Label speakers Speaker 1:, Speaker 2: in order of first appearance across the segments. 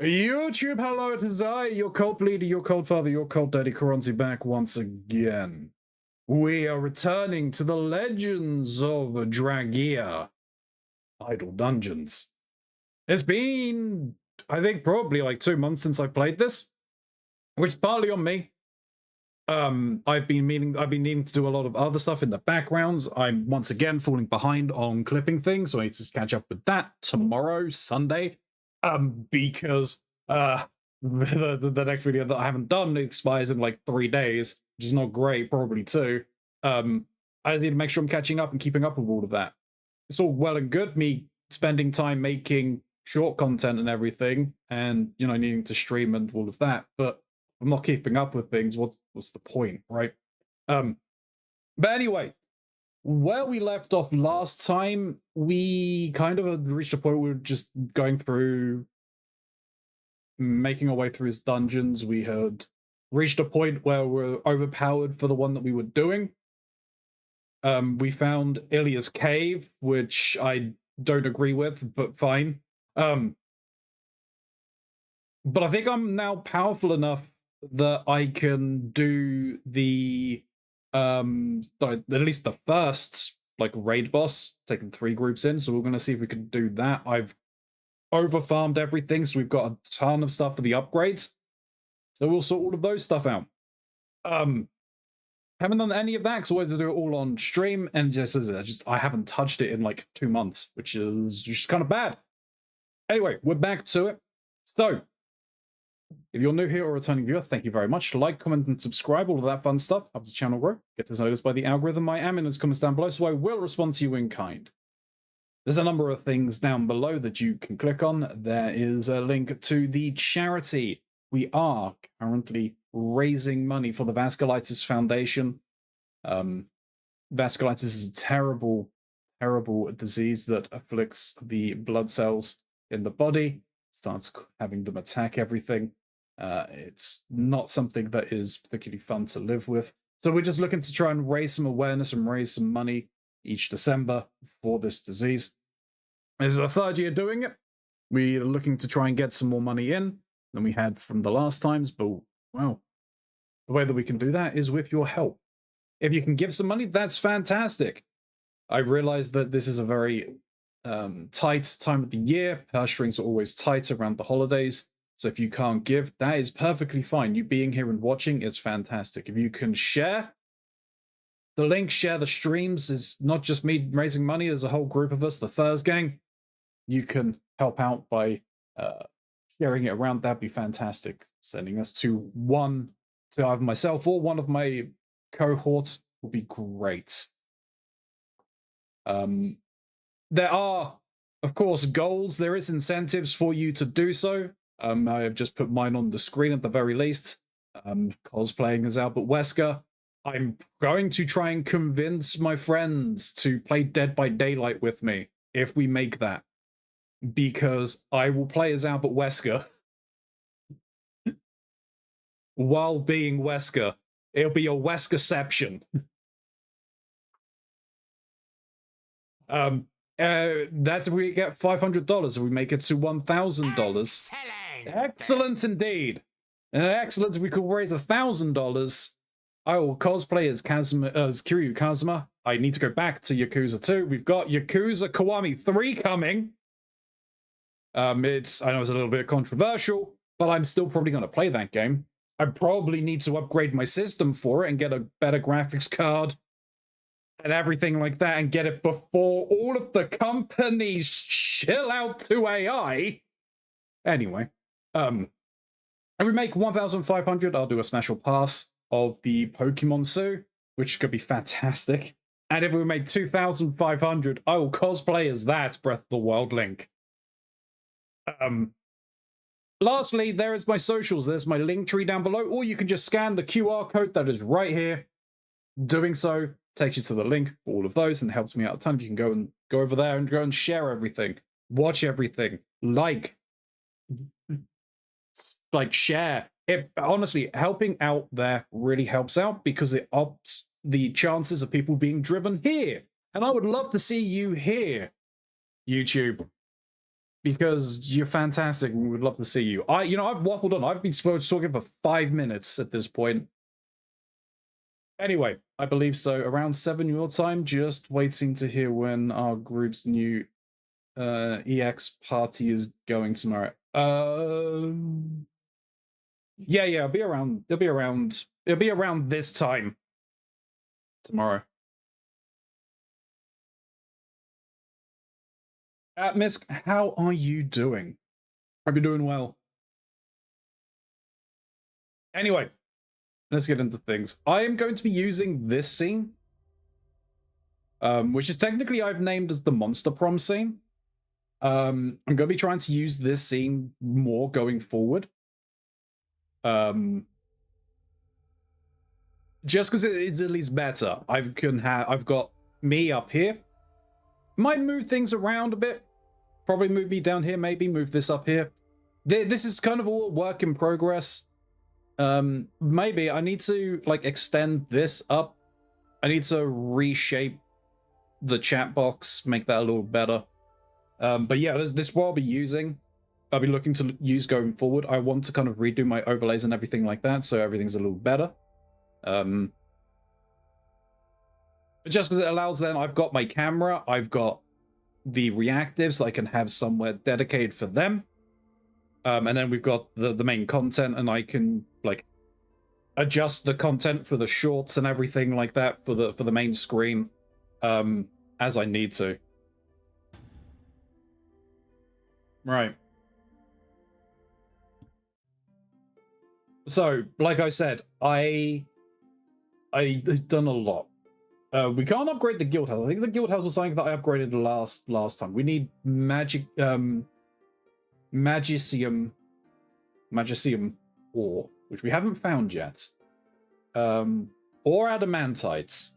Speaker 1: YouTube, hello, it is I, your cult leader, your cult father, your cult daddy, Keronzi, back once again. We are returning to the legends of Dragaea, Idle Dungeons. It's been, I think, probably like 2 months since I played this, which is partly on me. I've been needing to do a lot of other stuff in the backgrounds. I'm once again falling behind on clipping things, so I need to catch up with that tomorrow, Sunday. Because the next video that I haven't done expires in like 3 days, which is not great, probably too. I just need to make sure I'm catching up and keeping up with all of that. It's all well and good me spending time making short content and everything, and needing to stream and all of that, but I'm not keeping up with things. What's the point, right? But anyway, where we left off last time, we kind of reached a point where we were just going through, making our way through his dungeons. We had reached a point where we're overpowered for the one that we were doing. We found Ilya's cave, which I don't agree with, but fine. But I think I'm now powerful enough that I can do the at least the first like raid boss, taking 3 groups in. So we're gonna see if we can do that. I've overfarmed everything, so we've got a ton of stuff for the upgrades. So we'll sort all of those stuff out. Haven't done any of that because I wanted to do it all on stream, and I haven't touched it in like 2 months, which is just kind of bad. Anyway, we're back to it. So, if you're new here or a returning viewer, thank you very much. Like, comment, and subscribe, all of that fun stuff. Helps the channel grow. Get us noticed by the algorithm. I am in those comments down below, so I will respond to you in kind. There's a number of things down below that you can click on. There is a link to the charity. We are currently raising money for the Vasculitis Foundation. Vasculitis is a terrible, terrible disease that afflicts the blood cells in the body, starts having them attack everything. It's not something that is particularly fun to live with. So we're just looking to try and raise some awareness and raise some money each December for this disease. This is our 3rd year doing it. We're looking to try and get some more money in than we had from the last times, but well, the way that we can do that is with your help. If you can give some money, that's fantastic. I realize that this is a very tight time of the year. Purse strings are always tight around the holidays. So if you can't give, that is perfectly fine. You being here and watching is fantastic. If you can share the link, share the streams, is not just me raising money, there's a whole group of us, the Thurs gang. You can help out by sharing it around. That'd be fantastic. Sending us to either myself or one of my cohorts will be great. There are, of course, goals. There is incentives for you to do so. I have just put mine on the screen at the very least. Cosplaying as Albert Wesker. I'm going to try and convince my friends to play Dead by Daylight with me if we make that, because I will play as Albert Wesker while being Wesker. It'll be a Weskerception. That we get $500 if we make it to $1,000. Excellent indeed. Excellent if we could raise $1,000. I will cosplay as Kiryu Kazuma. I need to go back to Yakuza 2. We've got Yakuza Kiwami 3 coming. I know it's a little bit controversial, but I'm still probably going to play that game. I probably need to upgrade my system for it and get a better graphics card and everything like that, and get it before all of the companies chill out to AI. Anyway, if we make 1,500, I'll do a special pass of the Pokemon Zoo, which could be fantastic. And if we make 2,500, I will cosplay as that Breath of the Wild Link. Lastly, there is my socials. There's my link tree down below, or you can just scan the QR code that is right here. Doing so takes you to the link for all of those and helps me out a ton. You can go over there and go and share everything, watch everything, like share it. Honestly, helping out there really helps out because it ups the chances of people being driven here, and I would love to see you here, YouTube. because you're fantastic and we would love to see you. I've waffled on. I've been talking for 5 minutes at this point. Anyway, I believe so. Around 7 your time, just waiting to hear when our group's new EX party is going tomorrow. Yeah, it'll be around this time tomorrow. Misk, how are you doing? Hope you're doing well. Anyway, let's get into things. I am going to be using this scene, which is technically I've named as the Monster Prom scene. I'm going to be trying to use this scene more going forward. Just because it's at least better. I've got me up here. Might move things around a bit. Probably move me down here, maybe move this up here. This is kind of all work in progress. Maybe I need to like extend this up. I need to reshape the chat box, make that a little better. But yeah, this is what I'll be using. I'll be looking to use going forward. I want to kind of redo my overlays and everything like that, so everything's a little better. Just because it allows then, I've got my camera, I've got the reactives, I can have somewhere dedicated for them. And then we've got the main content, and I can like adjust the content for the shorts and everything like that for the main screen as I need to. Right. So, like I said, I've done a lot. We can't upgrade the guild house. I think the guild house was something that I upgraded last time. We need magicium ore, which we haven't found yet. Or adamantite.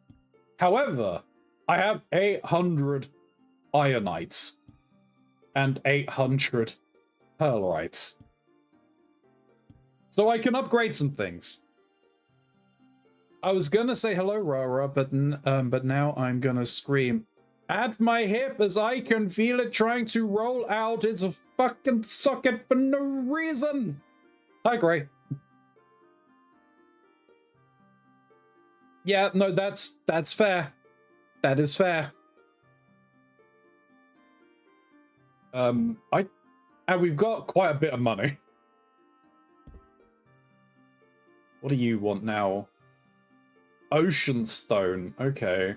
Speaker 1: However, I have 800 ionites and 800 pearlites. So I can upgrade some things. I was gonna say hello, Rara, but now I'm gonna scream at my hip as I can feel it trying to roll out its fucking socket for no reason. Hi, Gray. Yeah, no, that's fair. That is fair. And we've got quite a bit of money. What do you want now? Ocean stone. Okay.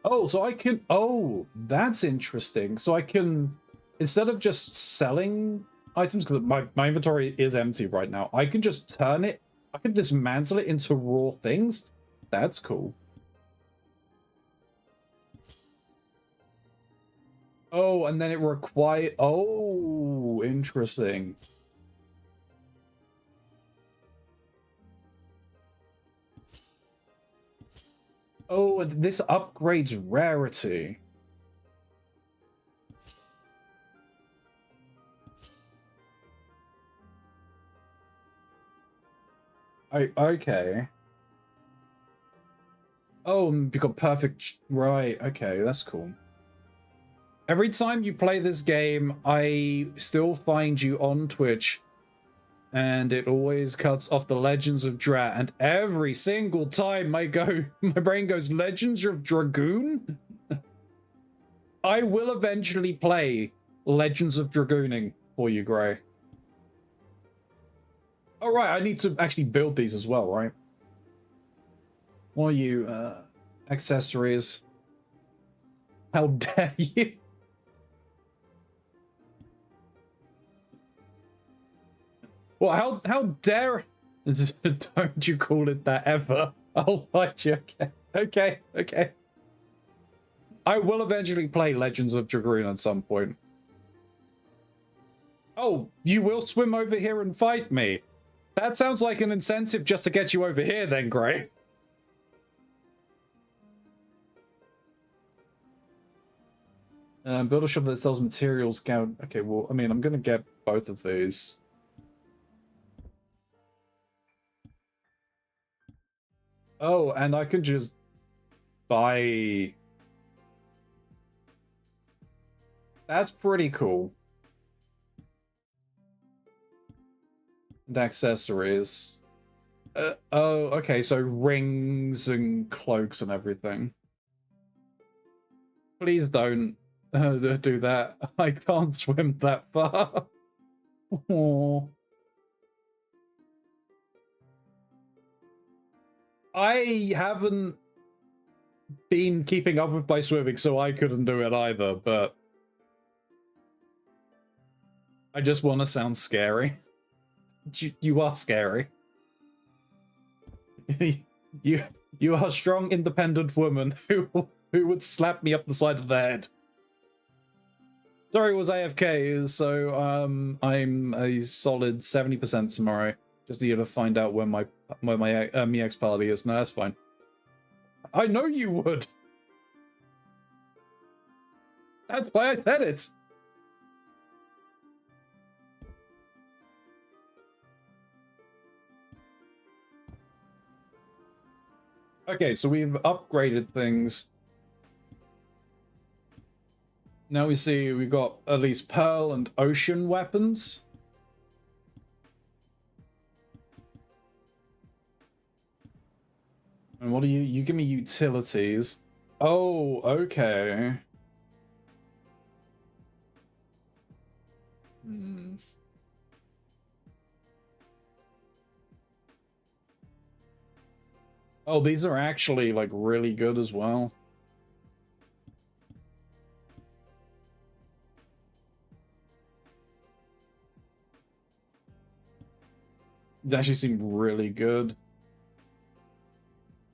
Speaker 1: Oh, so I can... Oh, that's interesting. So I can... Instead of just selling items, because my inventory is empty right now, I can just turn it... I can dismantle it into raw things. That's cool. Oh, and then it requires... Oh, interesting. Oh, and this upgrades rarity. Okay. Oh, you got perfect... Right, okay, that's cool. Every time you play this game, I still find you on Twitch, and it always cuts off the Legends of Dra, and every single time my brain goes, Legends of Dragoon? I will eventually play Legends of Dragooning for you, Gray. Oh, right, I need to actually build these as well, right? What are you, accessories? How dare you? Well, how dare... Don't you call it that ever. I'll fight you. Okay. I will eventually play Legends of Dragoon at some point. Oh, you will swim over here and fight me? That sounds like an incentive just to get you over here then, Gray. Build a shop that sells materials. Okay, well, I mean, I'm gonna get both of these. Oh, and I can just buy... That's pretty cool. And accessories. Oh, okay, so rings and cloaks and everything. Please don't do that. I can't swim that far. Aww. I haven't been keeping up with my swimming, so I couldn't do it either, but I just want to sound scary. You are scary. you you are a strong, independent woman who would slap me up the side of the head. Sorry, it was AFK, so I'm a solid 70% tomorrow. Just need to find out where my MEX party is. No, that's fine. I know you would. That's why I said it. Okay, so we've upgraded things. Now we see we've got at least pearl and ocean weapons. And what do you give me utilities? Oh, okay. Hmm. Oh, these are actually like really good as well. They actually seem really good.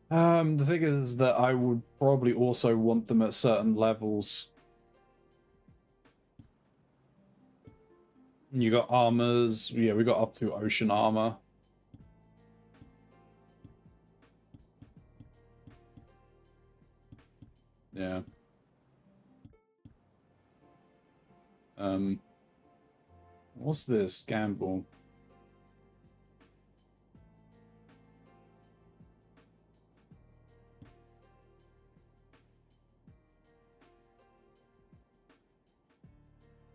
Speaker 1: The thing is that I would probably also want them at certain levels. You got armors. Yeah, we got up to ocean armor. Yeah. What's this? Gamble.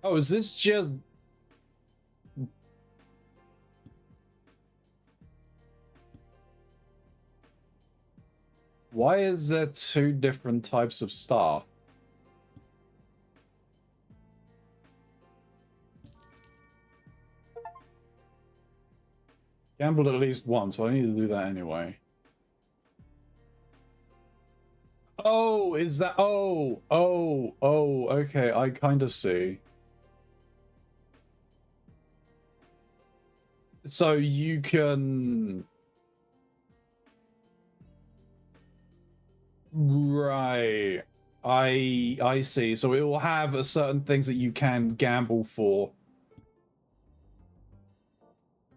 Speaker 1: Oh, is this just... Why is there two different types of staff? Gambled at least once, but I need to do that anyway. Oh, is that... Oh, okay, I kind of see. So you can... Right. I see. So it will have a certain things that you can gamble for.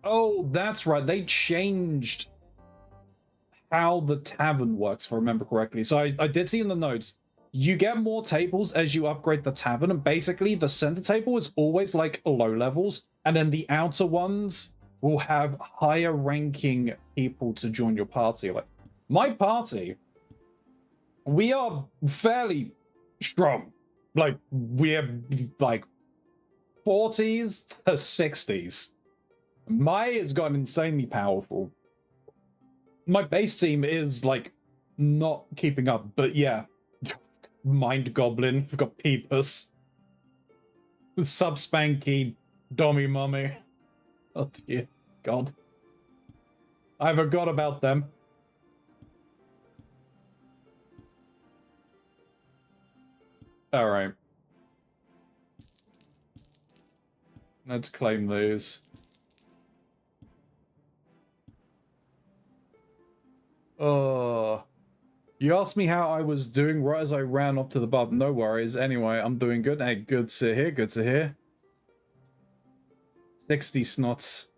Speaker 1: Oh, that's right. They changed how the tavern works, if I remember correctly. So I did see in the notes, you get more tables as you upgrade the tavern, and basically the center table is always like low levels, and then the outer ones will have higher ranking people to join your party. Like my party, we are fairly strong. Like we're like 40s to 60s. My has gotten insanely powerful. My base team is like not keeping up, but yeah. Mind Goblin, we've got Peepus. Sub Spanky, Dommy Mummy. Oh dear God. I forgot about them. Alright. Let's claim these. Oh. You asked me how I was doing right as I ran up to the bar. No worries. Anyway, I'm doing good. Hey, good to hear. Good to hear. 60 snots.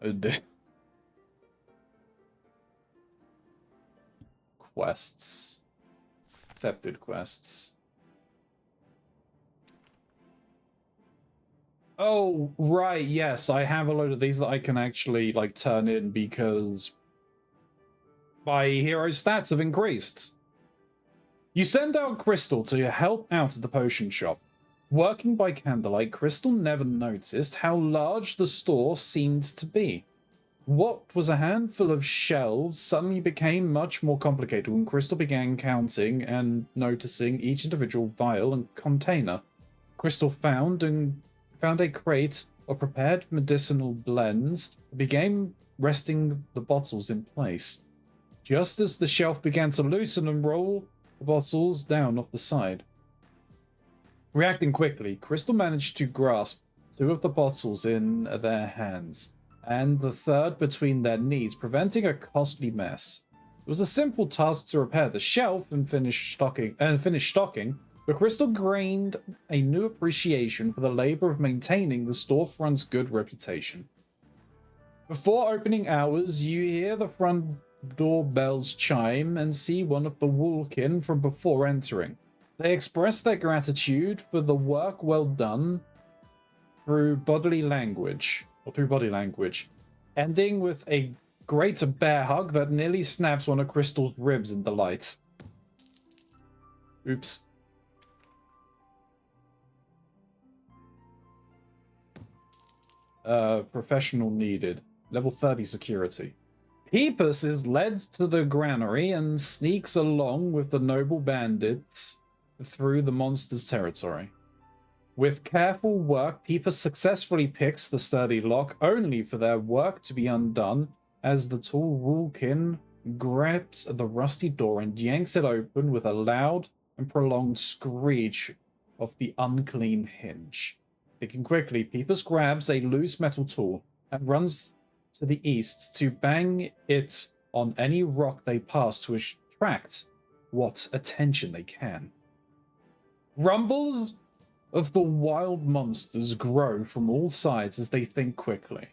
Speaker 1: Oh dear. Quests. Accepted quests. Oh, right, yes, I have a load of these that I can actually, like, turn in because my hero stats have increased. You send out Crystal to help out at the potion shop. Working by candlelight, Crystal never noticed how large the store seemed to be. What was a handful of shelves suddenly became much more complicated when Crystal began counting and noticing each individual vial and container. Crystal found a crate of prepared medicinal blends and began resting the bottles in place. Just as the shelf began to loosen and roll the bottles down off the side. Reacting quickly, Crystal managed to grasp two of the bottles in their hands, and the third between their knees, preventing a costly mess. It was a simple task to repair the shelf and finish stocking, but Crystal gained a new appreciation for the labor of maintaining the storefront's good reputation. Before opening hours, you hear the front door bells chime and see one of the walk-in from before entering. They express their gratitude for the work well done through body language, ending with a great bear hug that nearly snaps one of Crystal's ribs in delight. Oops. Professional needed. Level 30 security. Peepus is led to the granary and sneaks along with the noble bandits through the monster's territory. With careful work, Peepus successfully picks the sturdy lock, only for their work to be undone as the tall Woolkin grabs the rusty door and yanks it open with a loud and prolonged screech of the unclean hinge. Thinking quickly, Peepus grabs a loose metal tool and runs to the east to bang it on any rock they pass to attract what attention they can. Rumbles of the wild monsters grow from all sides as they think quickly.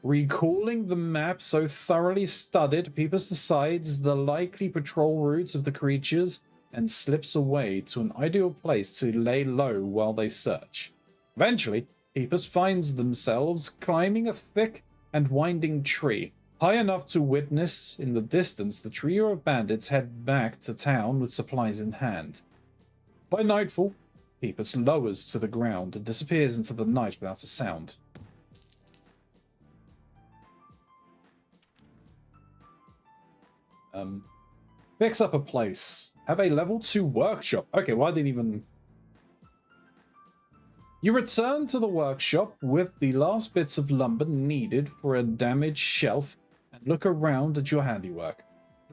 Speaker 1: Recalling the map so thoroughly studied, Peepus decides the likely patrol routes of the creatures and slips away to an ideal place to lay low while they search. Eventually, Peepus finds themselves climbing a thick and winding tree, high enough to witness in the distance the trio of bandits head back to town with supplies in hand. By nightfall, Peepus lowers to the ground and disappears into the night without a sound. Fix up a place. Have a level 2 workshop. Okay, why didn't even... You return to the workshop with the last bits of lumber needed for a damaged shelf and look around at your handiwork.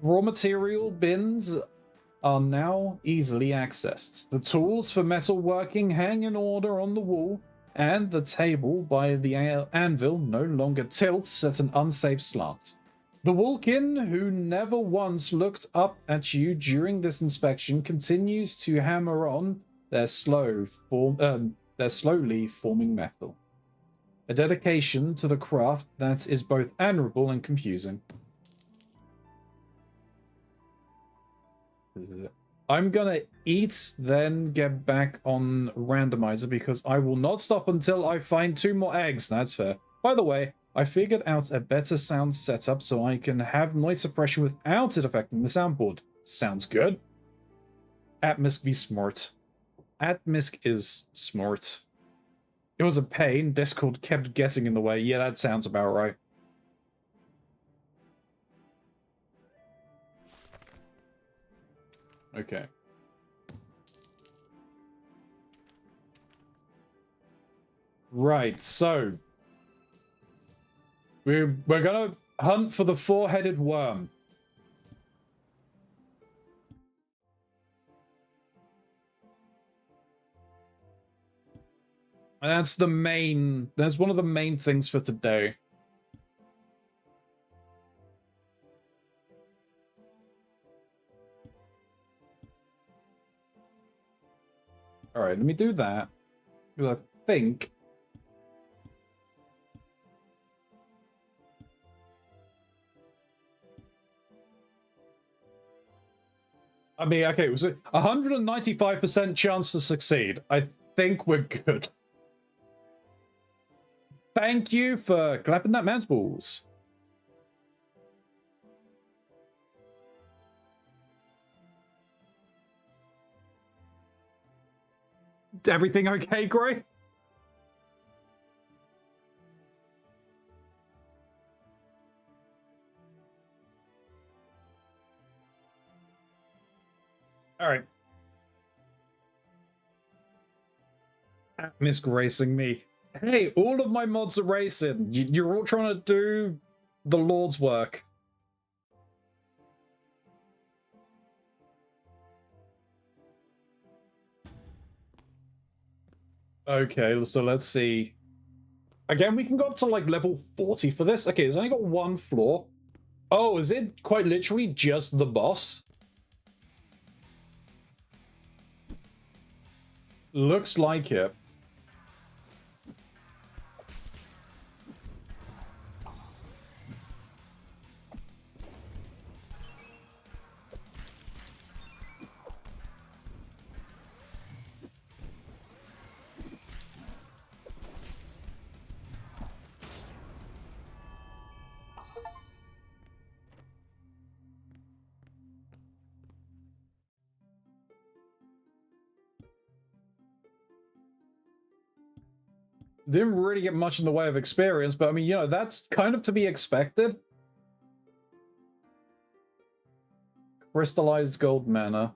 Speaker 1: Raw material bins are now easily accessed. The tools for metalworking hang in order on the wall, and the table by the anvil no longer tilts at an unsafe slant. The Woolkin, who never once looked up at you during this inspection, continues to hammer on their slowly forming metal. A dedication to the craft that is both admirable and confusing. I'm gonna eat, then get back on randomizer because I will not stop until I find 2 more eggs. That's fair. By the way, I figured out a better sound setup so I can have noise suppression without it affecting the soundboard. Sounds good. Atmisk be smart. Atmisk is smart. It was a pain. Discord kept getting in the way. Yeah, that sounds about right. Okay. Right, so we're gonna hunt for the 4-headed worm. And that's one of the main things for today. All right, let me do that. Because I think... I mean, okay, it was a 195% chance to succeed. I think we're good. Thank you for clapping that man's balls. Everything okay, Gray? All right. Miss racing me. Hey, all of my mods are racing. You're all trying to do the Lord's work. Okay, so let's see. Again, we can go up to like level 40 for this. Okay, it's only got one floor. Oh, is it quite literally just the boss? Looks like it. Didn't really get much in the way of experience, but I mean, you know, that's kind of to be expected. Crystallized gold mana.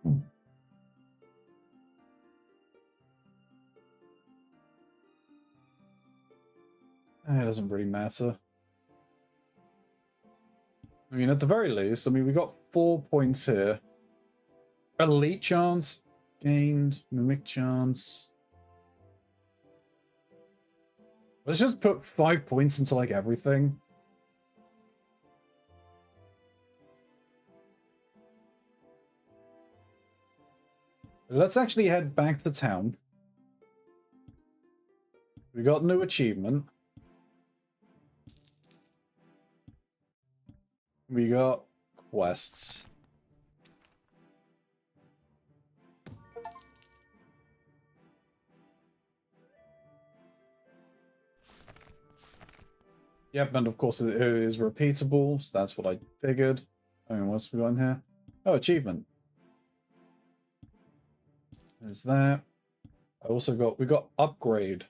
Speaker 1: It doesn't really matter. I mean, at the very least, I mean, we got 4 points here. Elite chance, gained, mimic chance. Let's just put 5 points into, like, everything. Let's actually head back to town. We got new achievement. We got quests. Yep, and of course it is repeatable, so that's what I figured. I mean, what's we got in here? Oh, achievement. There's that. I also got, we got upgrade.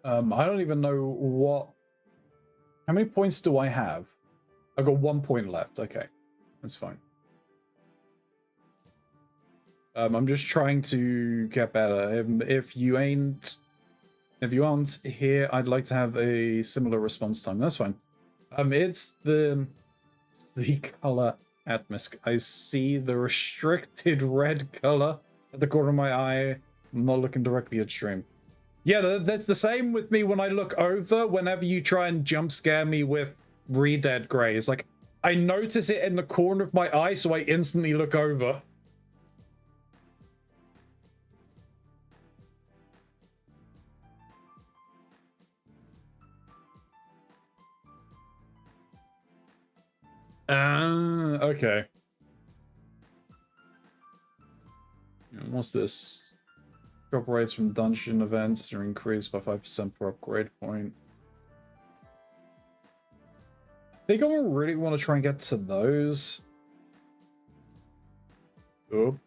Speaker 1: I don't even know what, how many points do I have? I've got 1 point left. Okay, that's fine. I'm just trying to get better. If you aren't here, I'd like to have a similar response time. That's fine. It's the color atmosphere. I see the restricted red color at the corner of my eye. I'm not looking directly at stream. Yeah, that's the same with me when I look over. Whenever you try and jump scare me with Re-Dead Grey, it's like I notice it in the corner of my eye, so I instantly look over. Okay. What's this? Drop rates from dungeon events are increased by 5% per upgrade point. I think I really want to try and get to those. Oh.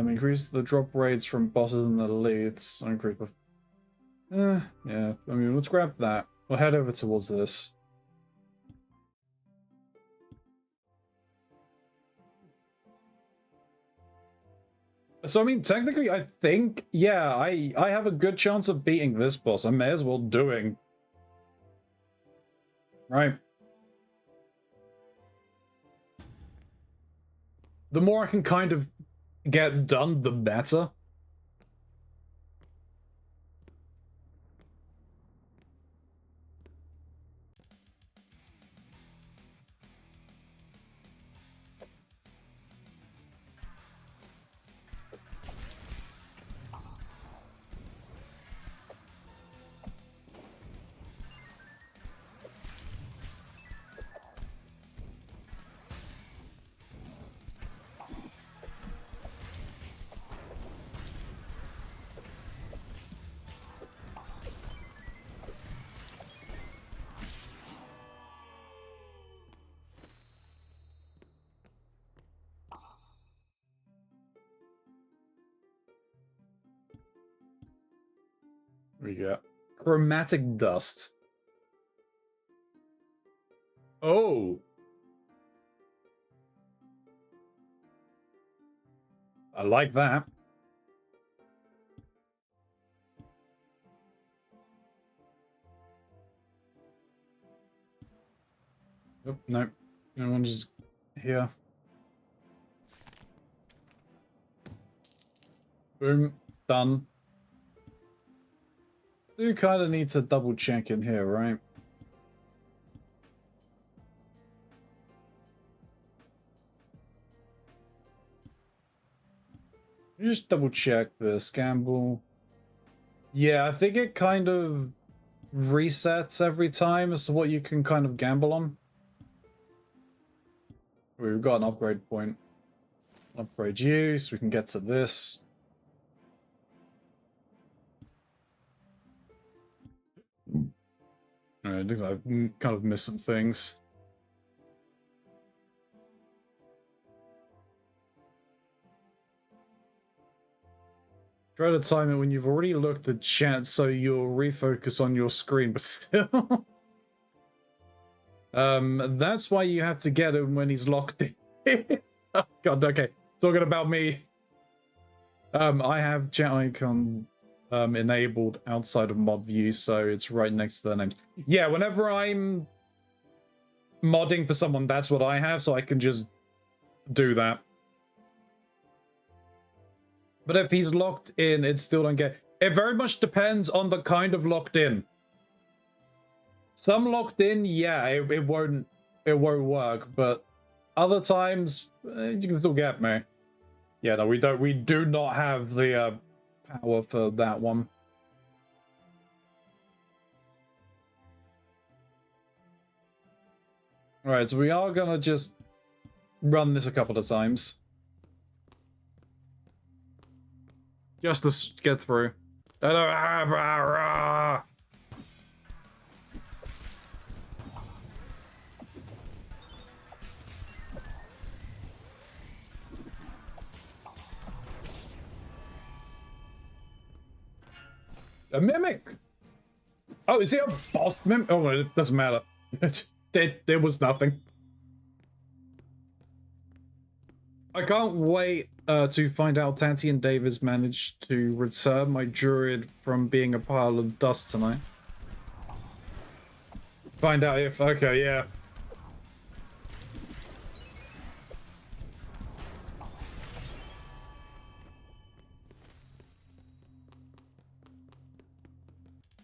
Speaker 1: Increase the drop rates from bosses and elites. Increase by... yeah. I mean, let's grab that. We'll head over towards this. So, I mean, technically, I think, yeah, I have a good chance of beating this boss. I may as well doing. Right. the more I can kind of get done, the better. We got chromatic dust. Oh. I like that. Oh, no. No one's just here. Boom. Done. Do kind of need to double check in here, right? Just double check this gamble. Yeah, I think it kind of resets every time as to what you can kind of gamble on. We've got an upgrade point. Upgrade you so we can get to this. Alright, looks like I've kind of missed some things. Try to time it when you've already looked at chat so you'll refocus on your screen, but still. That's why you have to get him when he's locked in. Oh, God, okay. Talking about me. I have chat icon enabled outside of mod view, so it's right next to their names. Yeah, whenever I'm modding for someone, that's what I have, so I can just do that. But if he's locked in, it still don't get... It very much depends on the kind of locked in. Some locked in, yeah, it won't work, but other times you can still get me. Yeah, no, we do not have the power for that one. Alright, so we are gonna just run this a couple of times. Just to get through. A mimic! Oh, is he a boss mimic? Oh, it doesn't matter. There was nothing. I can't wait to find out Tanty and Davis managed to return my druid from being a pile of dust tonight. Find out if... Okay, yeah.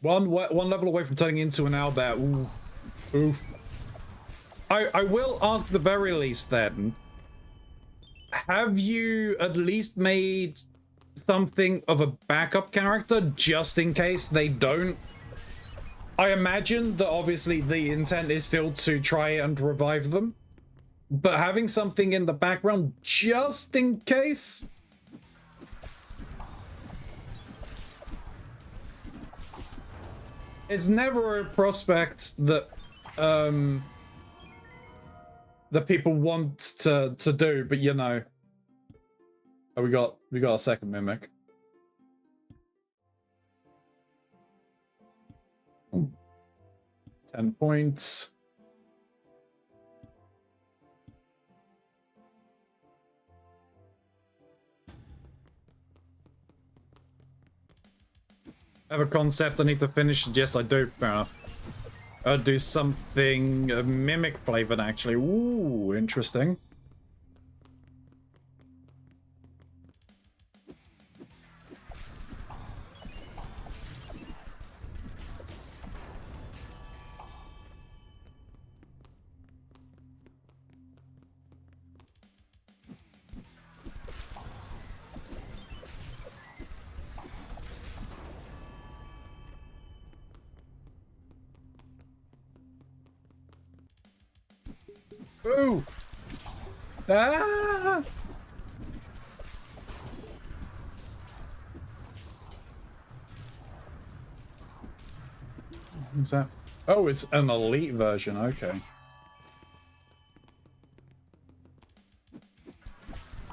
Speaker 1: One level away from turning into an owlbear. Ooh. Oof. I will ask at the very least then. Have you at least made something of a backup character just in case they don't? I imagine that obviously the intent is still to try and revive them, but having something in the background just in case? It's never a prospect that that people want to do, but you know. Oh, we got a second mimic. 10 points. I have a concept I need to finish. Yes, I do. Fair enough. I'll do something mimic flavored, actually. Ooh, interesting. Ooh! Ah! What's that? Oh, it's an elite version. Okay.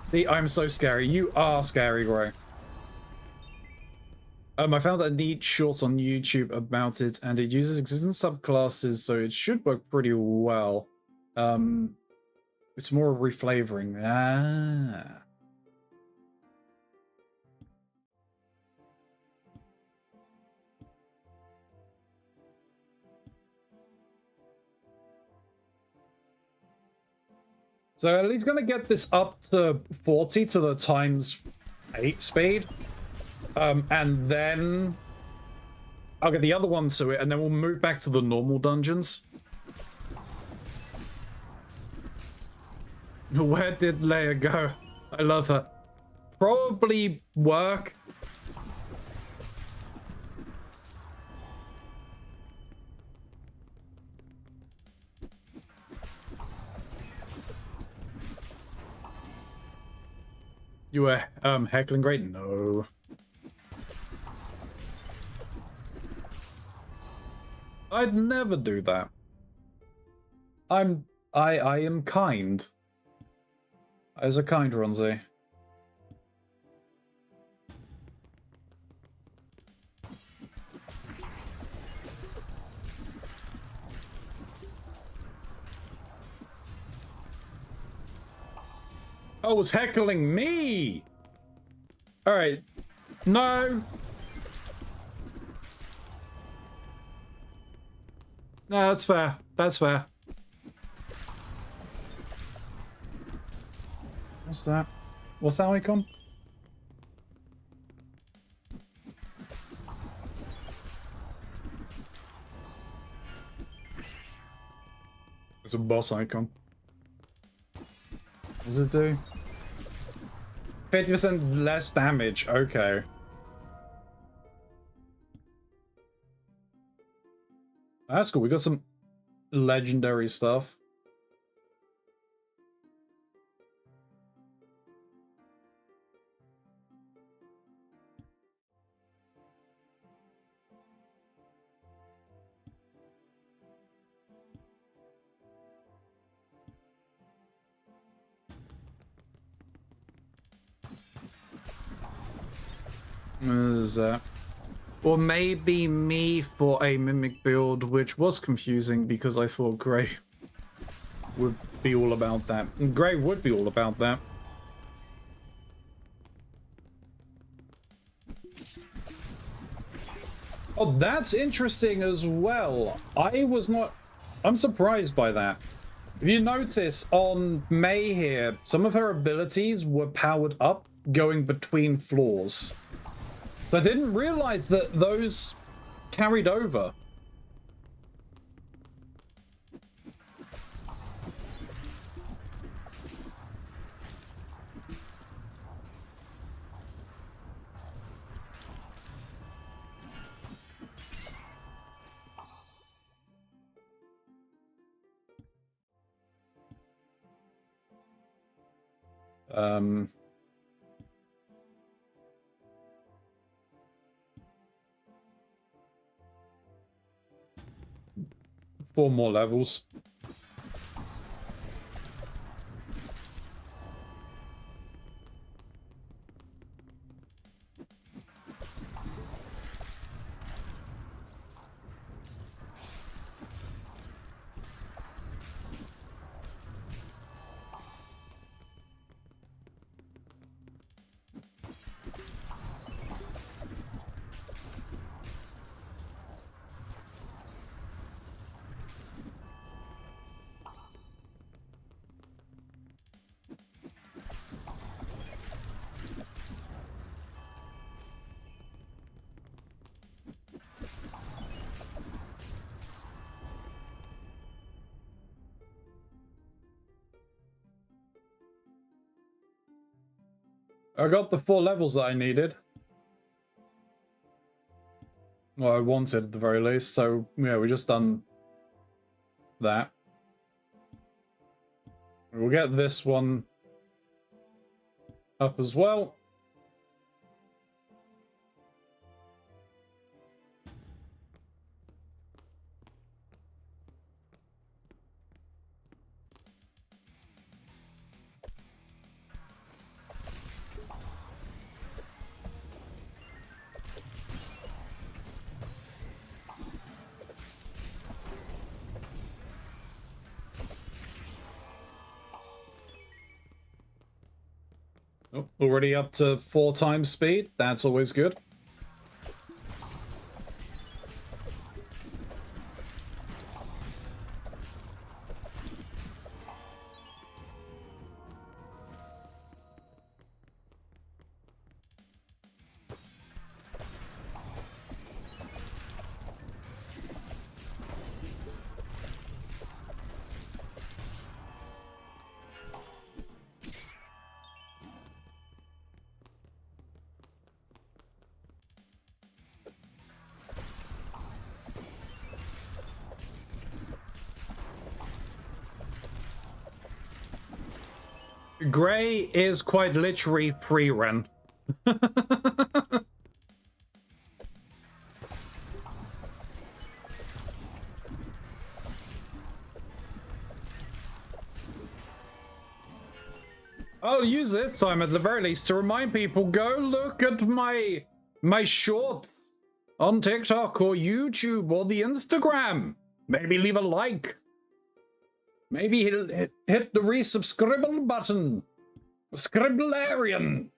Speaker 1: See, I'm so scary. You are scary, Gray. I found a neat short on YouTube about it, and it uses existing subclasses, so it should work pretty well. It's more reflavoring. Ah. So at least gonna get this up to 40 to the ×8 speed. And then I'll get the other one to it, and then we'll move back to the normal dungeons. Where did Leia go? I love her. Probably work. You were heckling great? No. I'd never do that. I am kind. As a kind Ronzi. Oh, was heckling me! Alright. No! No, that's fair. That's fair. What's that? What's that icon? It's a boss icon. What does it do? 50% less damage. Okay. That's cool. We got some legendary stuff. Is that? Or maybe me for a mimic build, which was confusing because I thought Grey would be all about that. And Grey would be all about that. Oh, that's interesting as well. I'm surprised by that. If you notice, on May here, some of her abilities were powered up going between floors. So I didn't realize that those carried over. Four more levels. I got the 4 levels that I needed. Well, I wanted at the very least, so yeah, we just done that. We'll get this one up as well. Oh, already up to 4 times speed. That's always good. Grey is quite literally free-run. I'll use this time at the very least to remind people, go look at my shorts on TikTok or YouTube or the Instagram. Maybe leave a like. Maybe hit the resubscribe button. Scribblarian.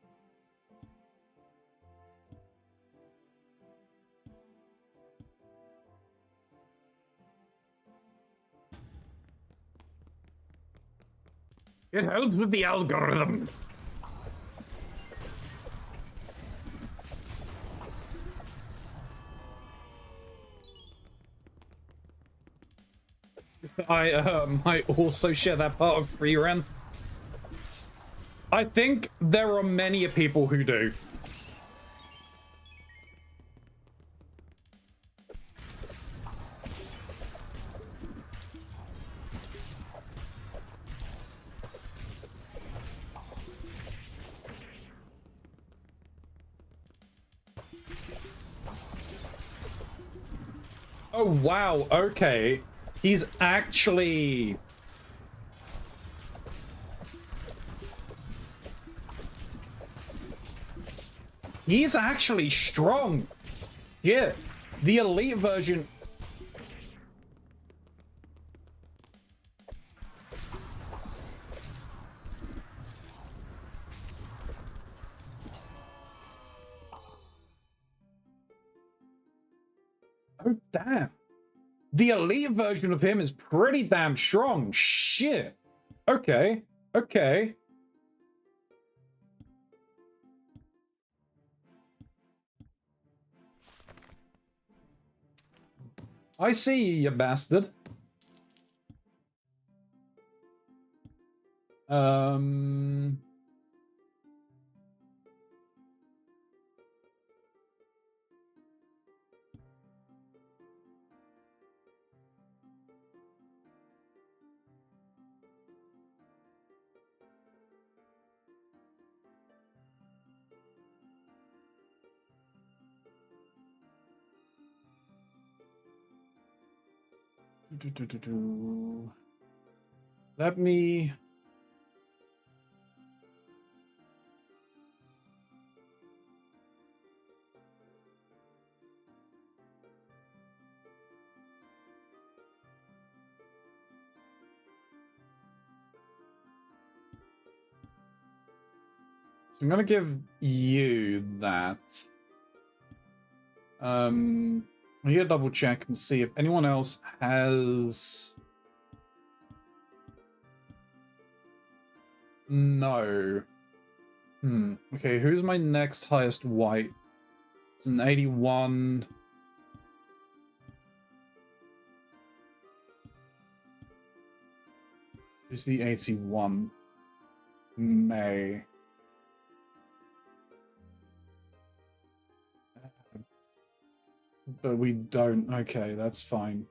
Speaker 1: It helps with the algorithm. I might also share that part of free run. I think there are many people who do. Oh, wow. Okay. He's actually... He's actually strong. Yeah. The elite version... Oh, damn. The elite version of him is pretty damn strong. Shit. Okay. Okay. I see you, you bastard. Let me... So I'm gonna give you that. I'm gonna double check and see if anyone else has... No. Okay, who's my next highest white? It's an 81. Who's the 81? May. But we don't. Okay, that's fine.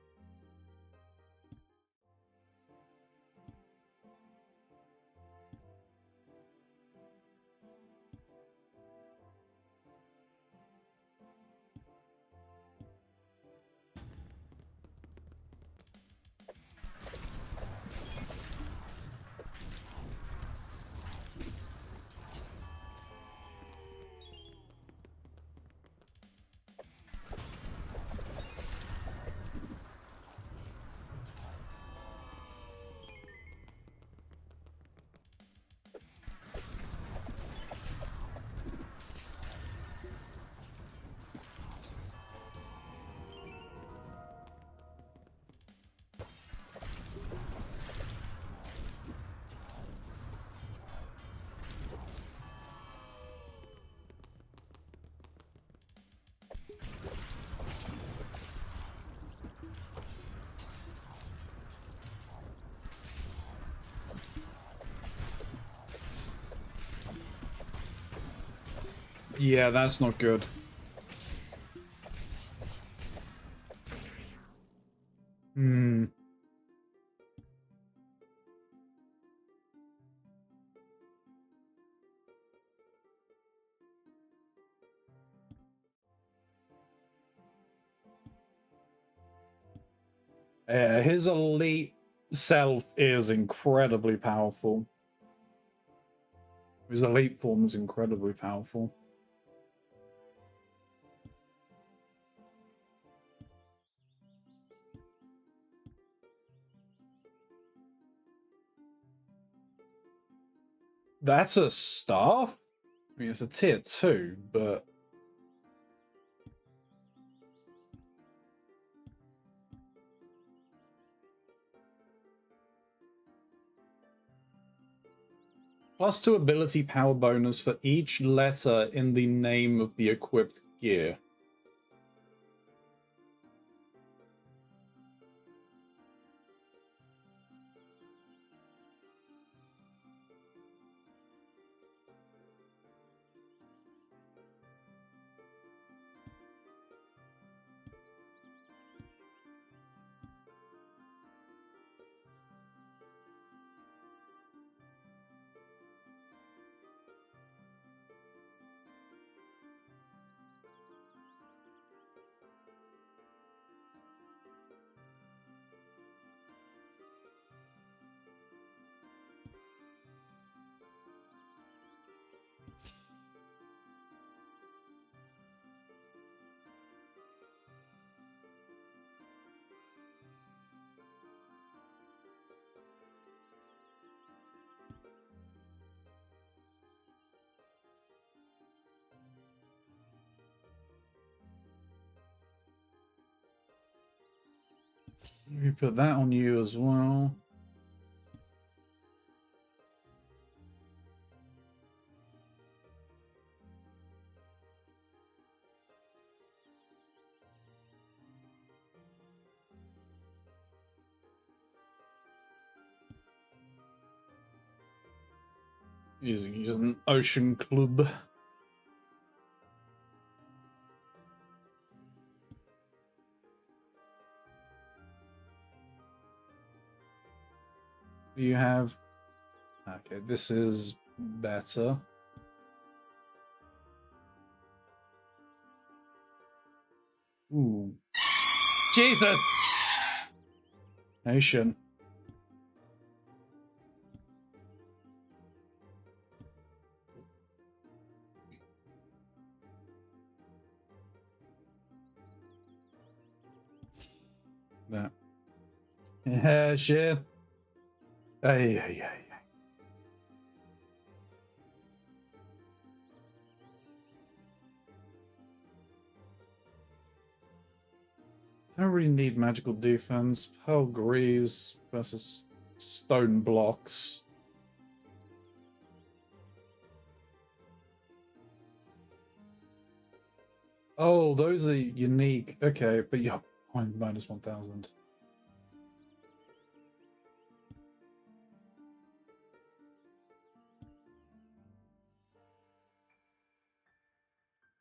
Speaker 1: Yeah, that's not good. Hmm. Yeah, his elite self is incredibly powerful. His elite form is incredibly powerful. That's a staff? I mean, it's a tier 2, but... +2 ability power bonus for each letter in the name of the equipped gear. We put that on you as well. Using an ocean club. You have... Okay, this is better. Ooh. Jesus! Ocean. That. Yeah, shit. Ay, ay, ay. Don't really need magical defense. Pearl Greaves versus stone blocks. Oh, those are unique. Okay, but yeah, minus 1,000.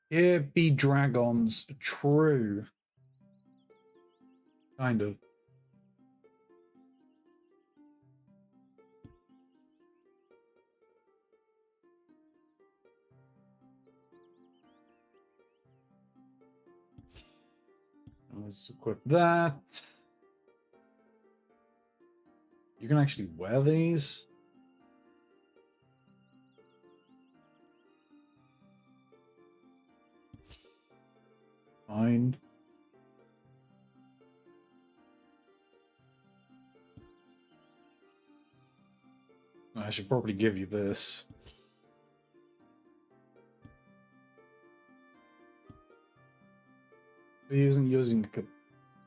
Speaker 1: Here be dragons. True. Kind of. Let's equip that. You can actually wear these. Fine. I should probably give you this. Using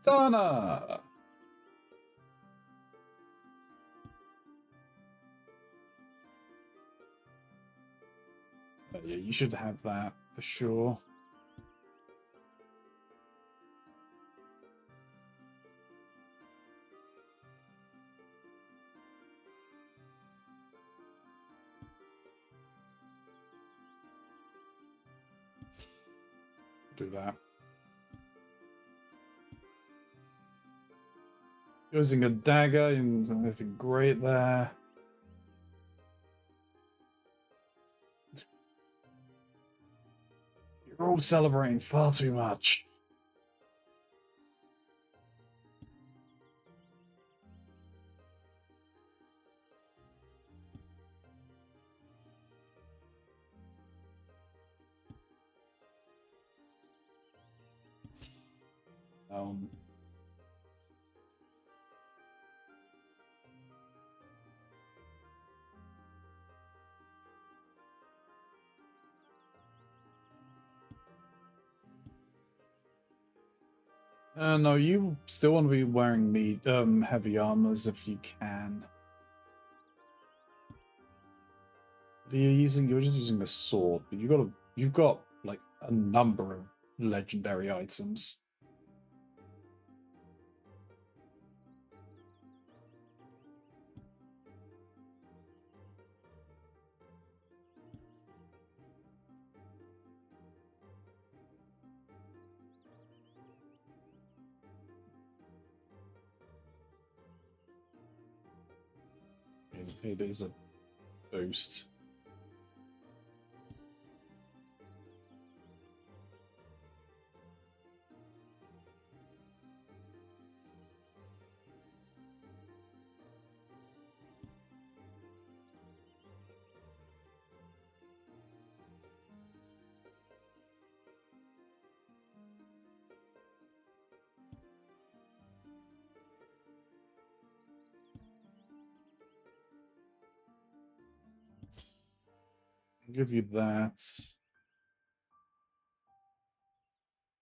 Speaker 1: katana. Yeah, you should have that for sure. do that. Using a dagger and anything great there. You're all celebrating far too much. Um, no, you still want to be wearing heavy armors if you can. You're just using a sword, but you've got like a number of legendary items. It is a boost. I'll give you that.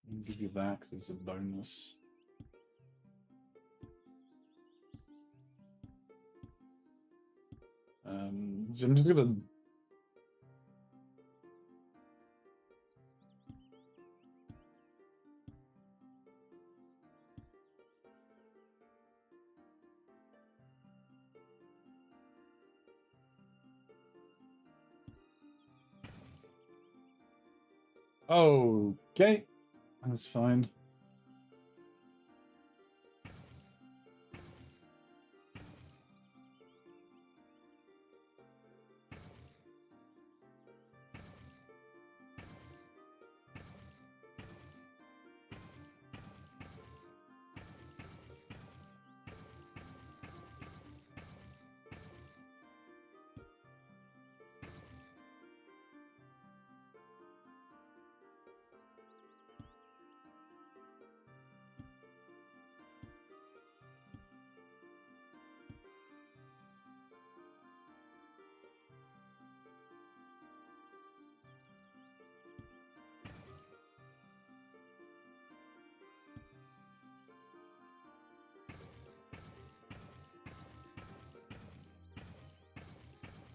Speaker 1: I'll give you that because it's a bonus. So I'm just gonna. Okay, that's fine.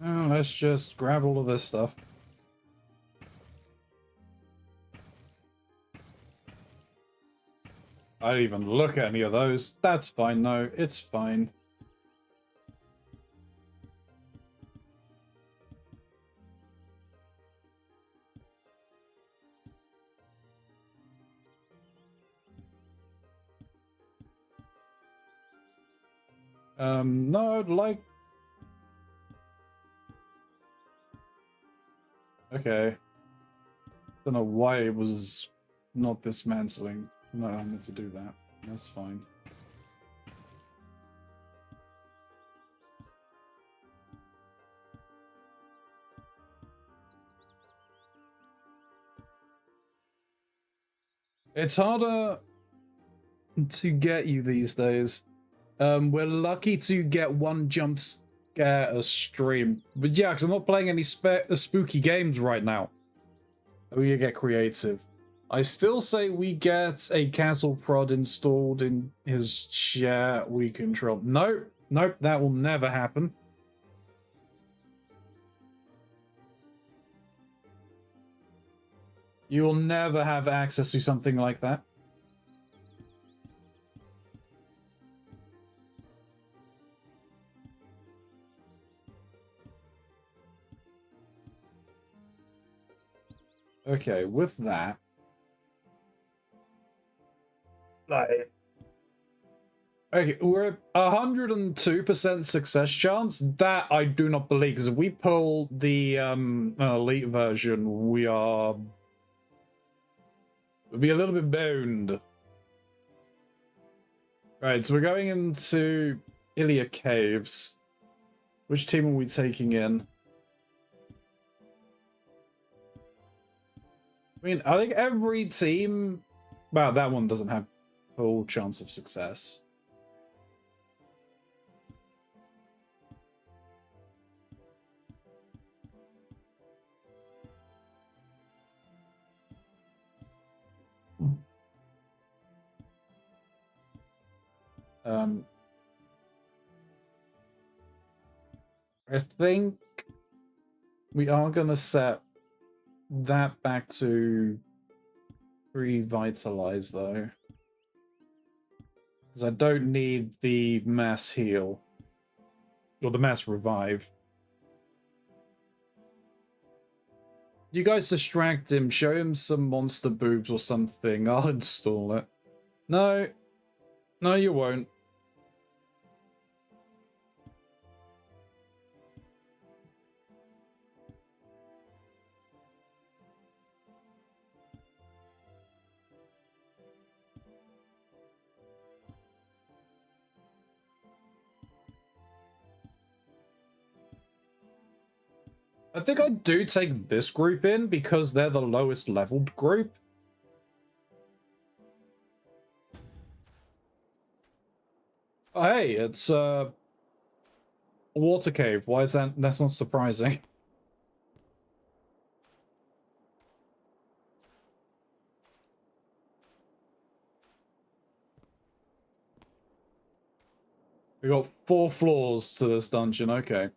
Speaker 1: Oh, let's just grab all of this stuff. I didn't even look at any of those. That's fine, no, it's fine. No, like... Okay. Don't know why it was not dismantling. No, I meant to do that. That's fine. It's harder to get you these days. We're lucky to get one jump scare a stream. But yeah, because I'm not playing any spooky games right now. We get creative. I still say we get a castle prod installed in his chair we control. Nope, nope, that will never happen. You will never have access to something like that. Okay, with that, Like, okay, we're at 102% success chance. That I do not believe, because if we pull the elite version, we'll be a little bit boned. Right, so we're going into Ilia Caves. Which team are we taking in? I mean, I think every team... Well, that one doesn't have full chance of success. I think we are going to set that back to revitalize, though. Because I don't need the mass heal. Or the mass revive. You guys distract him, show him some monster boobs or something, I'll install it. No. No, you won't. I think I do take this group in because they're the lowest leveled group. Oh, hey, it's a water cave. Why is that? That's not surprising. We got 4 floors to this dungeon. Okay.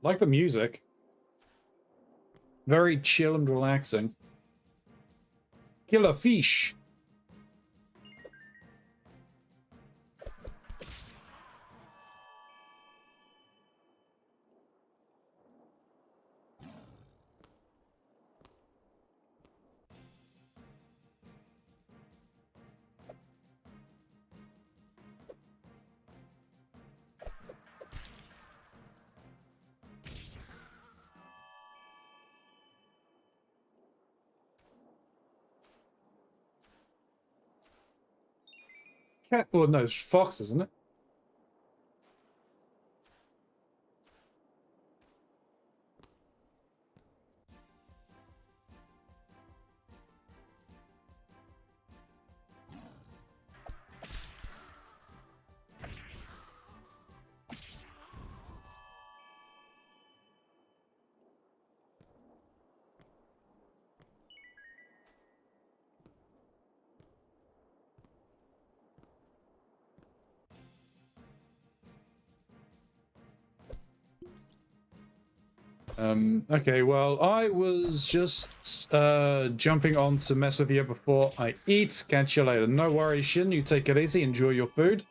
Speaker 1: Like the music. Very chill and relaxing. Killer fish. Cat? Well, no, it's fox, isn't it? Okay, well, I was just jumping on to mess with you before I eat. Catch you later. No worries, Shin. You take it easy. Enjoy your food.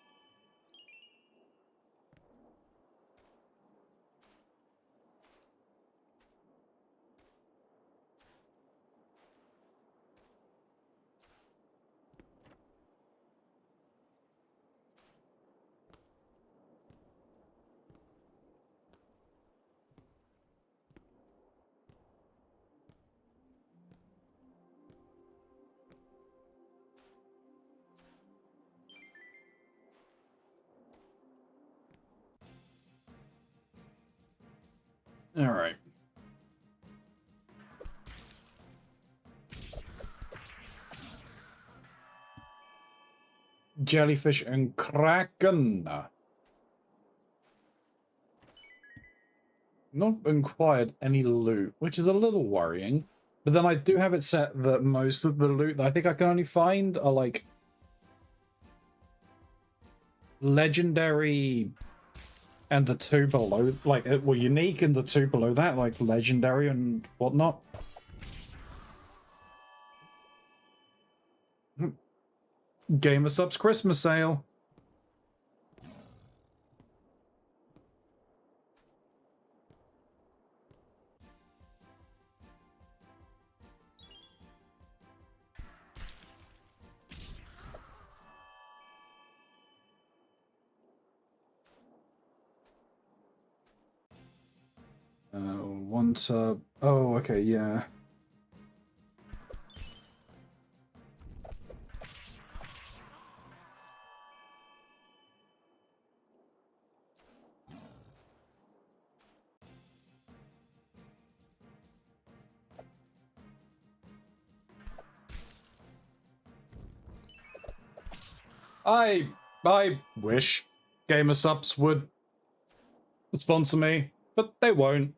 Speaker 1: All right. Jellyfish and Kraken. Not acquired any loot, which is a little worrying. But then I do have it set that most of the loot that I think I can only find are like legendary and the 2 below, like, well, unique and the 2 below that, like legendary and whatnot. Gamer Subs Christmas sale. One tub. Oh, okay, yeah. I wish Gamer Subs would sponsor me, but they won't.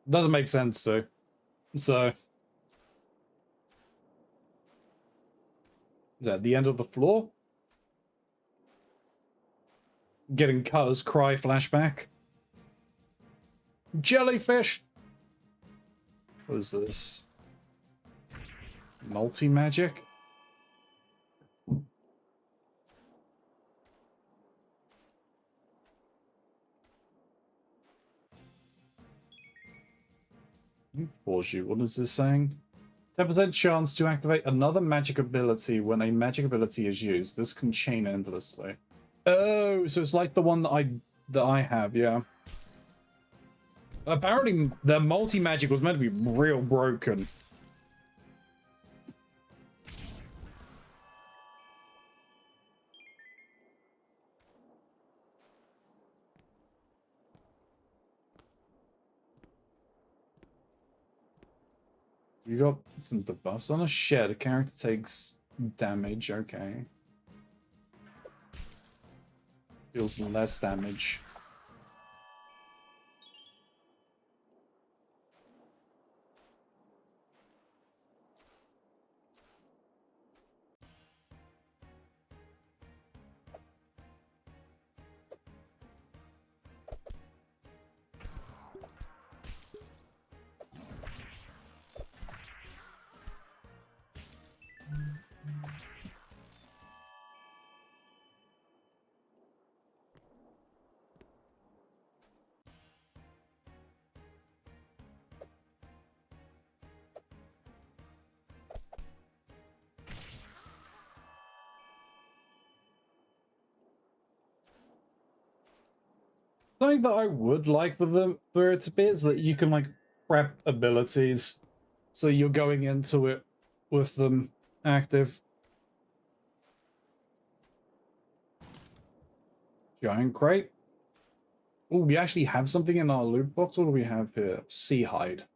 Speaker 1: Doesn't make sense to. So is that the end of the floor? Getting Cuz cry flashback. Jellyfish! What is this? Multi-magic? Pause you. What is this saying? 10% chance to activate another magic ability when a magic ability is used. This can chain endlessly. Oh, so it's like the one that I have, yeah. Apparently, the multi-magic was meant to be real broken. You got some debuffs on a shed. A character takes damage. Okay. Deals less damage. Something that I would like for it to be is that you can like prep abilities, so you're going into it with them active. Giant crate. Oh, we actually have something in our loot box. What do we have here? Sea hide.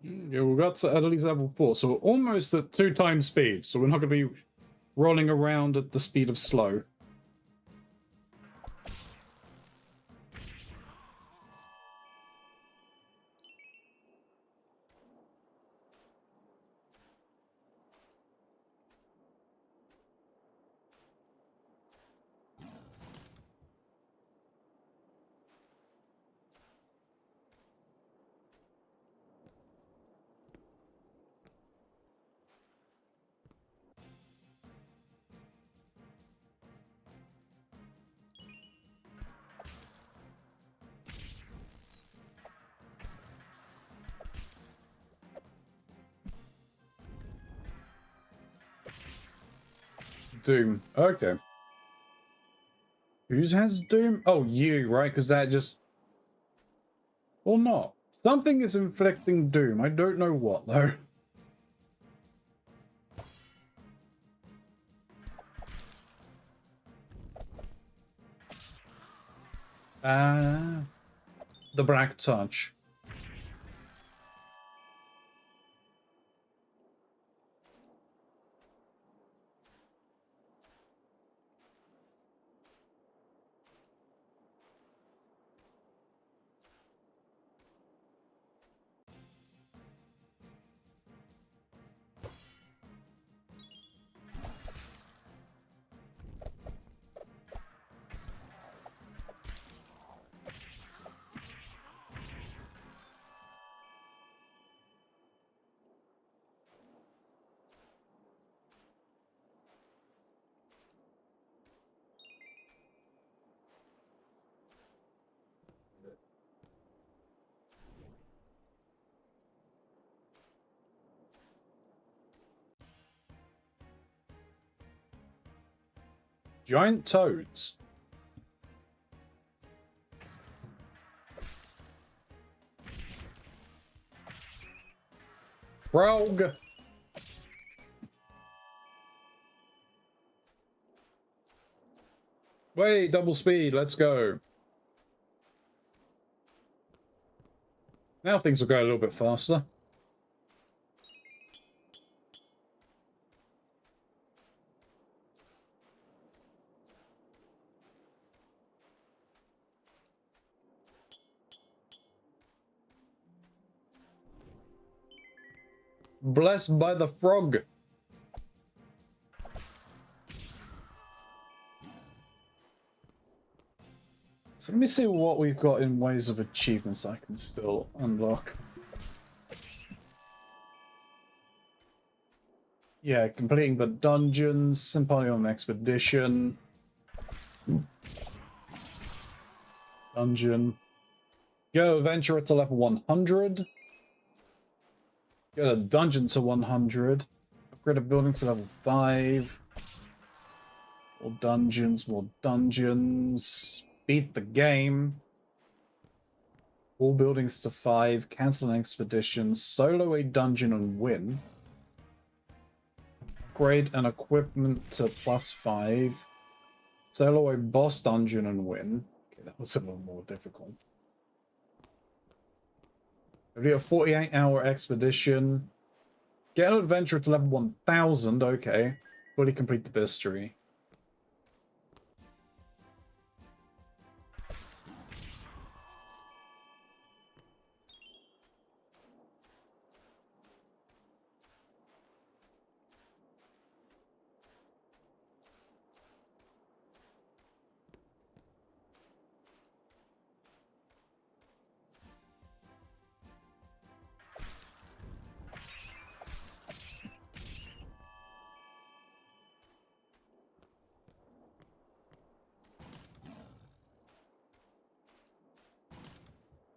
Speaker 1: Yeah, we got to at least level 4, so we're almost at 2 times speed, so we're not going to be rolling around at the speed of slow. Doom. Okay. Whose has Doom? Oh, you, right? Because that just... Or not. Something is inflicting Doom. I don't know what, though. Ah, the Black Touch. Giant toads. Frog. Wait, double speed, let's go. Now things will go a little bit faster. Blessed by the frog. So let me see what we've got in ways of achievements I can still unlock. Yeah, completing the dungeons, Symponium Expedition. Dungeon. Go Adventurer to level 100. Get a dungeon to 100. Upgrade a building to level 5. More dungeons, more dungeons. Beat the game. All buildings to 5. Cancel an expedition. Solo a dungeon and win. Upgrade an equipment to +5. Solo a boss dungeon and win. Okay, that was a little more difficult. Maybe a 48-hour expedition. Get an adventurer to level 1000. Okay. Fully complete the bestiary.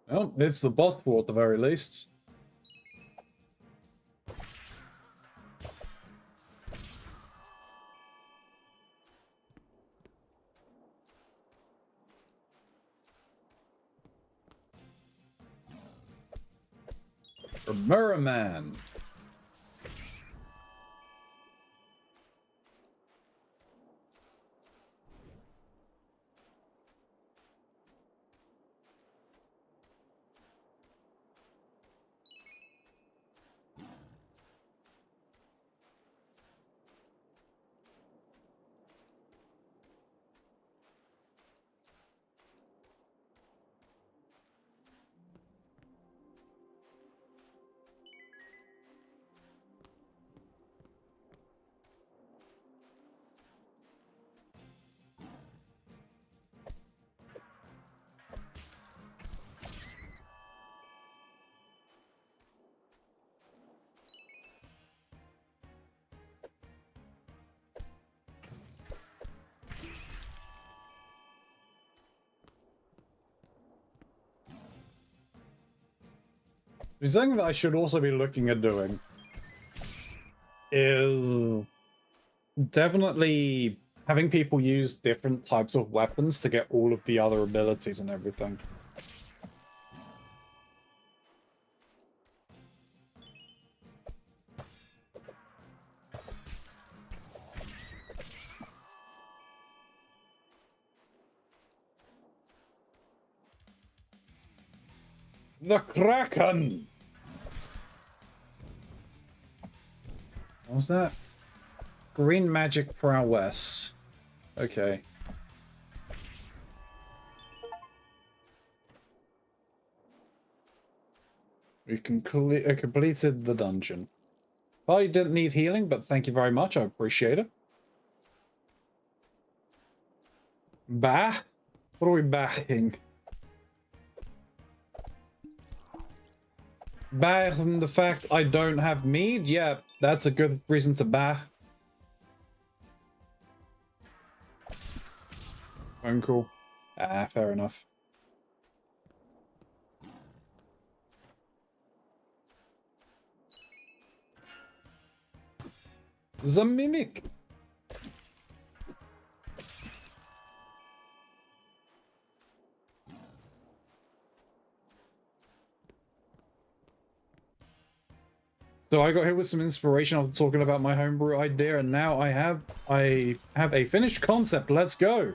Speaker 1: Well, it's the boss pool at the very least. For Mirror Man. The thing that I should also be looking at doing is definitely having people use different types of weapons to get all of the other abilities and everything. The Kraken! What was that? Green magic prowess. Okay. We completed the dungeon. I didn't need healing, but thank you very much. I appreciate it. Bah? What are we backing? Bah from the fact I don't have mead? Yeah, that's a good reason to bah. Uncle. Ah, fair enough. The mimic. So I got hit with some inspiration after talking about my homebrew idea, and now I have a finished concept. Let's go.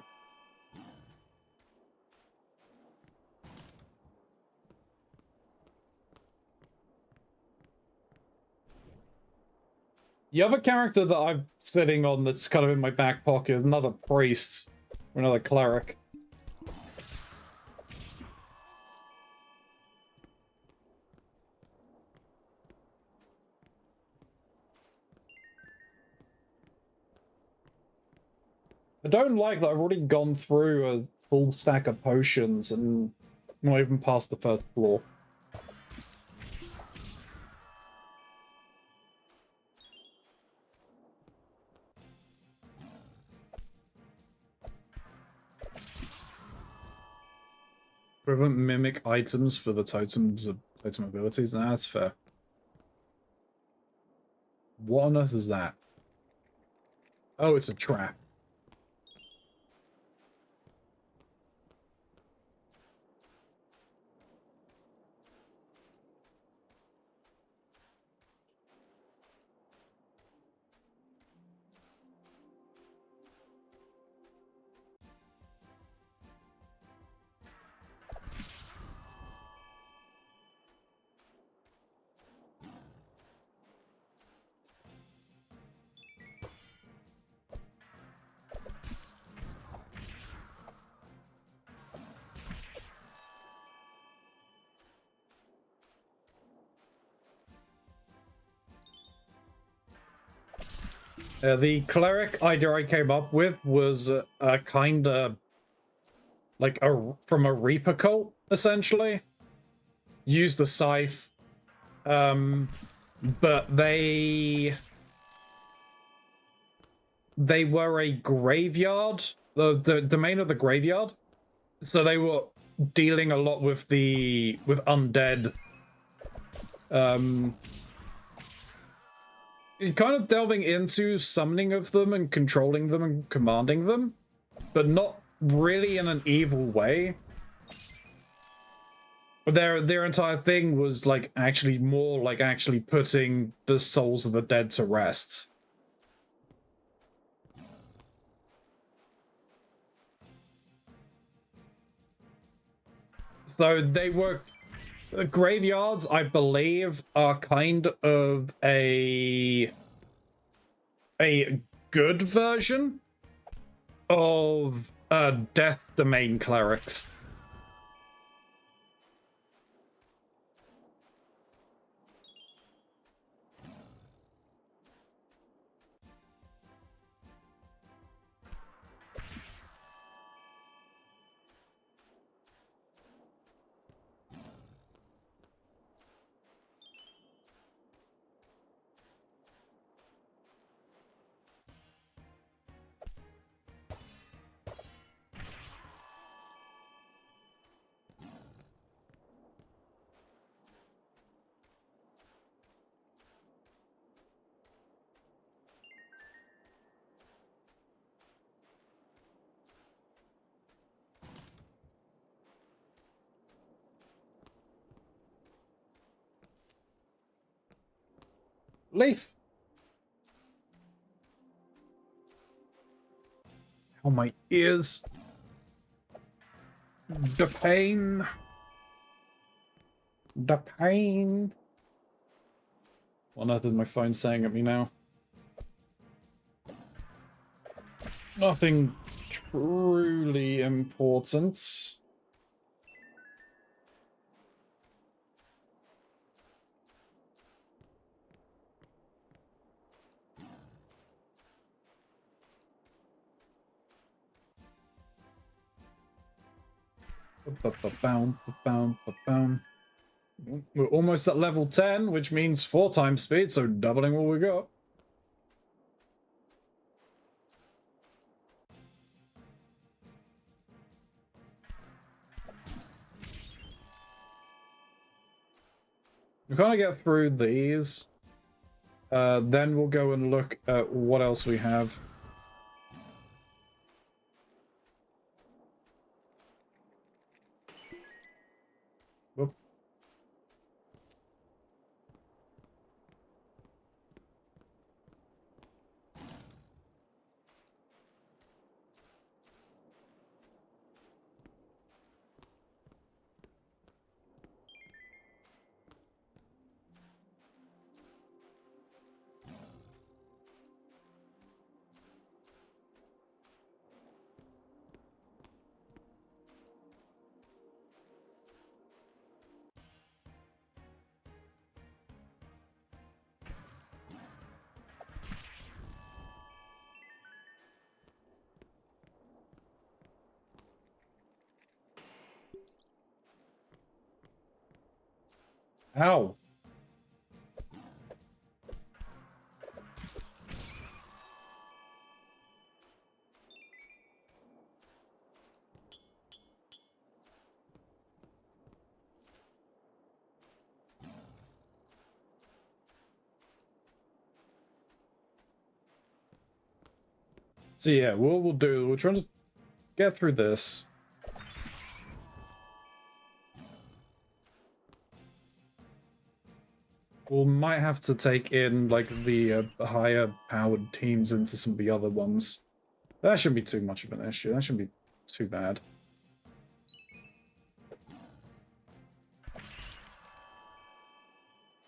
Speaker 1: The other character that I'm sitting on that's kind of in my back pocket is another priest, or another cleric. I don't like that I've already gone through a full stack of potions and not even past the first floor. Equivalent mimic items for the totem abilities. Nah, that's fair. What on earth is that? Oh, it's a trap. The cleric idea I came up with was kind of like from a Reaper cult, essentially. Use the scythe, but they were a graveyard, the domain of the graveyard, so they were dealing a lot with undead. Kind of delving into summoning of them and controlling them and commanding them, but not really in an evil way. Their entire thing was like actually more like actually putting the souls of the dead to rest. So they were graveyards, I believe, are kind of a good version of death domain clerics. Leaf. Oh, my ears. The pain. The pain. What on earth is my phone saying at me now? Nothing truly important. We're almost at level 10, which means 4 times speed, so doubling what we got. We kind of get through these. Then we'll go and look at what else we have. Whoop. Ow. So yeah, what we'll do, we're trying to get through this. We might have to take in, like, the higher powered teams into some of the other ones. That shouldn't be too much of an issue. That shouldn't be too bad.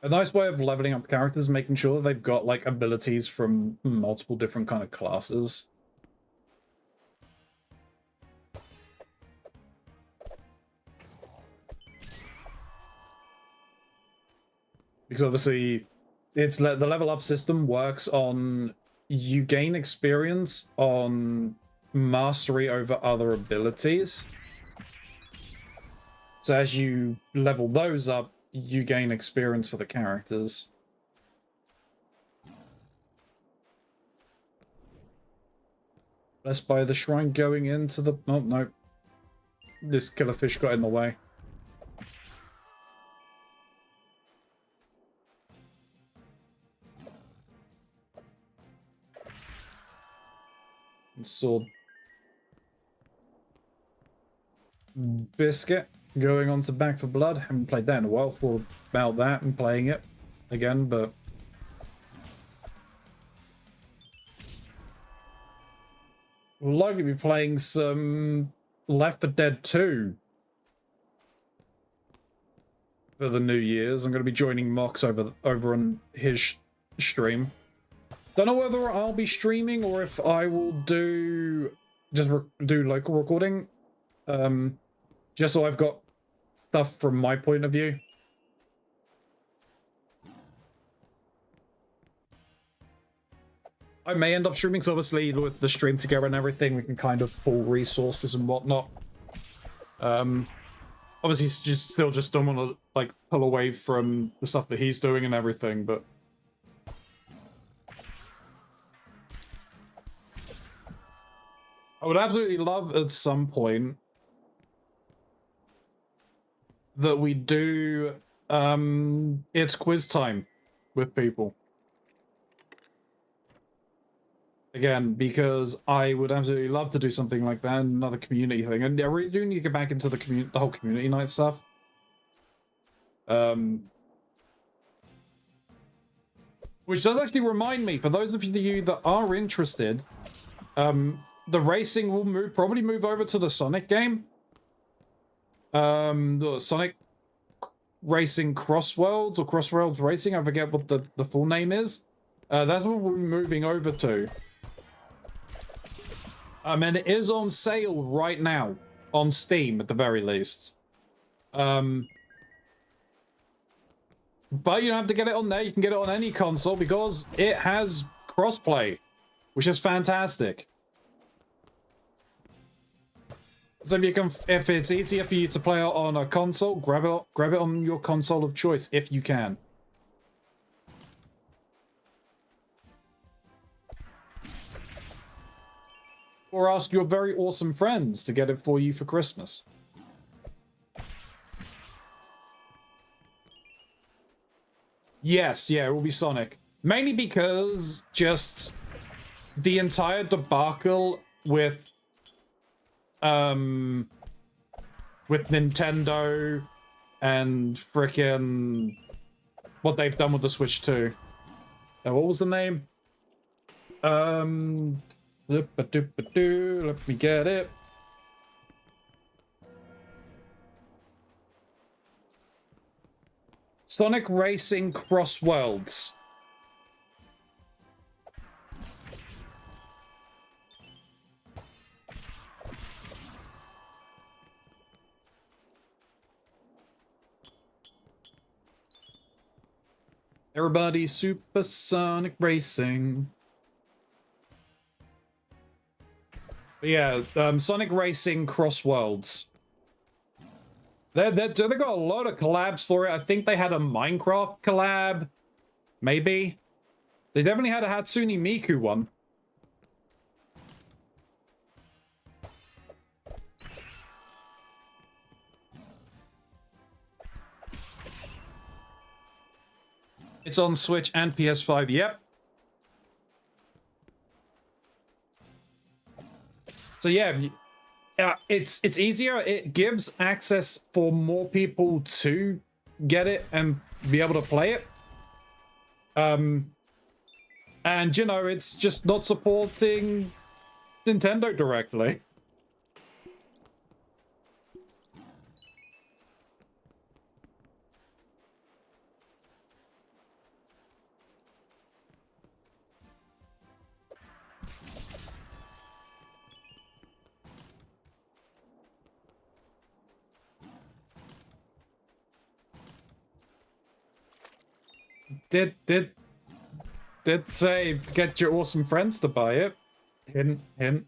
Speaker 1: A nice way of leveling up characters, making sure that they've got, like, abilities from multiple different kind of classes. Because obviously, the level up system works on, you gain experience on mastery over other abilities. So as you level those up, you gain experience for the characters. Let's buy the shrine going into the... Oh, no. This killer fish got in the way. Sword. Biscuit going on to Back for Blood. Haven't played that in a while. Thought about that and playing it again, but we'll likely be playing some Left 4 Dead 2 for the New Year's. I'm going to be joining Mox over on his stream. Don't know whether I'll be streaming or if I will do do local recording, just so I've got stuff from my point of view. I may end up streaming, because obviously with the stream together and everything, we can kind of pull resources and whatnot. Obviously, still just don't want to, like, pull away from the stuff that he's doing and everything, but... I would absolutely love at some point that we do it's quiz time with people. Again, because I would absolutely love to do something like that, another community thing. And I really do need to get back into the whole community night stuff. Which does actually remind me, for those of you that are interested, the racing will probably move over to the Sonic game. The Sonic Racing Crossworlds or Crossworlds Racing. I forget what the full name is. That's what we're moving over to. And it is on sale right now on Steam at the very least. But you don't have to get it on there. You can get it on any console because it has crossplay, which is fantastic. So if it's easier for you to play on a console, grab it on your console of choice if you can. Or ask your very awesome friends to get it for you for Christmas. Yes, yeah, it will be Sonic. Mainly because just the entire debacle with Nintendo and frickin' what they've done with the Switch 2. What was the name? Let me get it. Sonic Racing Crossworlds. Everybody Supersonic Racing. But yeah, Sonic Racing Crossworlds. They got a lot of collabs for it. I think they had a Minecraft collab. Maybe. They definitely had a Hatsune Miku one. It's on Switch and PS5, yep. So yeah, it's easier. It gives access for more people to get it and be able to play it. And you know, it's just not supporting Nintendo directly. Did say get your awesome friends to buy it. Hint, hint.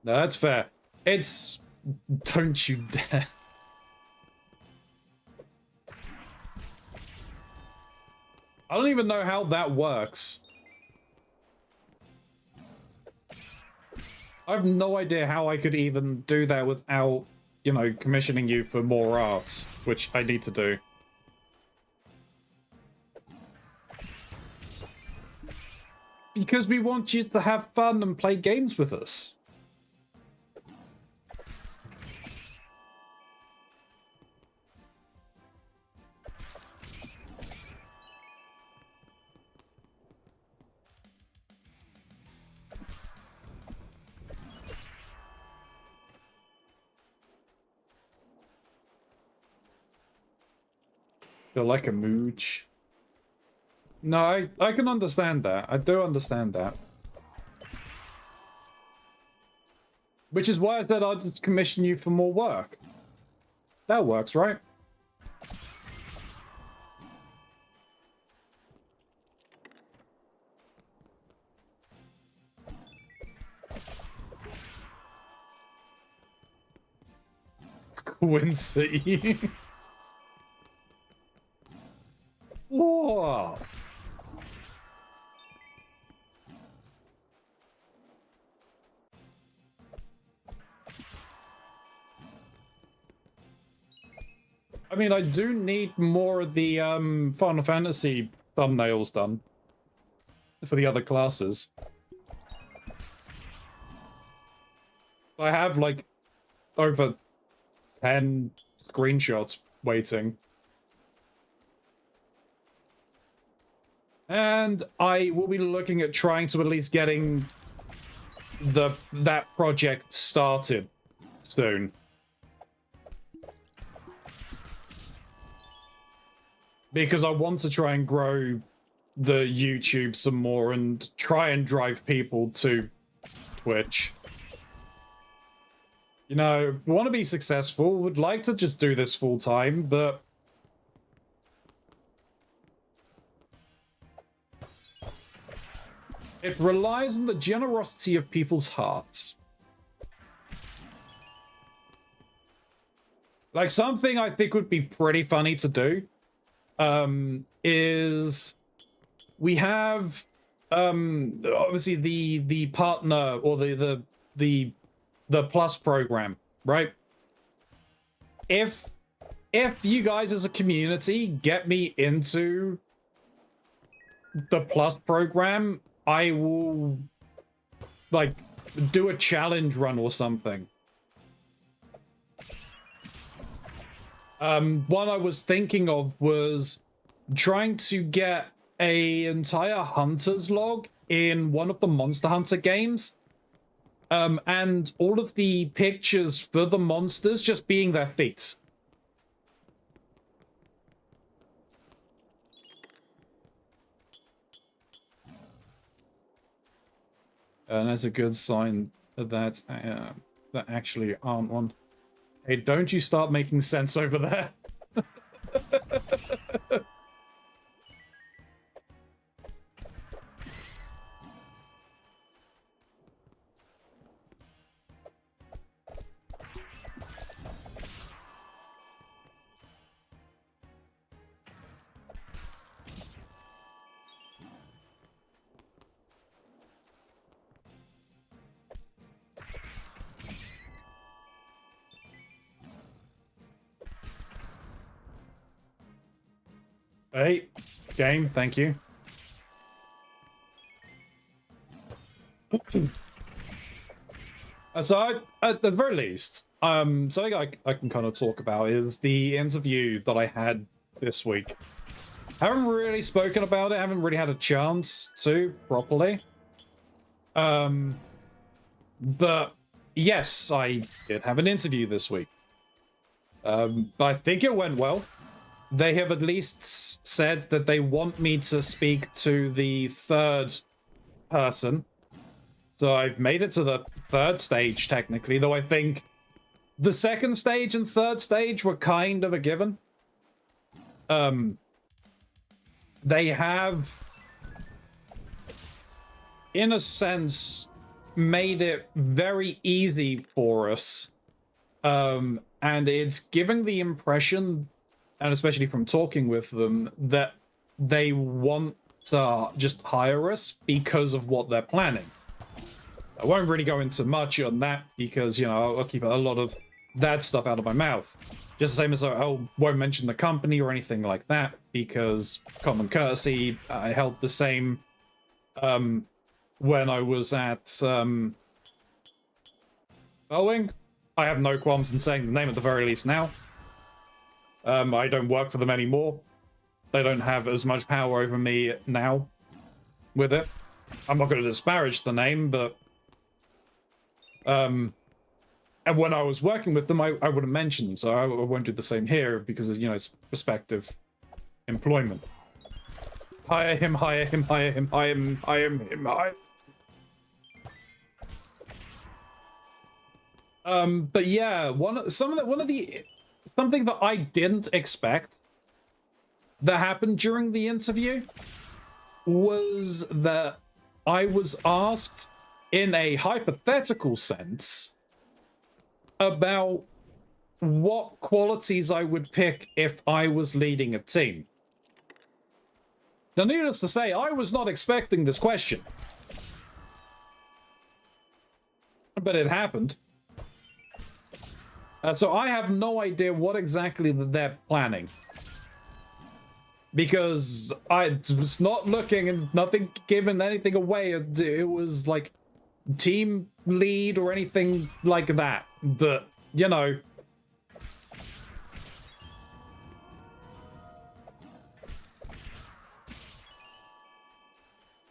Speaker 1: No, that's fair. It's... Don't you dare. I don't even know how that works. I have no idea how I could even do that without, you know, commissioning you for more arts, which I need to do. Because we want you to have fun and play games with us. Feel like a mooch. No, I can understand that. I do understand that. Which is why I said I'll just commission you for more work. That works, right? Quincy. Whoa. I mean, I do need more of the Final Fantasy thumbnails done for the other classes. I have like over 10 screenshots waiting. And I will be looking at trying to at least getting that project started soon. Because I want to try and grow the YouTube some more and try and drive people to Twitch. You know, want to be successful, would like to just do this full time, but it relies on the generosity of people's hearts. Like, something I think would be pretty funny to do is we have obviously the partner or the plus program, right? If you guys as a community get me into the plus program, I will like do a challenge run or something. What I was thinking of was trying to get an entire hunter's log in one of the Monster Hunter games. And all of the pictures for the monsters just being their feet. And that's a good sign that that actually aren't one. Hey, don't you start making sense over there. Hey, game, thank you. So at the very least, something I can kind of talk about is the interview that I had this week. Haven't really spoken about it, haven't really had a chance to properly. But yes, I did have an interview this week. I think it went well. They have at least said that they want me to speak to the third person. So I've made it to the third stage, technically, though I think the second stage and third stage were kind of a given. They have, in a sense, made it very easy for us. And it's giving the impression, and especially from talking with them, that they want to just hire us because of what they're planning. I won't really go into much on that because, you know, I'll keep a lot of that stuff out of my mouth. Just the same as I won't mention the company or anything like that because common courtesy, I held the same when I was at Boeing. I have no qualms in saying the name at the very least now. I don't work for them anymore. They don't have as much power over me now with it. I'm not going to disparage the name, but and when I was working with them, I would have mentioned, so I won't do the same here because of, you know, it's prospective employment. Hire him, hire him, hire him, hire him, hire him, hire. But yeah, something that I didn't expect that happened during the interview was that I was asked in a hypothetical sense about what qualities I would pick if I was leading a team. Now, needless to say, I was not expecting this question. But it happened. So I have no idea what exactly they're planning. Because I was not looking and nothing giving anything away. It was like team lead or anything like that. But, you know.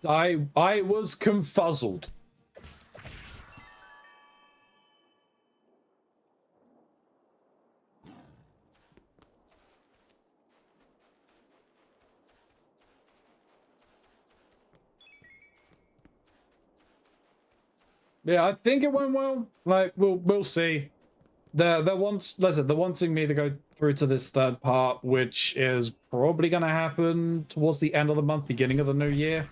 Speaker 1: I was confuzzled. Yeah, I think it went well. Like, we'll see. They're wanting me to go through to this third part, which is probably going to happen towards the end of the month, beginning of the new year.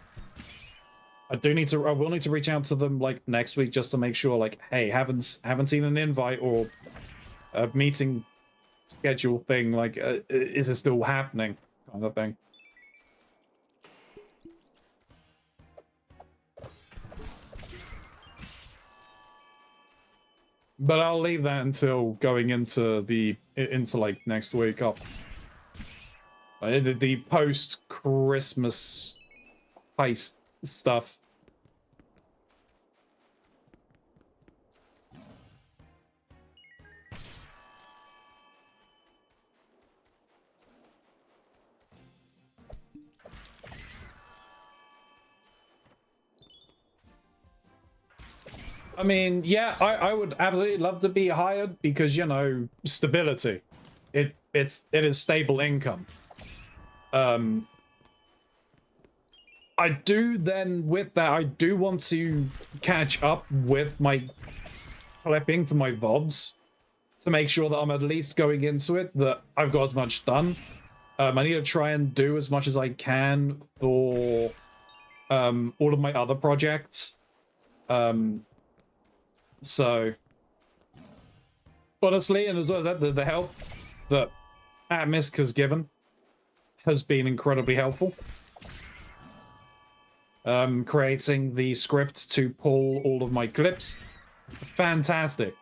Speaker 1: I will need to reach out to them like next week just to make sure, like, hey, haven't seen an invite or a meeting schedule thing. Like, is it still happening? Kind of thing. But I'll leave that until going into like next week up. The post Christmas heist stuff. I mean, yeah, I would absolutely love to be hired because, you know, stability. It is stable income. I do then, with that, I do want to catch up with my clipping for my VODs to make sure that I'm at least going into it, that I've got as much done. I need to try and do as much as I can for all of my other projects. So, honestly, and as well as that, the help that Atmisk has given has been incredibly helpful. Creating the script to pull all of my clips, fantastic.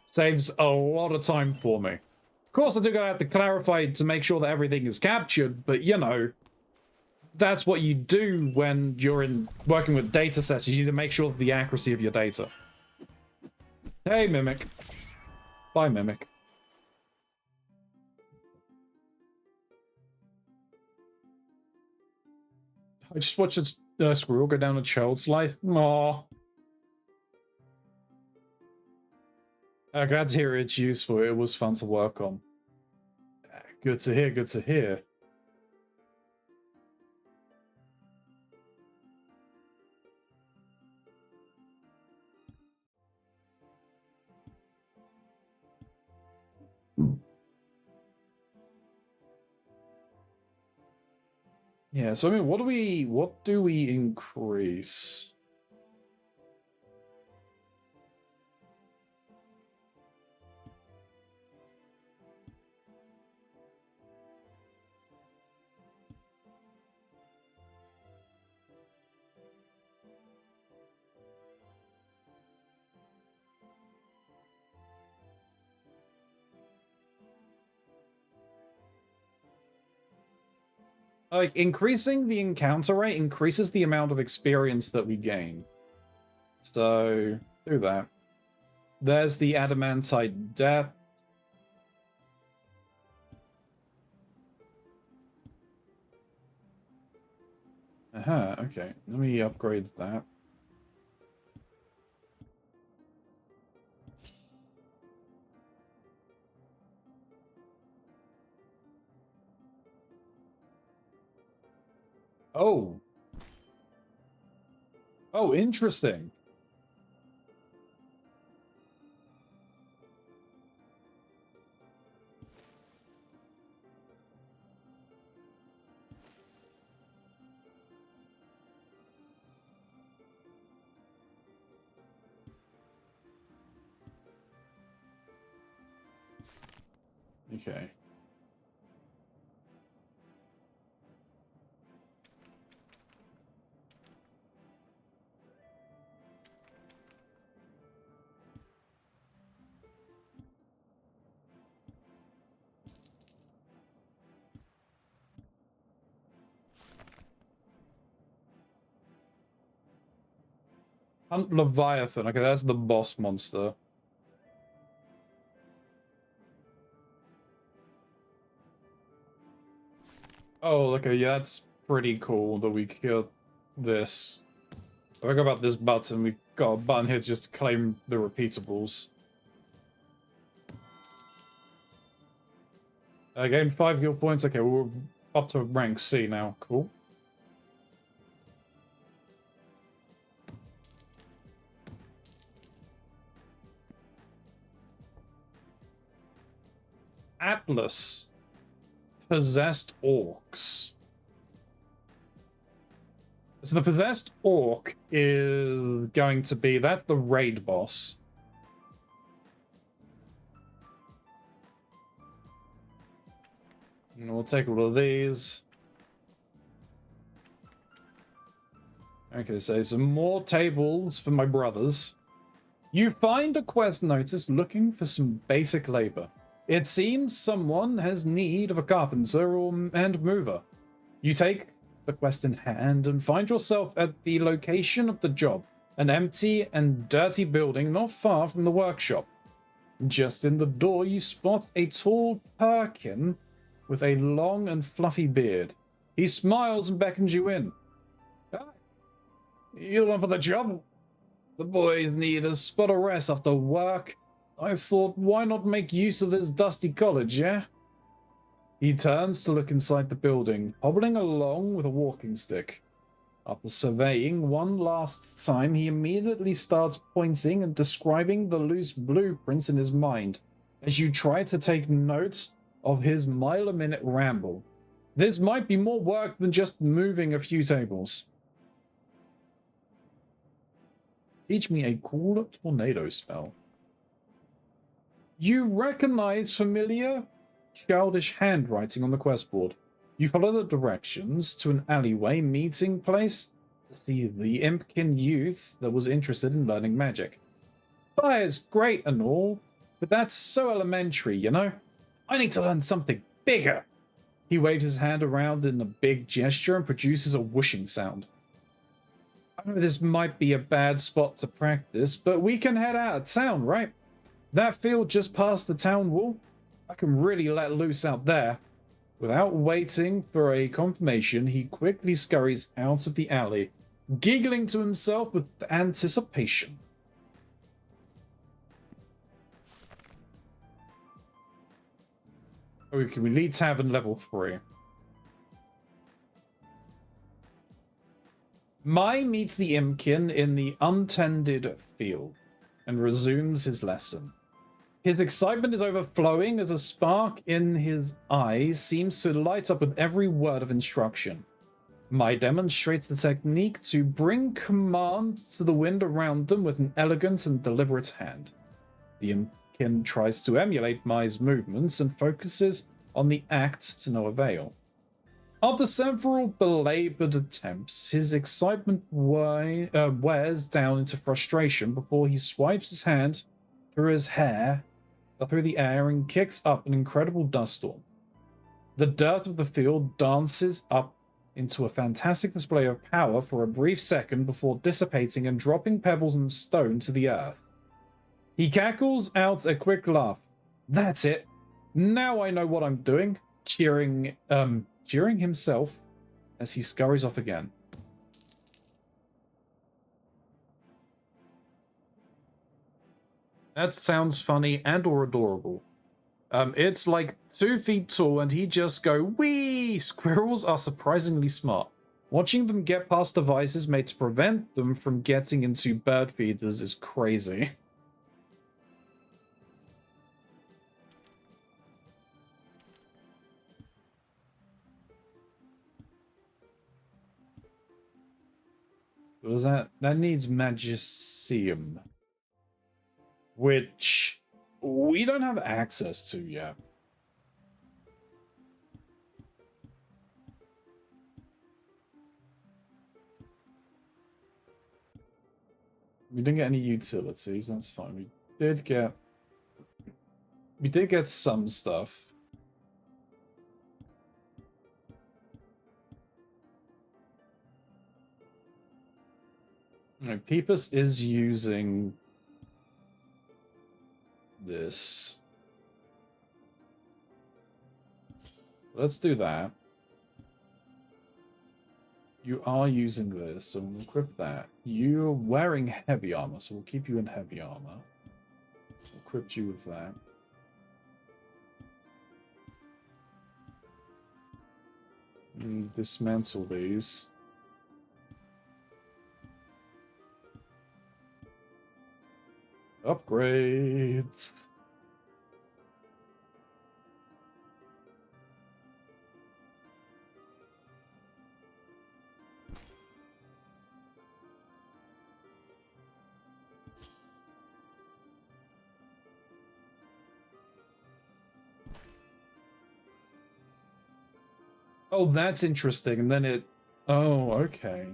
Speaker 1: Saves a lot of time for me. Of course, I do gotta have to clarify to make sure that everything is captured, but you know, that's what you do when you're working with data sets. You need to make sure of the accuracy of your data. Hey, Mimic. Bye, Mimic. I just watched a squirrel go down a child's life. Aww. Glad to hear it's useful. It was fun to work on. Good to hear, good to hear. Yeah, so I mean, what do we increase? Like, increasing the encounter rate increases the amount of experience that we gain. So, do that. There's the adamantite death. Aha, okay. Let me upgrade that. Oh. Oh, interesting. Okay. Hunt Leviathan. Okay, that's the boss monster. Oh, okay, yeah, that's pretty cool that we killed this. If I go about this button, we've got a button here just to claim the repeatables. Gain 5 guild points. Okay, we're up to rank C now. Cool. Atlas. Possessed orcs. So the possessed orc is going to be, that's the raid boss. And we'll take all of these. Okay, so some more tables for my brothers. You find a quest notice looking for some basic labor. It seems someone has need of a carpenter and mover. You take the quest in hand and find yourself at the location of the job, an empty and dirty building not far from the workshop. Just in the door, you spot a tall Perkin with a long and fluffy beard. He smiles and beckons you in. Hi. You the one for the job? The boys need a spot of rest after work. I thought, why not make use of this dusty college, yeah? He turns to look inside the building, hobbling along with a walking stick. After surveying one last time, he immediately starts pointing and describing the loose blueprints in his mind as you try to take note of his mile-a-minute ramble. This might be more work than just moving a few tables. Teach me a cool tornado spell. You recognize familiar, childish handwriting on the quest board. You follow the directions to an alleyway meeting place to see the Impkin youth that was interested in learning magic. Fire's great and all, but that's so elementary, you know? I need to learn something bigger. He waved his hand around in a big gesture and produces a whooshing sound. I know this might be a bad spot to practice, but we can head out of town, right? That field just past the town wall? I can really let loose out there. Without waiting for a confirmation, he quickly scurries out of the alley, giggling to himself with anticipation. Okay, we lead Tavern level 3. Mai meets the Imkin in the untended field and resumes his lesson. His excitement is overflowing as a spark in his eyes seems to light up with every word of instruction. Mai demonstrates the technique to bring command to the wind around them with an elegant and deliberate hand. The Imkin tries to emulate Mai's movements and focuses on the act to no avail. After several belabored attempts, his excitement wears down into frustration before he swipes his hand through his hair through the air and kicks up an incredible dust storm. The dirt of the field dances up into a fantastic display of power for a brief second before dissipating and dropping pebbles and stone to the earth. He cackles out a quick laugh. That's it. Now I know what I'm doing. Cheering himself as he scurries off again. That sounds funny and or adorable. It's like 2 feet tall and he just go, wee! Squirrels are surprisingly smart. Watching them get past devices made to prevent them from getting into bird feeders is crazy. What was that? That needs Magicium, which we don't have access to yet. We didn't get any utilities, that's fine. We did get some stuff. No, Peepus is using this. Let's do that. You are using this, so we'll equip that. You're wearing heavy armor, so we'll keep you in heavy armor. We'll equip you with that. And dismantle these. Upgrades. Oh, that's interesting. And then it... Oh, okay.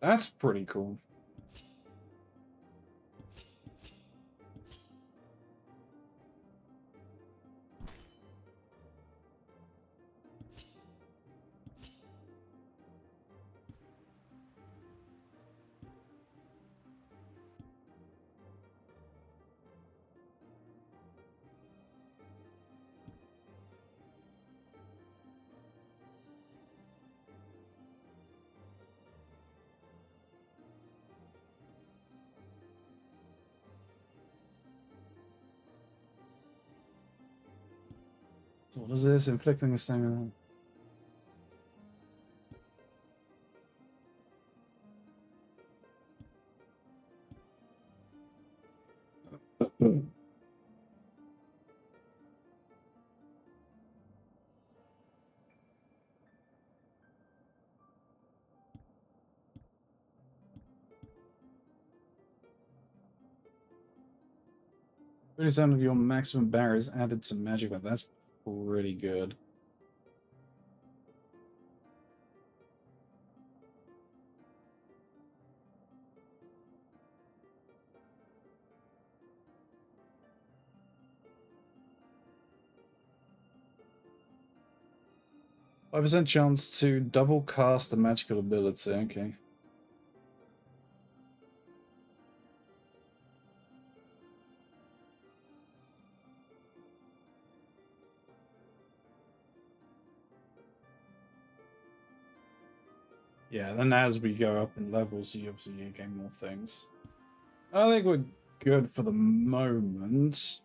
Speaker 1: That's pretty cool. So what is this? Inflicting the same... Percent of your maximum barriers added to magic, but that's pretty good. %5 chance to double cast a magical ability. Okay. Yeah, then as we go up in levels, you obviously gain more things. I think we're good for the moment.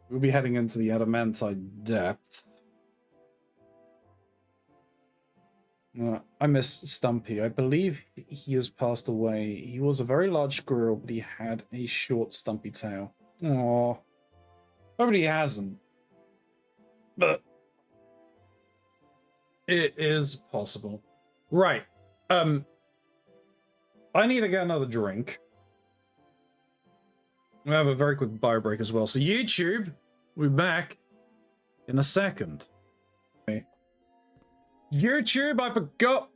Speaker 1: We'll be heading into the Adamantite Depth. I miss Stumpy. I believe he has passed away. He was a very large squirrel, but he had a short, stumpy tail. Aww. Probably hasn't. But it is possible. Right. I need to get another drink. We have a very quick bio break as well. So YouTube, we're back in a second. YouTube, I forgot.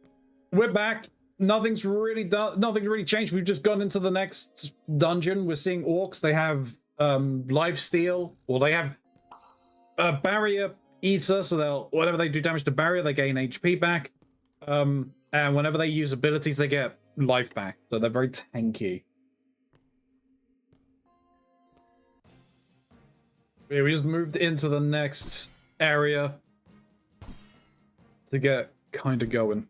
Speaker 1: We're back. Nothing's really done. Nothing's really changed. We've just gone into the next dungeon. We're seeing orcs. They have lifesteal, or they have a barrier eater. So they'll whenever they do damage to barrier, they gain HP back. And whenever they use abilities, they get life back. So they're very tanky. Yeah, we just moved into the next area to get kind of going.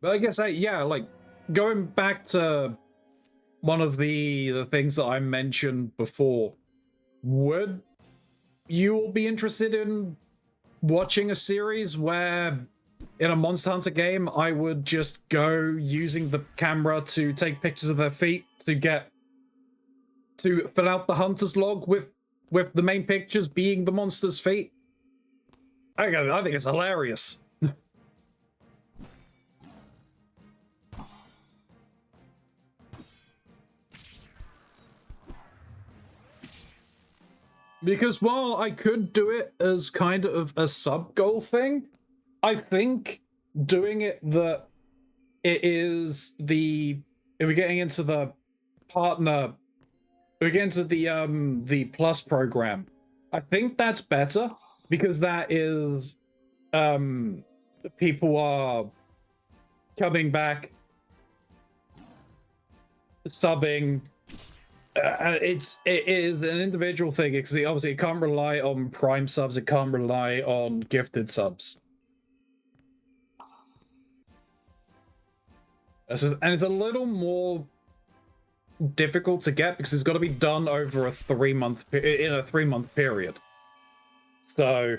Speaker 1: But I guess, yeah, like, going back to one of the things that I mentioned before, would you all be interested in watching a series where in a Monster Hunter game I would just go using the camera to take pictures of their feet to fill out the hunter's log with the main pictures being the monster's feet? I think it's hilarious. Because while I could do it as kind of a sub-goal thing, I think doing it that it is if we're getting into the partner again to the plus program. I think that's better because that is people are coming back, subbing. It is an individual thing because obviously it can't rely on Prime subs, it can't rely on gifted subs. And it's a little more difficult to get because it's got to be done over a 3-month period. So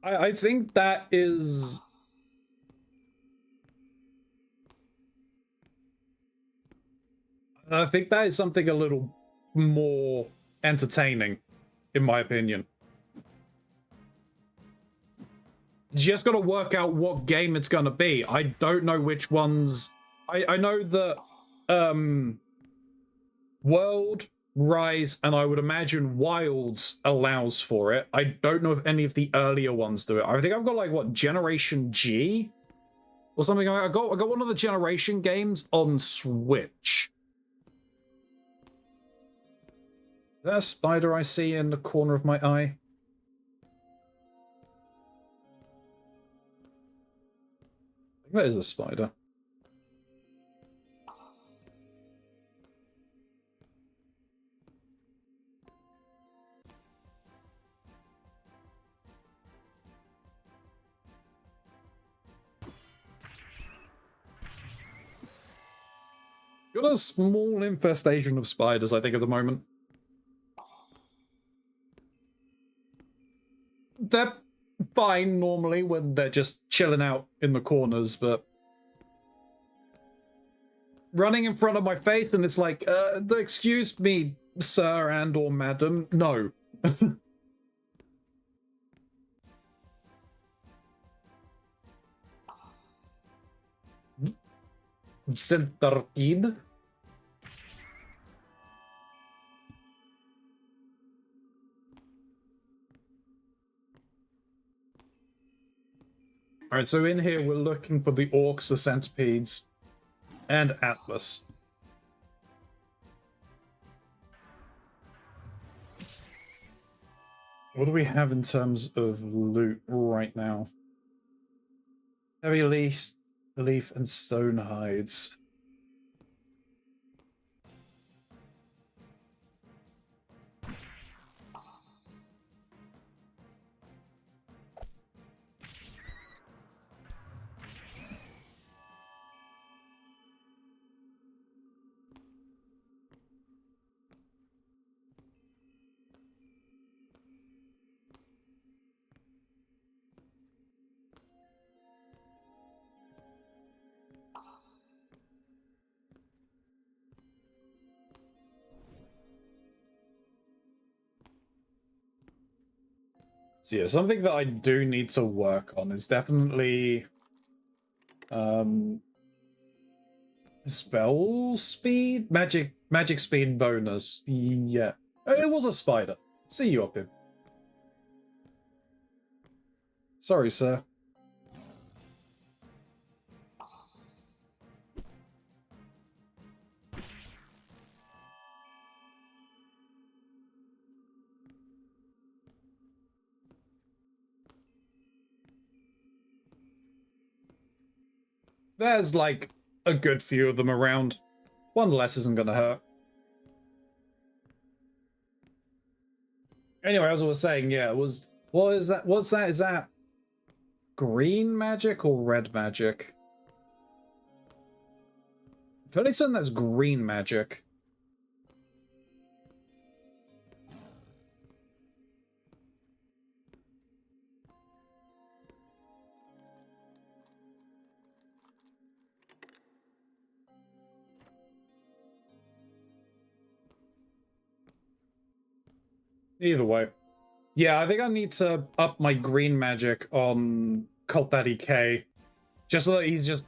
Speaker 1: I think that is something a little more entertaining, in my opinion. Just got to work out what game it's going to be. I don't know which ones. I know that World, Rise, and I would imagine Wilds allows for it. I don't know if any of the earlier ones do it. I think I've got like what, Generation G or something. I got one of the Generation games on Switch. Is that a spider I see in the corner of my eye? I think that is a spider. Got a small infestation of spiders, I think, at the moment. They're fine normally when they're just chilling out in the corners, but running in front of my face and it's like, excuse me, sir and or madam, no. Centipede. Alright, so in here we're looking for the orcs, the centipedes, and Atlas. What do we have in terms of loot right now? Heavy leaf and stone hides. So yeah, something that I do need to work on is definitely spell speed? Magic speed bonus. Yeah. It was a spider. See you up here. Sorry, sir. There's like a good few of them around. One less isn't gonna hurt. Anyway, as I was saying, yeah, it was. What is that? What's that? Is that green magic or red magic? Fairly certain that's green magic. Either way. Yeah, I think I need to up my green magic on Cult Daddy K. Just so that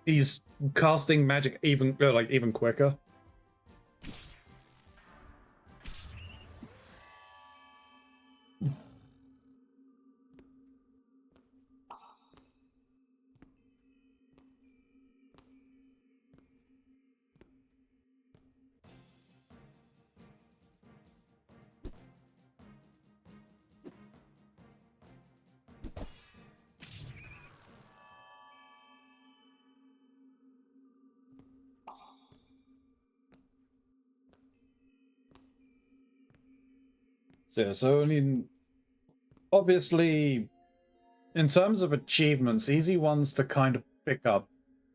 Speaker 1: he's casting magic even even quicker. So, yeah, so I mean, obviously, in terms of achievements, easy ones to kind of pick up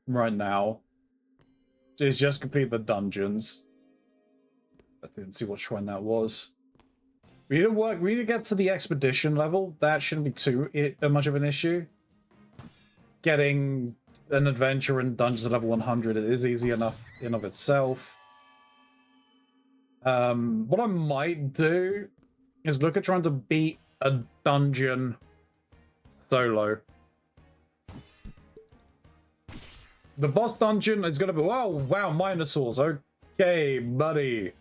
Speaker 1: right now is just complete the dungeons. I didn't see which one that was. We need to get to the expedition level. That shouldn't be too much of an issue. Getting an adventure in dungeons at level 100, it is easy enough in of itself. What I might do is look at trying to beat a dungeon solo. The boss dungeon is gonna be, wow, Minosaurs. Okay, buddy.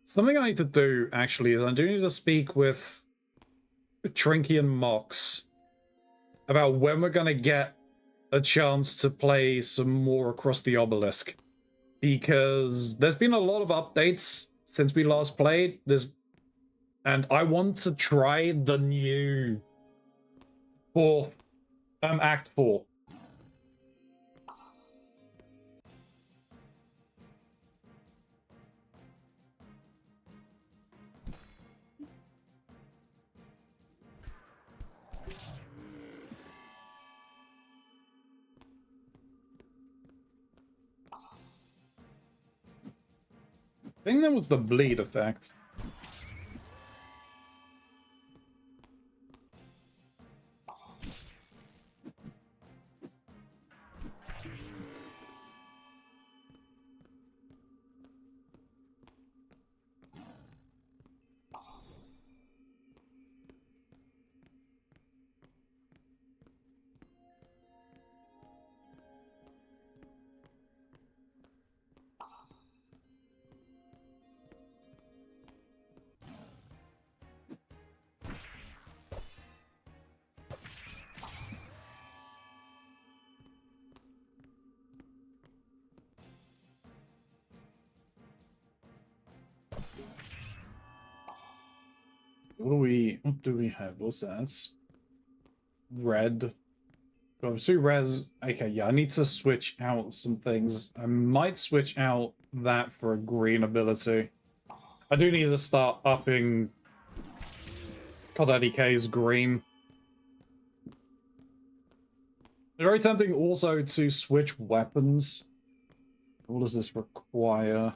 Speaker 1: Something I need to do, actually, is I do need to speak with Trinky and Mox about when we're gonna get a chance to play some more across the obelisk. Because there's been a lot of updates since we last played. And I want to try the new Act 4. I think that was the bleed effect. What do we have? What's that? That's red. Got 2 res. Okay, yeah, I need to switch out some things. I might switch out that for a green ability. I do need to start upping K's green. Very tempting also to switch weapons. What does this require?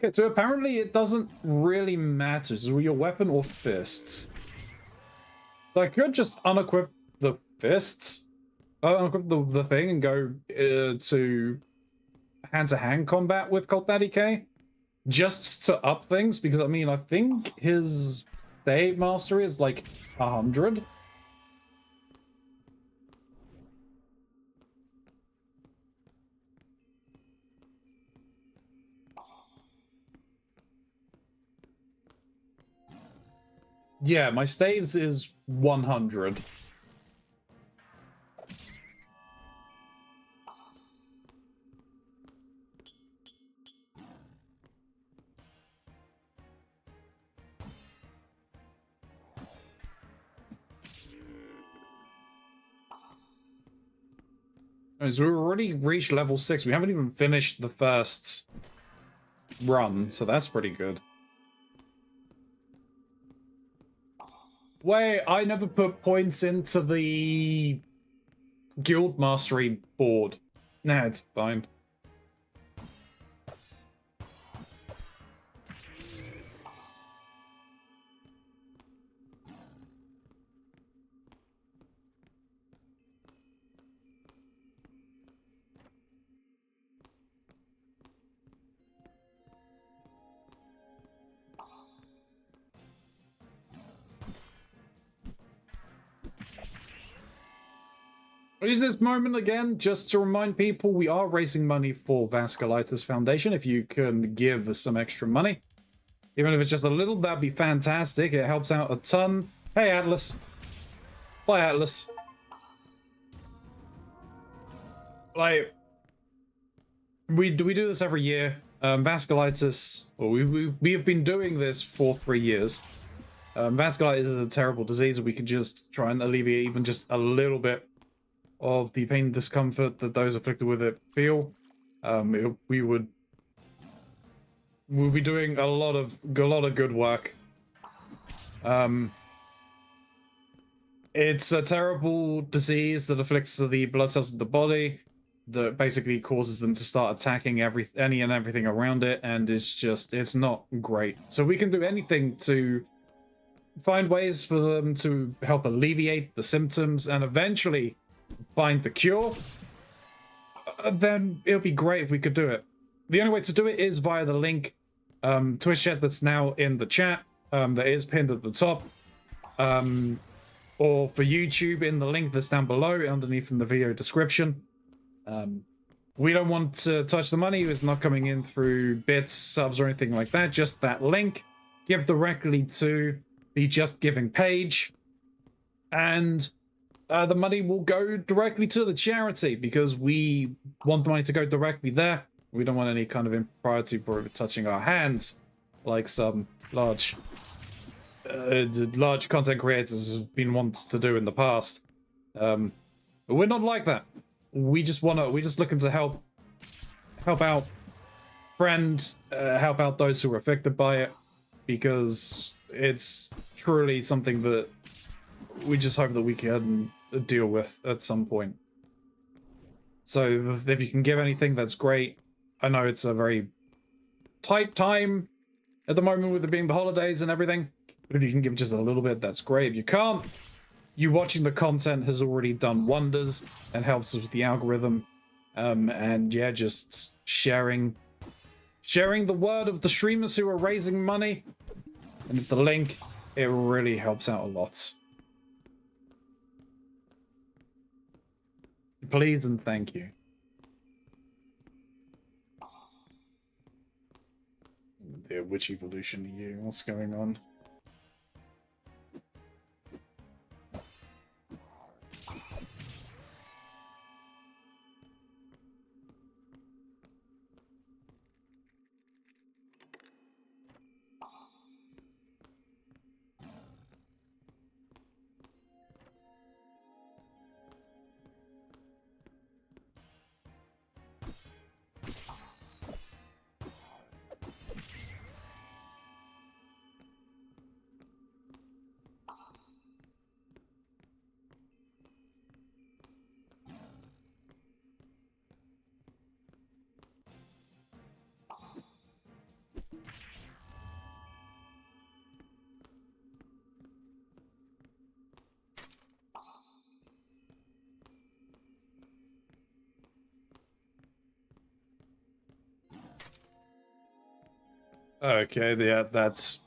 Speaker 1: Okay, so apparently it doesn't really matter. So your weapon or fists. So I could just unequip the fists, unequip the thing and go to hand-to-hand combat with Colt Daddy K, just to up things, because I mean, I think his save mastery is like 100. Yeah, my staves is 100. So we've already reached level 6. We haven't even finished the first run, so that's pretty good. Wait, I never put points into the guild mastery board. Nah, it's fine. I'll use this moment again just to remind people we are raising money for Vasculitis Foundation. If you can give some extra money, even if it's just a little, that'd be fantastic. It helps out a ton. Hey, Atlas. Bye, Atlas. Like, we do this every year. Vasculitis, well, we have been doing this for 3 years. Vasculitis is a terrible disease, and we can just try and alleviate even just a little bit of the pain and discomfort that those afflicted with it feel. We'll be doing a lot of good work. It's a terrible disease that afflicts the blood cells of the body, that basically causes them to start attacking any and everything around it, and it's not great. So we can do anything to find ways for them to help alleviate the symptoms and eventually find the cure. Then it'll be great if we could do it. The only way to do it is via the link, Twitch chat that's now in the chat, that is pinned at the top, or for YouTube in the link that's down below underneath in the video description. We don't want to touch the money. It's not coming in through bits, subs, or anything like that. Just that link. Give directly to the Just Giving page, and the money will go directly to the charity, because we want the money to go directly there. We don't want any kind of impropriety for it touching our hands, like some large content creators have been wanting to do in the past. But we're not like that. We're just looking to help out friends, help out those who are affected by it, because it's truly something that we just hope that we can deal with at some point. So if you can give anything, that's great. I know it's a very tight time at the moment with it being the holidays and everything, but if you can give just a little bit, that's great. If you can't, you watching the content has already done wonders and helps us with the algorithm. And yeah, just sharing the word of the streamers who are raising money, and if the link, it really helps out a lot. Please and thank you. Yeah, which evolution are you? What's going on? Okay, yeah, that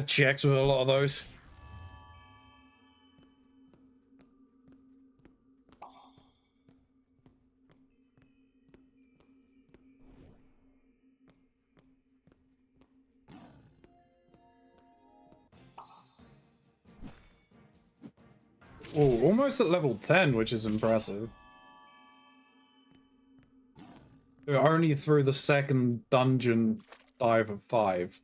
Speaker 1: checks with a lot of those. Oh, almost at level 10, which is impressive. We're only through the second dungeon dive of 5.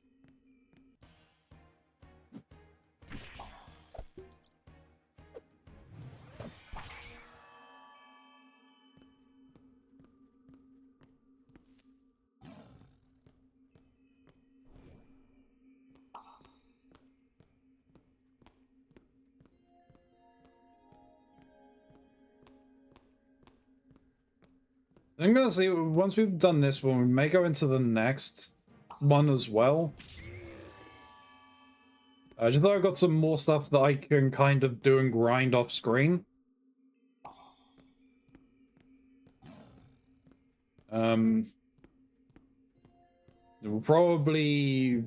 Speaker 1: I'm gonna see, once we've done this one, we may go into the next one as well. Just thought I've got some more stuff that I can kind of do and grind off screen. We'll probably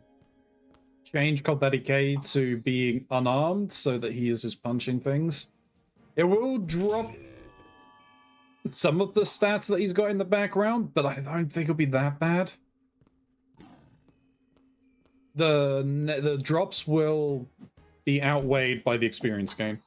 Speaker 1: change Cold Daddy K to being unarmed so that he is just punching things. It will drop some of the stats that he's got in the background, but I don't think it'll be that bad. The drops will be outweighed by the experience gain.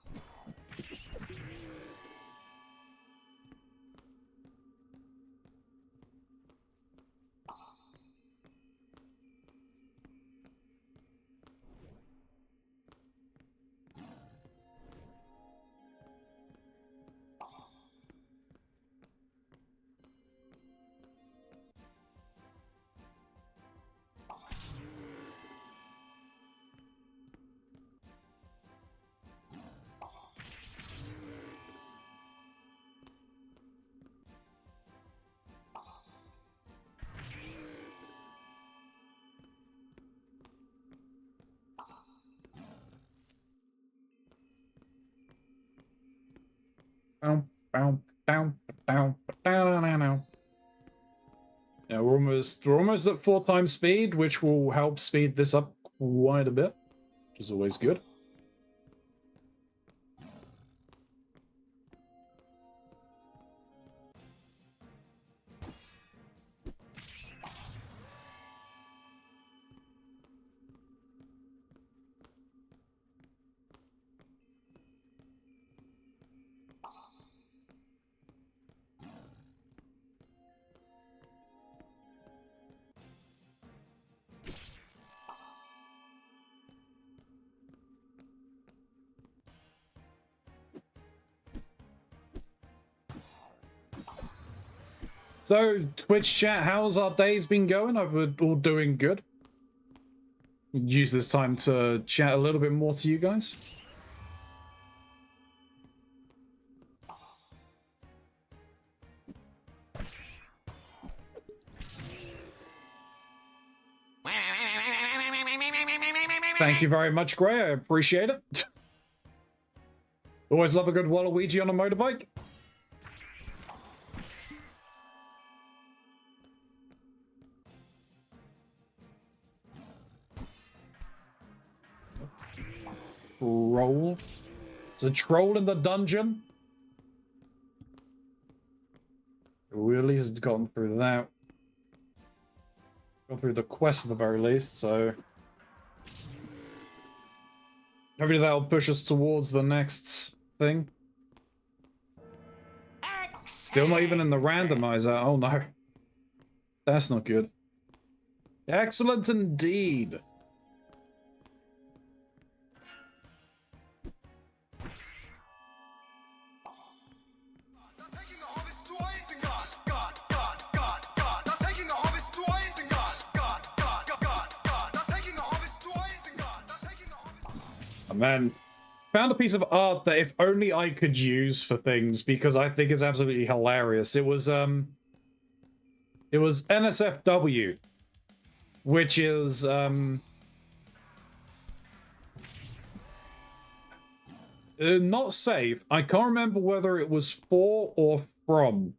Speaker 1: Bow, bow, down, down, down. Yeah, we're almost at 4 times speed, which will help speed this up quite a bit, which is always good. So, Twitch chat, how's our days been going? We're all doing good. Use this time to chat a little bit more to you guys. Thank you very much, Gray. I appreciate it. Always love a good Waluigi on a motorbike. Troll. There's a troll in the dungeon. We at least gotten through that. Got through the quest at the very least, so hopefully that'll push us towards the next thing. Still not even in the randomizer. Oh no. That's not good. Excellent indeed. Man, found a piece of art that if only I could use for things, because I think it's absolutely hilarious. It was NSFW, which is not safe. I can't remember whether it was for or from.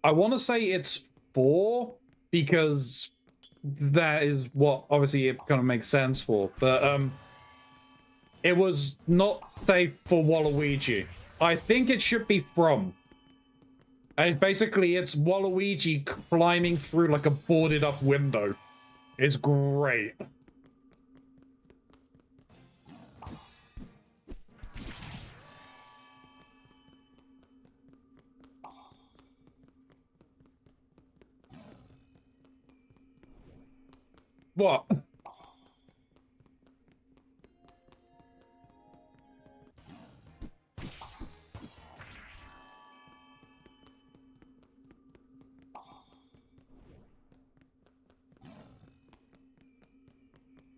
Speaker 1: I want to say it's for, because that is what obviously it kind of makes sense for, but it was not safe for Waluigi. I think it should be from. And basically it's Waluigi climbing through like a boarded up window. It's great. What?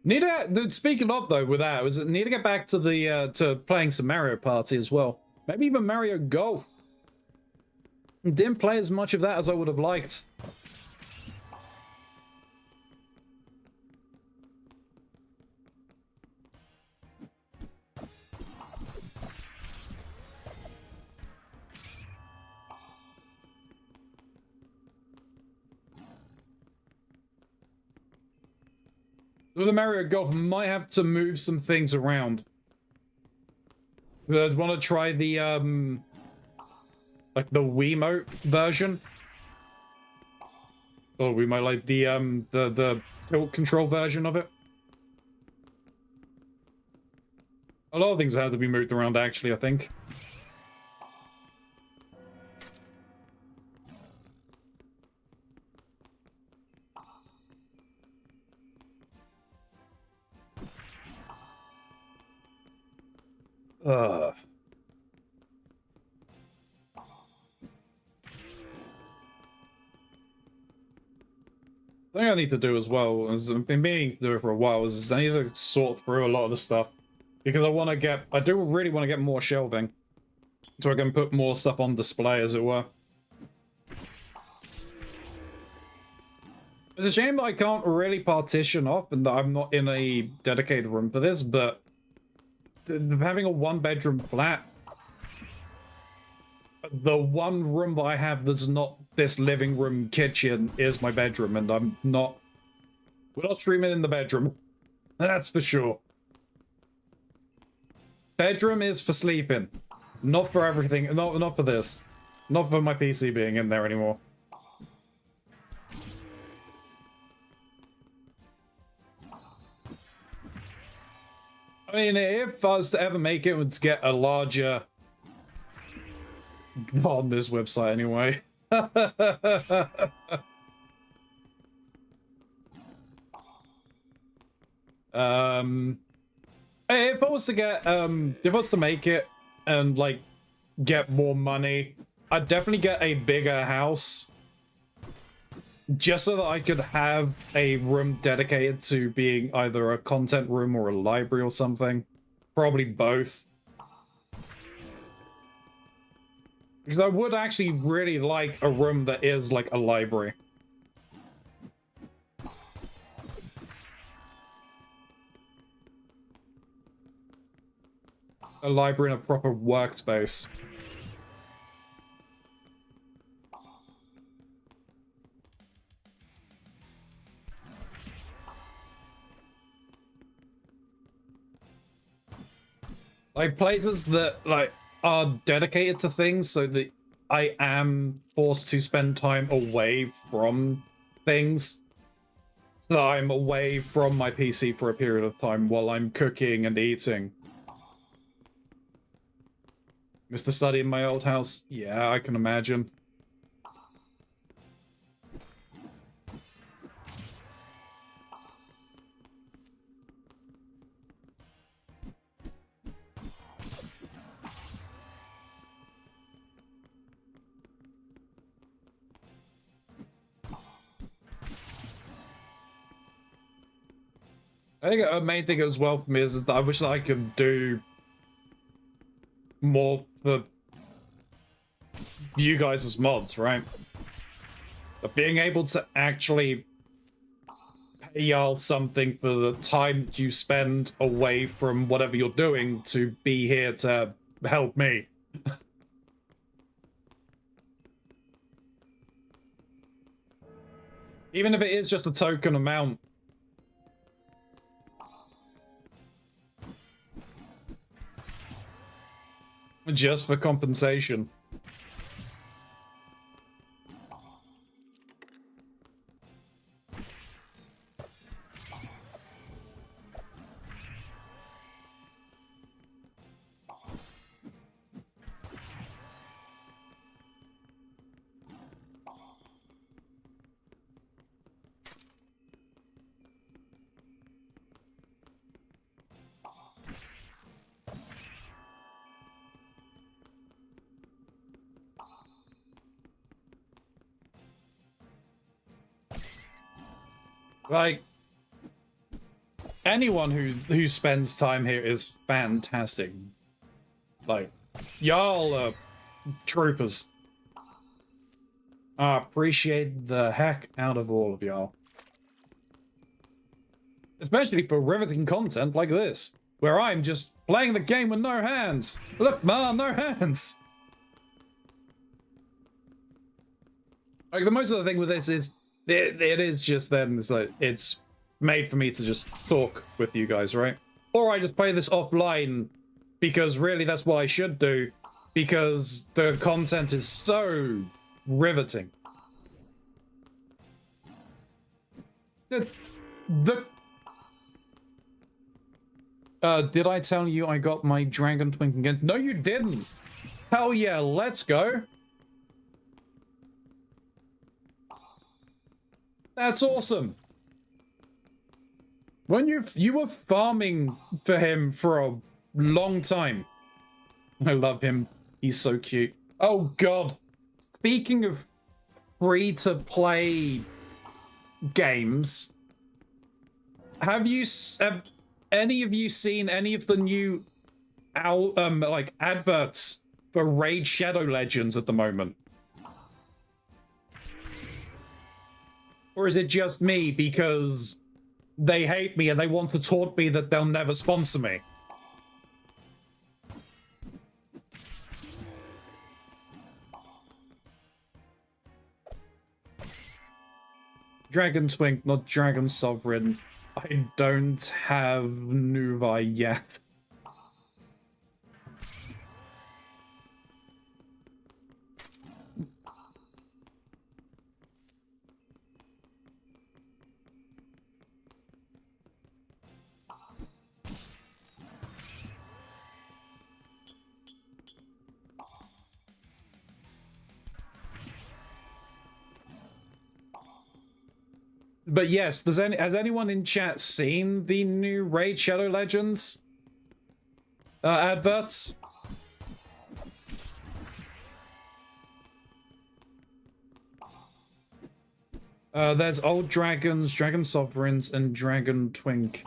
Speaker 1: Need to, speaking of though, with that, was need to get back to the to playing some Mario Party as well. Maybe even Mario Golf. Didn't play as much of that as I would have liked. With the Mario Golf, might have to move some things around. I'd want to try the like the Wiimote version. Or we might like the tilt control version of it. A lot of things have to be moved around, actually, I think. The thing I need to do as well, as I've been meaning to do it for a while, is I need to sort through a lot of the stuff. Because I do really want to get more shelving. So I can put more stuff on display, as it were. It's a shame that I can't really partition off and that I'm not in a dedicated room for this, but having a one-bedroom flat the one room that I have that's not this living room kitchen is my bedroom, and we're not streaming in the bedroom. That's for sure. Bedroom is for sleeping, not for everything, not for this. Not for my PC being in there anymore. I mean, if I was to ever make it, would get a larger... on this website anyway. If I was to get, if I was to make it and, like, get more money, I'd definitely get a bigger house. Just so that I could have a room dedicated to being either a content room or a library or something. Probably both. Because I would actually really like a room that is like a library. A library and a proper workspace. Like places that like are dedicated to things so that I am forced to spend time away from things. So I'm away from my PC for a period of time while I'm cooking and eating. Miss the study in my old house? Yeah, I can imagine. I think a main thing as well for me is that I wish that I could do more for you guys as mods, right? But being able to actually pay y'all something for the time that you spend away from whatever you're doing to be here to help me. Even if it is just a token amount. Just for compensation. Like, anyone who spends time here is fantastic. Like, y'all are troopers. I appreciate the heck out of all of y'all. Especially for riveting content like this, where I'm just playing the game with no hands. Look, Ma, no hands. Like, the most of the thing with this is, it is just then, it's like, it's made for me to just talk with you guys, right? Or I just play this offline, because really that's what I should do, because the content is so riveting. Did I tell you I got my Dragon Twink again? No, you didn't! Hell yeah, let's go! That's awesome! When you were farming for him for a long time. I love him. He's so cute. Oh god. Speaking of free-to-play games, have any of you seen any of the new like adverts for Raid Shadow Legends at the moment? Or is it just me because they hate me and they want to taunt me that they'll never sponsor me? Dragon Twink, not Dragon Sovereign. I don't have Nuvi yet. But yes, has anyone in chat seen the new Raid Shadow Legends adverts? There's old dragons, dragon sovereigns, and dragon twink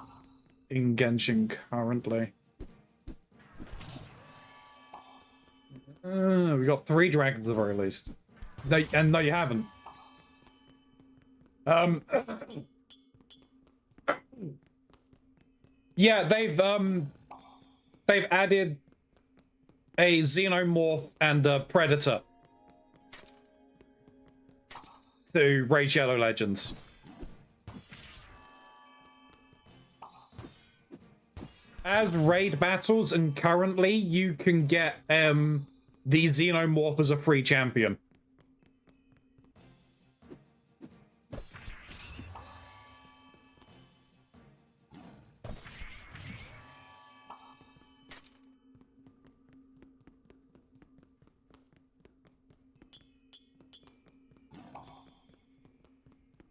Speaker 1: in Genshin currently. We got 3 dragons at the very least. No, and no, you haven't. Yeah, they've added a xenomorph and a predator to Raid Shadow Legends. As raid battles, and currently you can get the xenomorph as a free champion.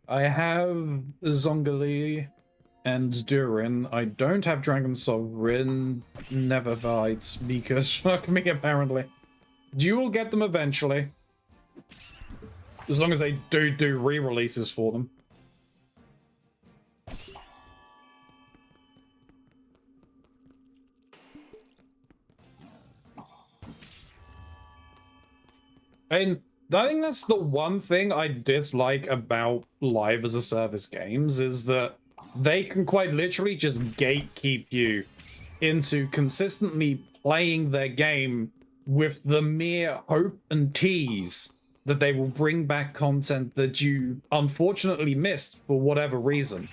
Speaker 1: I have Zhongli and Durin. I don't have Dragon Sovereign, never fights, because fuck me, apparently. You will get them eventually. As long as they do re-releases for them. And I think that's the one thing I dislike about live as a service games, is that they can quite literally just gatekeep you into consistently playing their game with the mere hope and tease that they will bring back content that you unfortunately missed for whatever reason.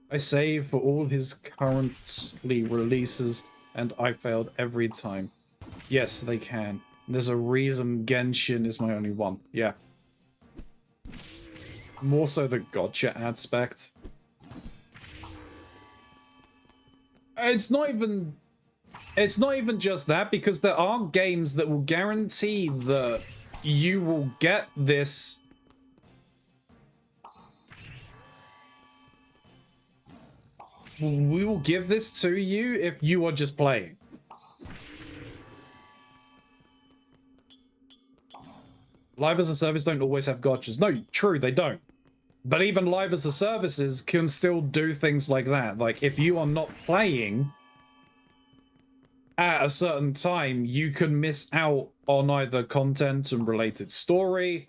Speaker 1: I save for all his currently releases, and I failed every time. Yes, they can. There's a reason Genshin is my only one. Yeah. More so the gotcha aspect. It's not even just that, because there are games that will guarantee that you will get this we will give this to you if you are just playing. Live as a service don't always have gotchas. No, true, they don't. But even live as a services can still do things like that. Like, if you are not playing at a certain time, you can miss out on either content and related story,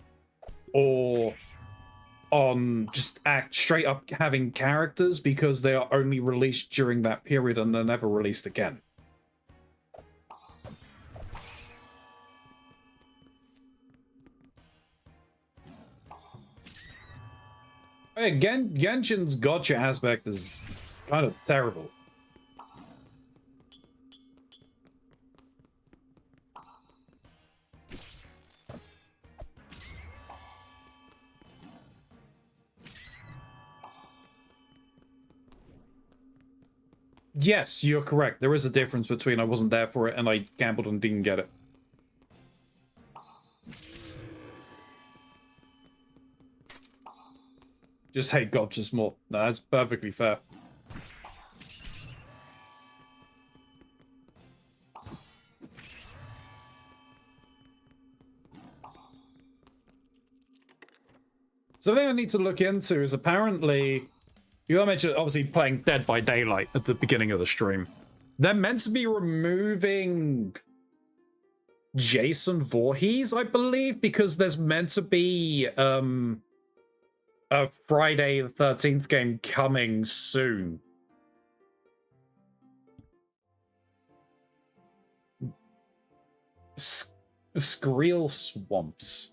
Speaker 1: or on just straight up having characters because they are only released during that period and they're never released again. Again, Genshin's gotcha aspect is kind of terrible. Yes, you're correct. There is a difference between I wasn't there for it and I gambled and didn't get it. Just hate gotchas more. No, that's perfectly fair. So the thing I need to look into is, apparently, you mentioned obviously playing Dead by Daylight at the beginning of the stream. They're meant to be removing Jason Voorhees, I believe, because there's meant to be a Friday the 13th game coming soon. Screel Swamps.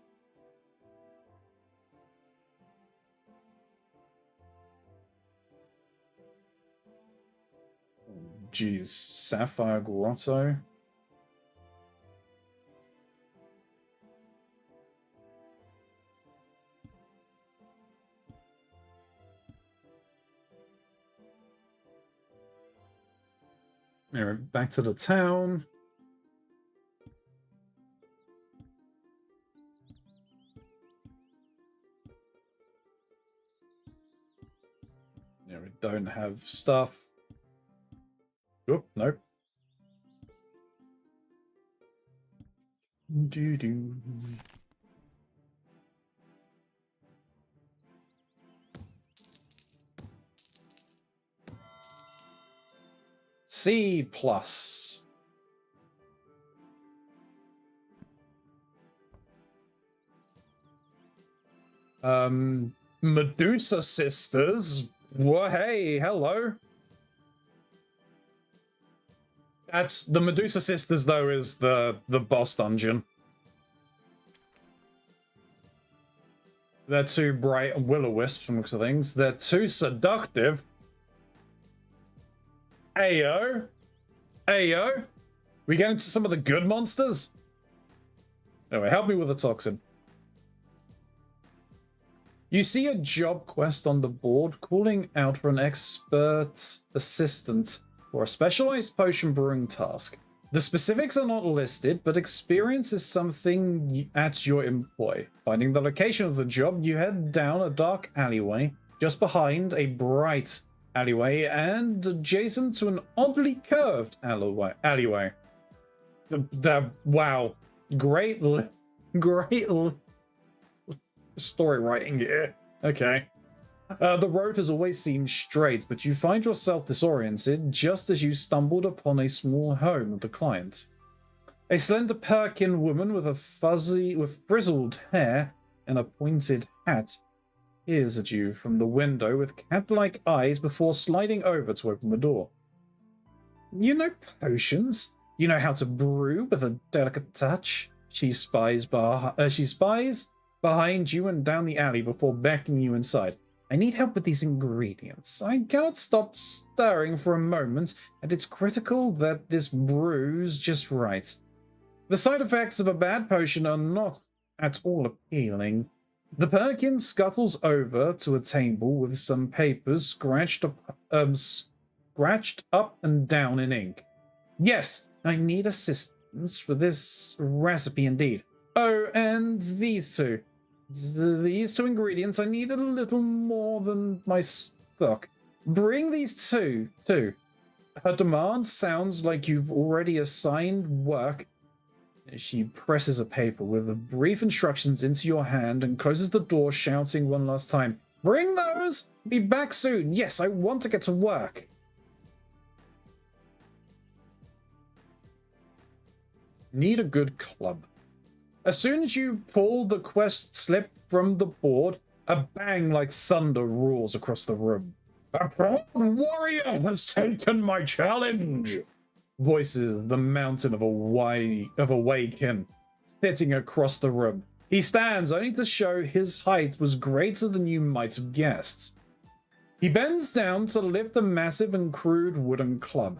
Speaker 1: Geez, Sapphire Grotto. Anyway, back to the town. Yeah, we don't have stuff. Oh, nope. Do. C plus. Medusa Sisters. Well, hey, hello. That's the Medusa Sisters, though, is the boss dungeon. They're too bright and will-o-wisp from looks of things. They're too seductive. Ayo. Ayo. We get into some of the good monsters? Anyway, help me with the toxin. You see a job quest on the board calling out for an expert assistant for a specialized potion brewing task. The specifics are not listed, but experience is something at your employ. Finding the location of the job, you head down a dark alleyway, just behind a bright alleyway and adjacent to an oddly curved alleyway. Wow. Great story writing here. Okay. The road has always seemed straight, but you find yourself disoriented just as you stumbled upon a small home of the client. A slender Perkin woman with frizzled hair and a pointed hat peers at you from the window with cat-like eyes before sliding over to open the door. You know potions? You know how to brew with a delicate touch? She spies behind you and down the alley before beckoning you inside. I need help with these ingredients. I cannot stop stirring for a moment, and it's critical that this brews just right. The side effects of a bad potion are not at all appealing. The Perkin scuttles over to a table with some papers scratched up and down in ink. Yes, I need assistance for this recipe indeed. Oh, and these two. These two ingredients, I need a little more than my stock. Bring these two, too. Her demand sounds like you've already assigned work. She presses a paper with brief instructions into your hand and closes the door, shouting one last time, "Bring those! Be back soon! Yes, I want to get to work!" Need a good club. As soon as you pull the quest slip from the board, a bang like thunder roars across the room. "A proud warrior has taken my challenge!" voices the mountain of a Waken, sitting across the room. He stands only to show his height was greater than you might have guessed. He bends down to lift a massive and crude wooden club.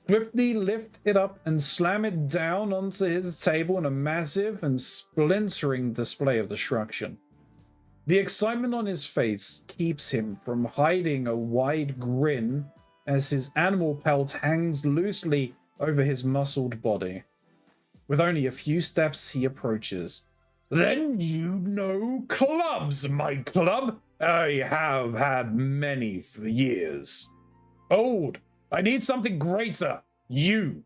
Speaker 1: Swiftly lift it up and slam it down onto his table in a massive and splintering display of destruction. The excitement on his face keeps him from hiding a wide grin as his animal pelt hangs loosely over his muscled body. With only a few steps, he approaches. "Then you know clubs, my club? I have had many for years. Old. I need something greater. You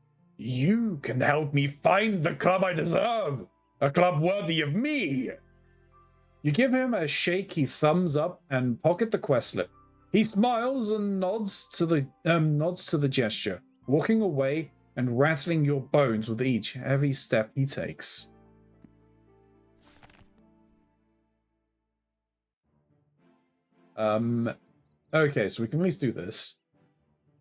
Speaker 1: can help me find the club I deserve. A club worthy of me." You give him a shaky thumbs up and pocket the quest slip. He smiles and nods to the gesture, walking away and rattling your bones with each heavy step he takes. Okay, so we can at least do this.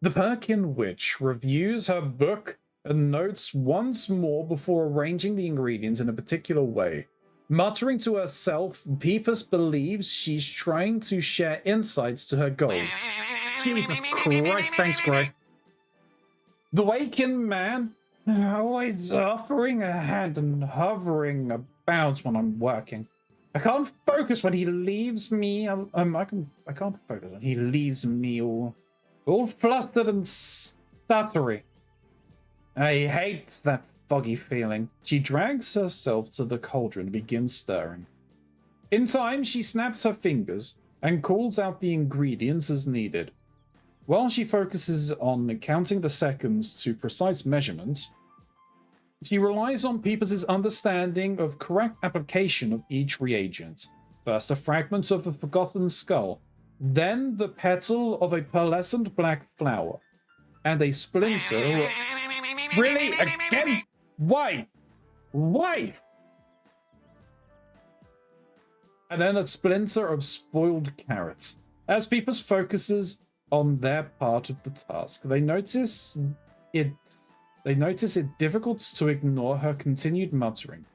Speaker 1: The Perkin Witch reviews her book and notes once more before arranging the ingredients in a particular way. Muttering to herself, Peepus believes she's trying to share insights to her goals. Jesus Christ, thanks, Gray. The waking man, always offering a hand and hovering about when I'm working. I can't focus when he leaves me. I can't focus when he leaves me all flustered and stuttery. I hate that foggy feeling. She drags herself to the cauldron and begins stirring. In time, she snaps her fingers and calls out the ingredients as needed. While she focuses on counting the seconds to precise measurement, she relies on Peepus' understanding of correct application of each reagent. First a fragment of a forgotten skull, then the petal of a pearlescent black flower, and a splinter. Really? Again? Why? Why? And then a splinter of spoiled carrots. As Peepus focuses on their part of the task, they notice it difficult to ignore her continued muttering.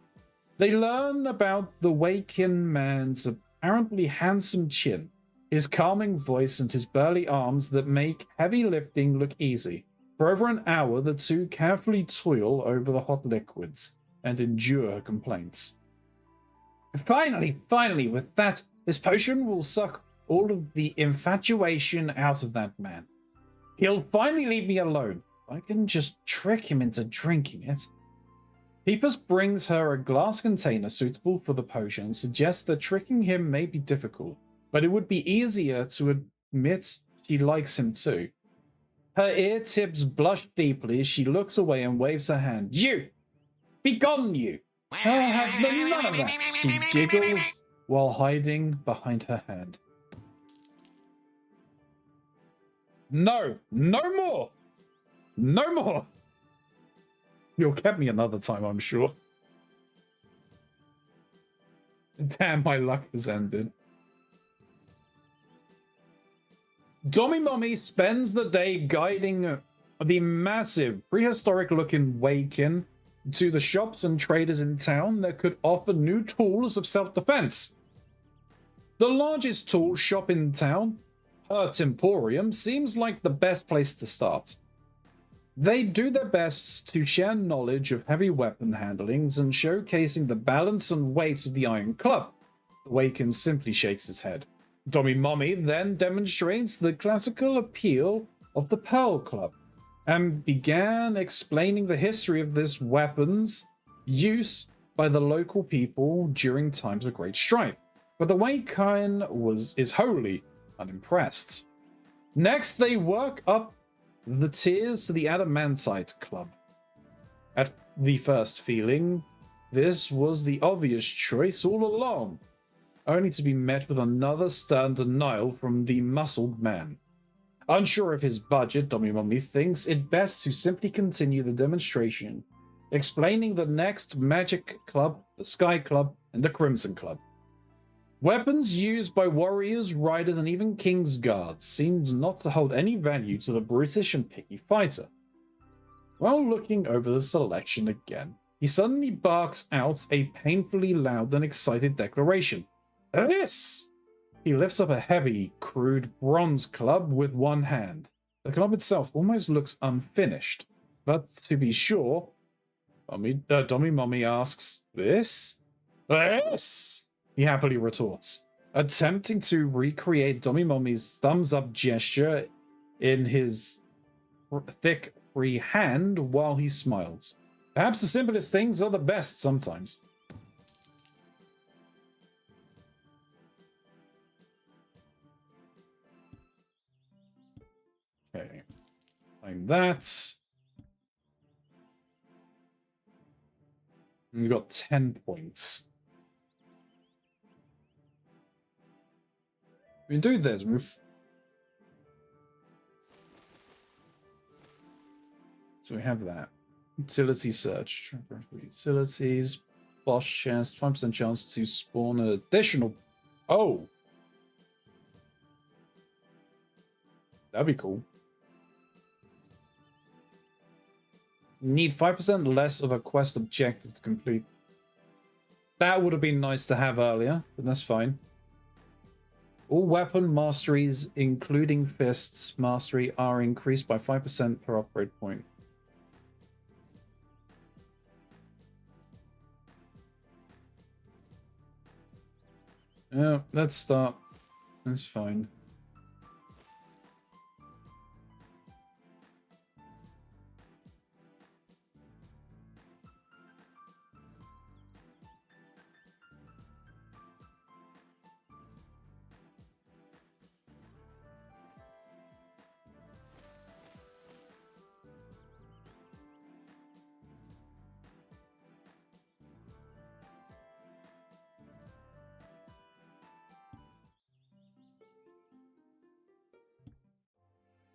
Speaker 1: They learn about the waking man's apparently handsome chin, his calming voice, and his burly arms that make heavy lifting look easy. For over an hour, the two carefully toil over the hot liquids and endure her complaints. Finally, with that, this potion will suck all of the infatuation out of that man. He'll finally leave me alone. I can just trick him into drinking it. Peepus brings her a glass container suitable for the potion and suggests that tricking him may be difficult, but it would be easier to admit she likes him too. Her ear tips blush deeply as she looks away and waves her hand. You! Begone, you! I'll have none of that, she giggles while hiding behind her hand. No! No more! No more! You'll get me another time, I'm sure. Damn, my luck has ended. Dommy Mommy spends the day guiding the massive, prehistoric-looking Wakin to the shops and traders in town that could offer new tools of self-defense. The largest tool shop in town, Hurt Emporium, seems like the best place to start. They do their best to share knowledge of heavy weapon handlings and showcasing the balance and weight of the Iron Club. The Wakin simply shakes his head. Dommy Mommy then demonstrates the classical appeal of the Pearl Club and began explaining the history of this weapon's use by the local people during times of great strife. But the Wakin is wholly unimpressed. Next, they work up the tiers to the Adamantite Club. At the first feeling, this was the obvious choice all along, only to be met with another stern denial from the muscled man. Unsure of his budget, Dommy Mommy thinks it best to simply continue the demonstration, explaining the next Magic Club, the Sky Club, and the Crimson Club. Weapons used by warriors, riders, and even King's Guards seemed not to hold any value to the brutish and picky fighter. While looking over the selection again, he suddenly barks out a painfully loud and excited declaration. This! He lifts up a heavy, crude bronze club with one hand. The club itself almost looks unfinished, but to be sure, Dommy Mommy asks, This? This? He happily retorts, attempting to recreate Dommy Mommy's thumbs-up gesture in his thick, free hand while he smiles. Perhaps the simplest things are the best sometimes. Okay, like that. And we got 10 points. We can do this. So we have that. Utility search. Utilities. Boss chest. 5% chance to spawn an additional. Oh! That'd be cool. Need 5% less of a quest objective to complete. That would have been nice to have earlier, but that's fine. All weapon masteries, including fists mastery, are increased by 5% per upgrade point. Let's start. That's fine.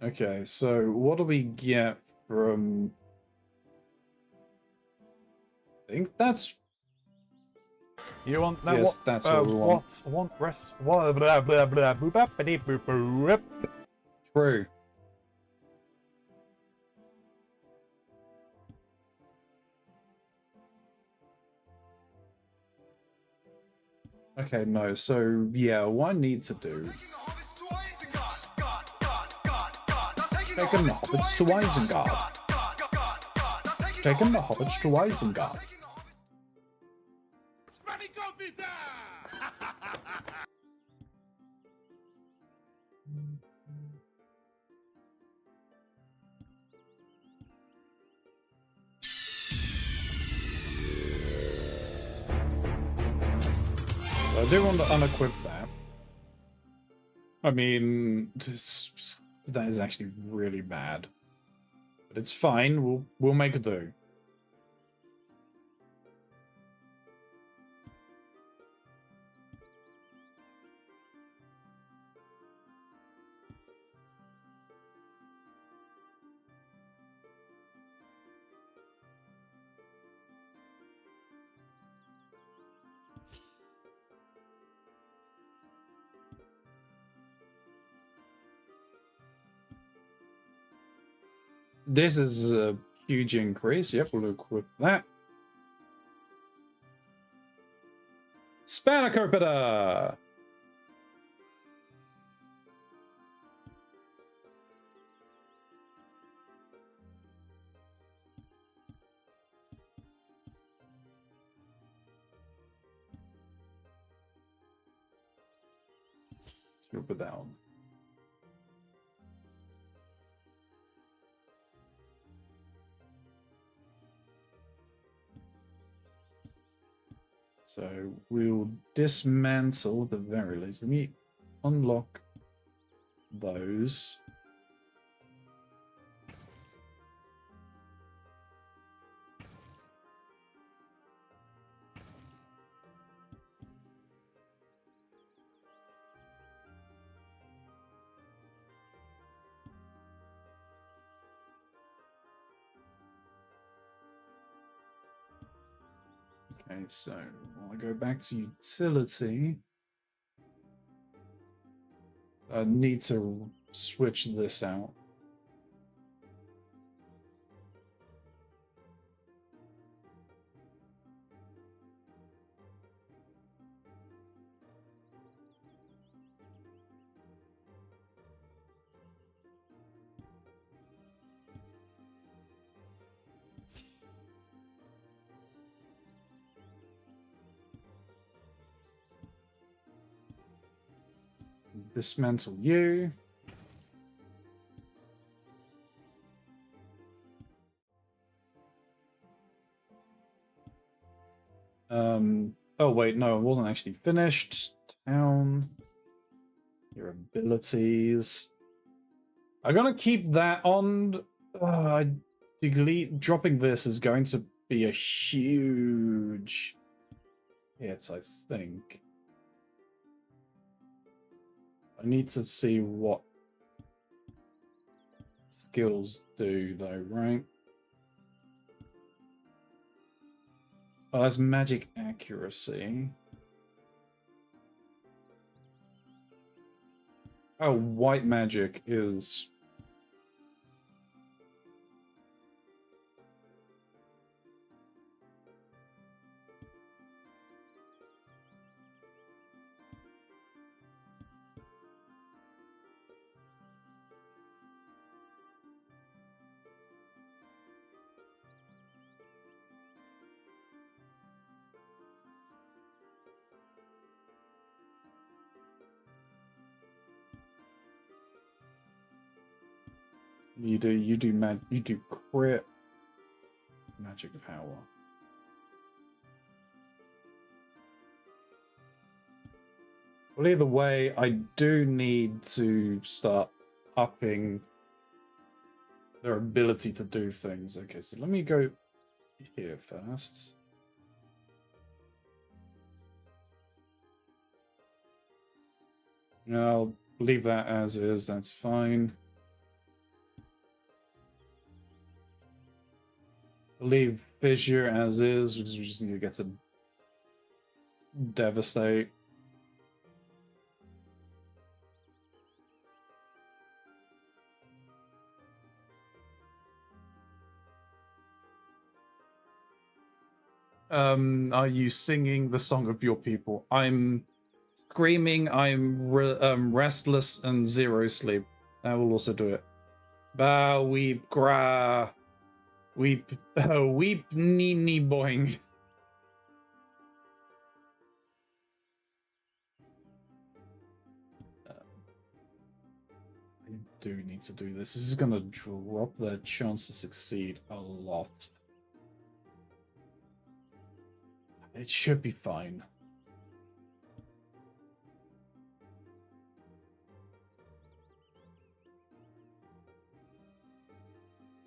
Speaker 1: Okay, so what do we get from... I think that's...
Speaker 2: You want now
Speaker 1: yes,
Speaker 2: what?
Speaker 1: that's what we want.
Speaker 2: Want rest? Blah blah blah blah boop up boop boop.
Speaker 1: True. Okay, no, so yeah, what I need to do... Taking the hobbits to Isengard. Taking the hobbits to Isengard. I do want to unequip that. I mean, that is actually really bad. But it's fine, we'll make it do. This is a huge increase. Yep, we'll equip that. Spanakopita! We'll put that on. So we'll dismantle at the very least. Let me unlock those. Okay, so I'll go back to utility. I need to switch this out. Dismantle you. Oh wait, no, it wasn't actually finished. Town. Your abilities. I'm gonna keep that on. Dropping this is going to be a huge hit, I think. I need to see what skills do, though, right? Oh, that's magic accuracy. Oh, white magic is... You do crit magic power. Well, either way, I do need to start upping their ability to do things. Okay, so let me go here first. I'll leave that as is, that's fine. I'll leave Fissure as is, because we just need to get to Devastate. Are you singing the song of your people? I'm screaming, I'm restless, and zero sleep. That will also do it. Bow, weep, gra, weep, weep, nee, boing. I do need to do this. This is gonna drop their chance to succeed a lot. It should be fine.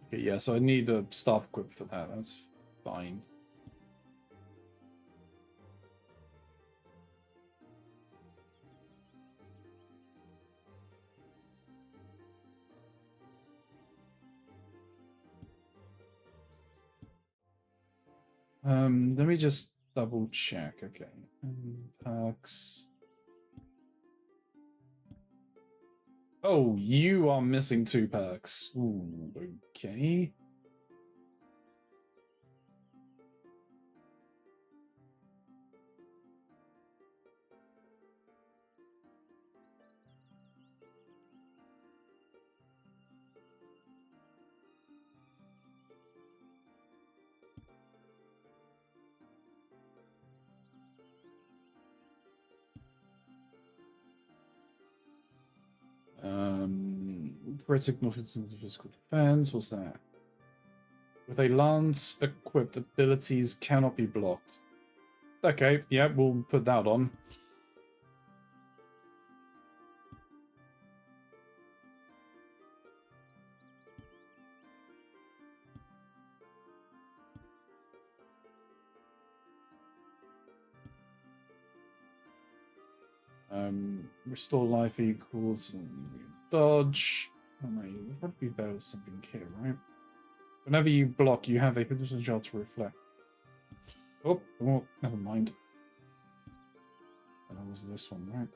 Speaker 1: Okay, yeah, so I need a staff equip for that. That's fine. Let me just double check. Okay. Perks. Oh, you are missing 2 perks. Ooh, okay. Critical physical defense. What's that? With a lance, equipped abilities cannot be blocked. Okay, yeah, we'll put that on. Restore life equals dodge. Oh no, you've got to be better with something here, right? Whenever you block, you have a potential chance to reflect. Oh, never mind. That was this one, right?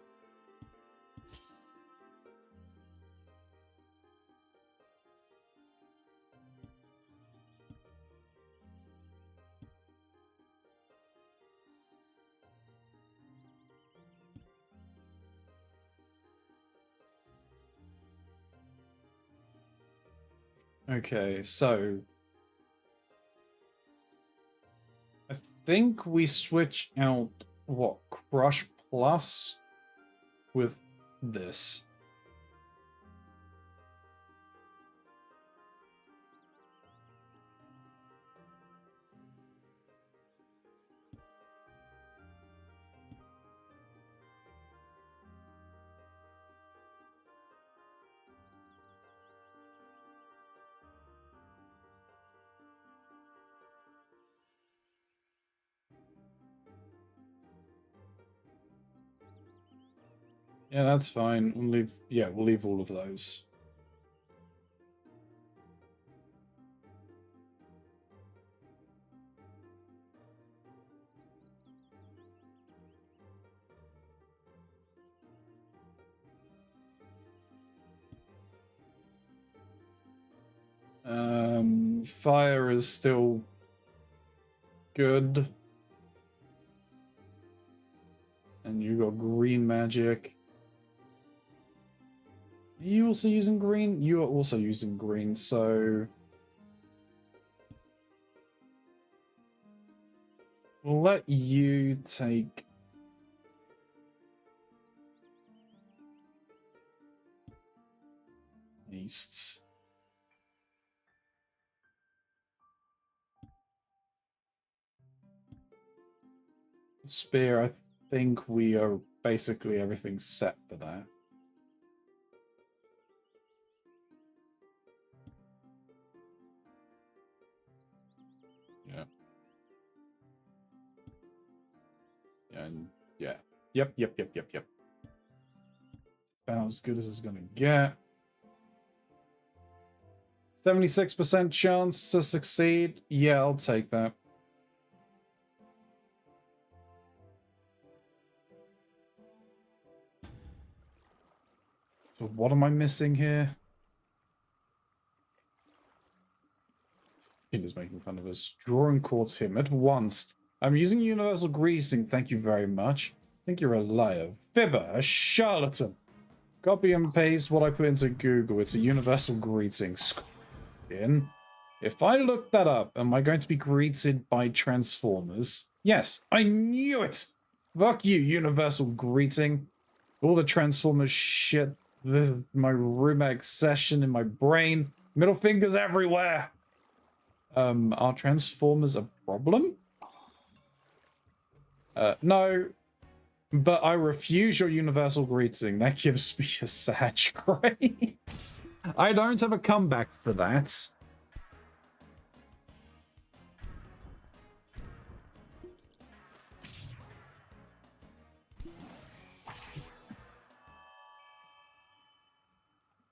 Speaker 1: Okay, so I think we switch out what Crush Plus with this. Yeah, that's fine. We'll leave. Yeah, we'll leave all of those. Fire is still good. And you got green magic. Are you also using green? You are also using green, so we'll let you take East. Spear, I think we are basically everything's set for that. Yeah. And yeah. Yep. About as good as it's gonna get. 76% chance to succeed. Yeah, I'll take that. So what am I missing here? Is making fun of us. Drawing towards him at once. I'm using universal greeting. Thank you very much. I think you're a liar. Fibber, a charlatan. Copy and paste what I put into Google. It's a universal greeting. In. If I look that up, am I going to be greeted by Transformers? Yes, I knew it! Fuck you, universal greeting. All the Transformers shit. My Rumac session in my brain. Middle fingers everywhere. Are Transformers a problem? No. But I refuse your universal greeting. That gives me a sad grade. I don't have a comeback for that.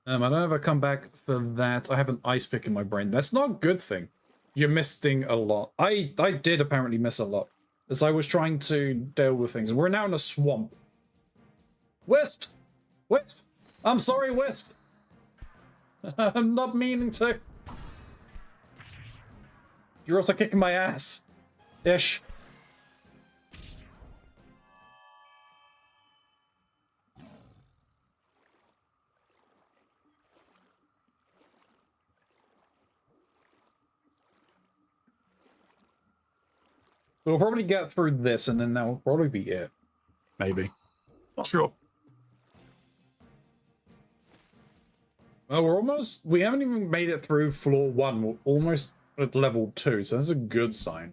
Speaker 1: I don't have a comeback for that. I have an ice pick in my brain. That's not a good thing. You're missing a lot. I did apparently miss a lot as I was trying to deal with things. And we're now in a swamp. Wisp! Wisp! I'm sorry, Wisp! I'm not meaning to. You're also kicking my ass. Ish. We'll probably get through this and then that'll probably be it. Maybe. Not sure. Well, we haven't even made it through floor 1. We're almost at level 2, so that's a good sign.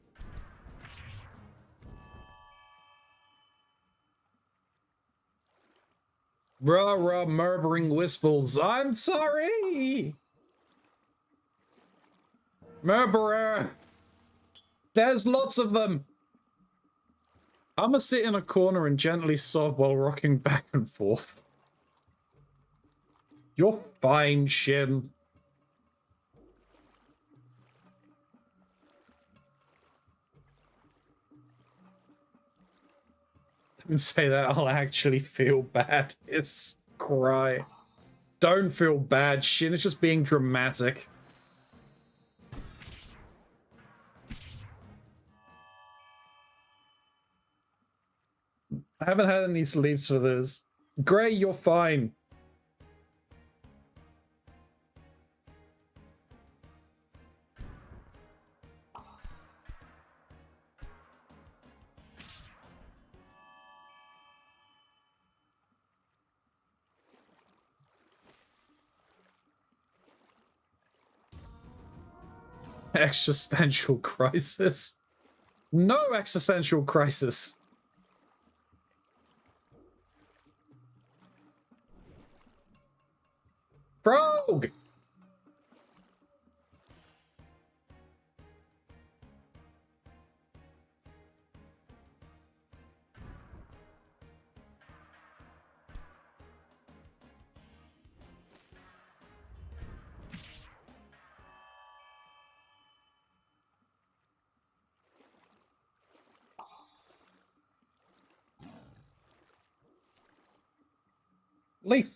Speaker 1: Rah, rah, murmuring whispers. I'm sorry! Murderer! There's lots of them! I'm gonna sit in a corner and gently sob while rocking back and forth. You're fine, Shin. Don't say that, I'll actually feel bad. It's cry. Don't feel bad, Shin. It's just being dramatic. I haven't had any sleeps for this. Gray, you're fine. Existential crisis. No existential crisis. Rogue! Leaf.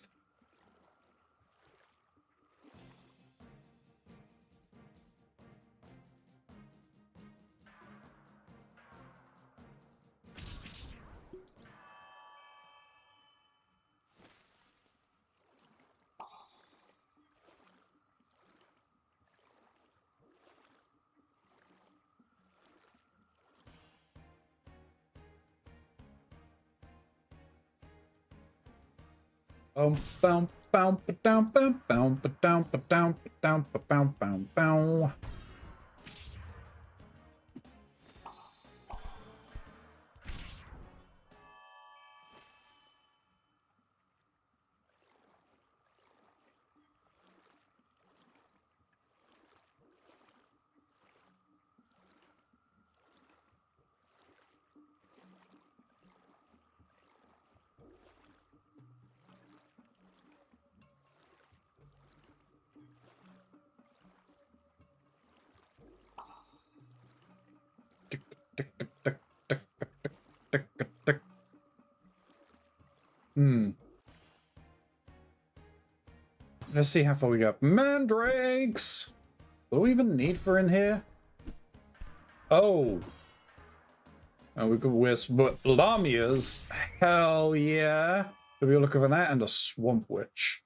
Speaker 1: Boom, boom, boom, down, boom, boom, down, down, down, boom, boom, boom. Let's see how far we got. Mandrakes! What do we even need for in here? Oh. Oh, we got wisp, but Lamias? Hell yeah. Could be looking for that and a swamp witch.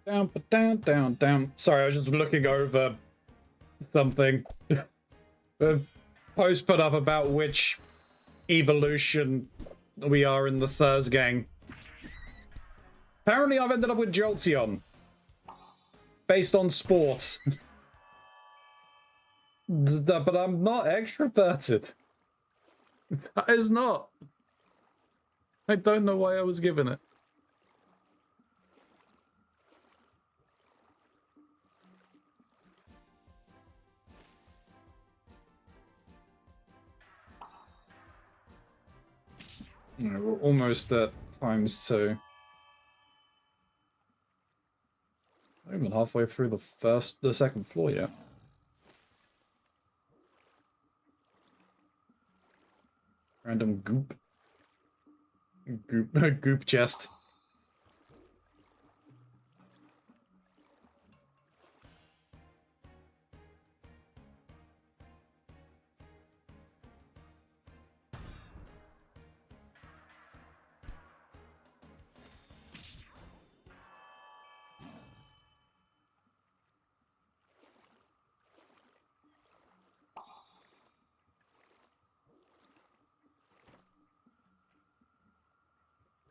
Speaker 1: Down, down, down, down. Sorry, I was just looking over something. A post put up about which evolution we are in the Thurs gang. Apparently I've ended up with Jolteon. Based on sport. But I'm not extroverted. That is not. I don't know why I was given it. We're almost at ×2. Not even halfway through the second floor yet. Random goop. Goop chest.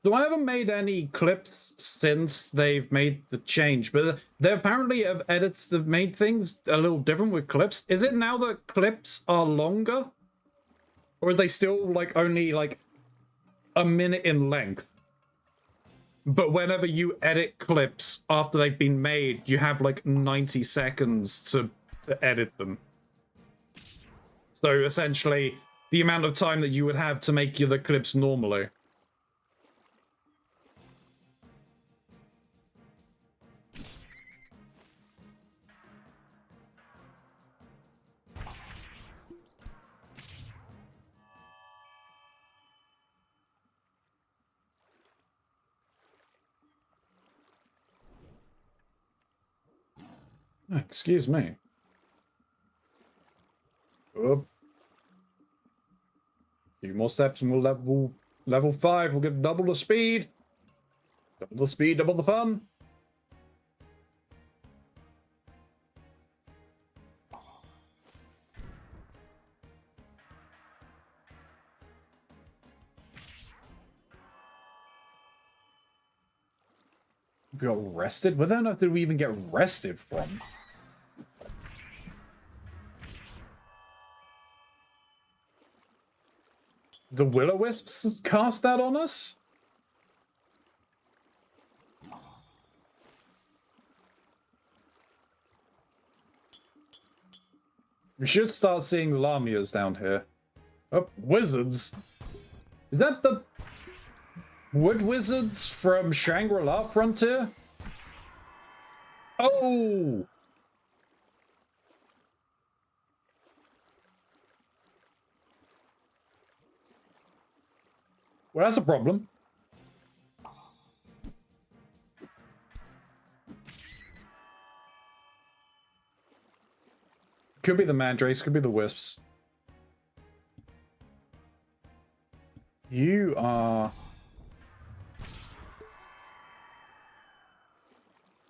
Speaker 1: So I haven't made any clips since they've made the change, but they apparently have edits that made things a little different with clips. Is it now that clips are longer? Or are they still like only like a minute in length? But whenever you edit clips after they've been made, you have like 90 seconds to edit them. So essentially, the amount of time that you would have to make the clips normally. Excuse me. Up. A few more steps and we'll level 5. We'll get double the speed. Double the speed, double the fun. We got arrested? Where the hell did we even get arrested from? The Will-O-Wisps cast that on us? We should start seeing Lamias down here. Oh, wizards. Is that the wood wizards from Shangri-La Frontier? Oh! Well, that's a problem. Could be the mandrakes, could be the wisps. You are...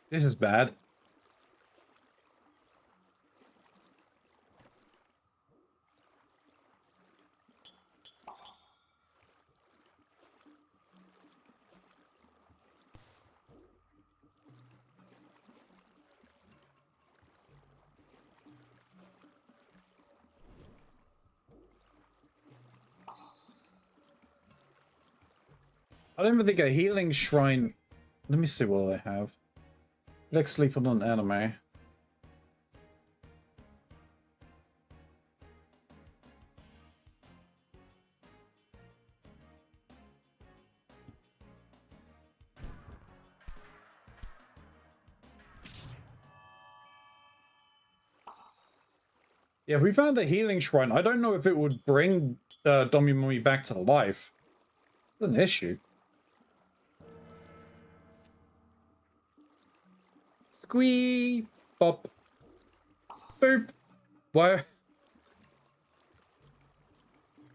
Speaker 1: This is bad. I don't even think a healing shrine... Let me see what I have. Let's sleep on an anime. Yeah, if we found a healing shrine, I don't know if it would bring Domimumi back to life. It's an issue. Squee! Bop. Boop! Why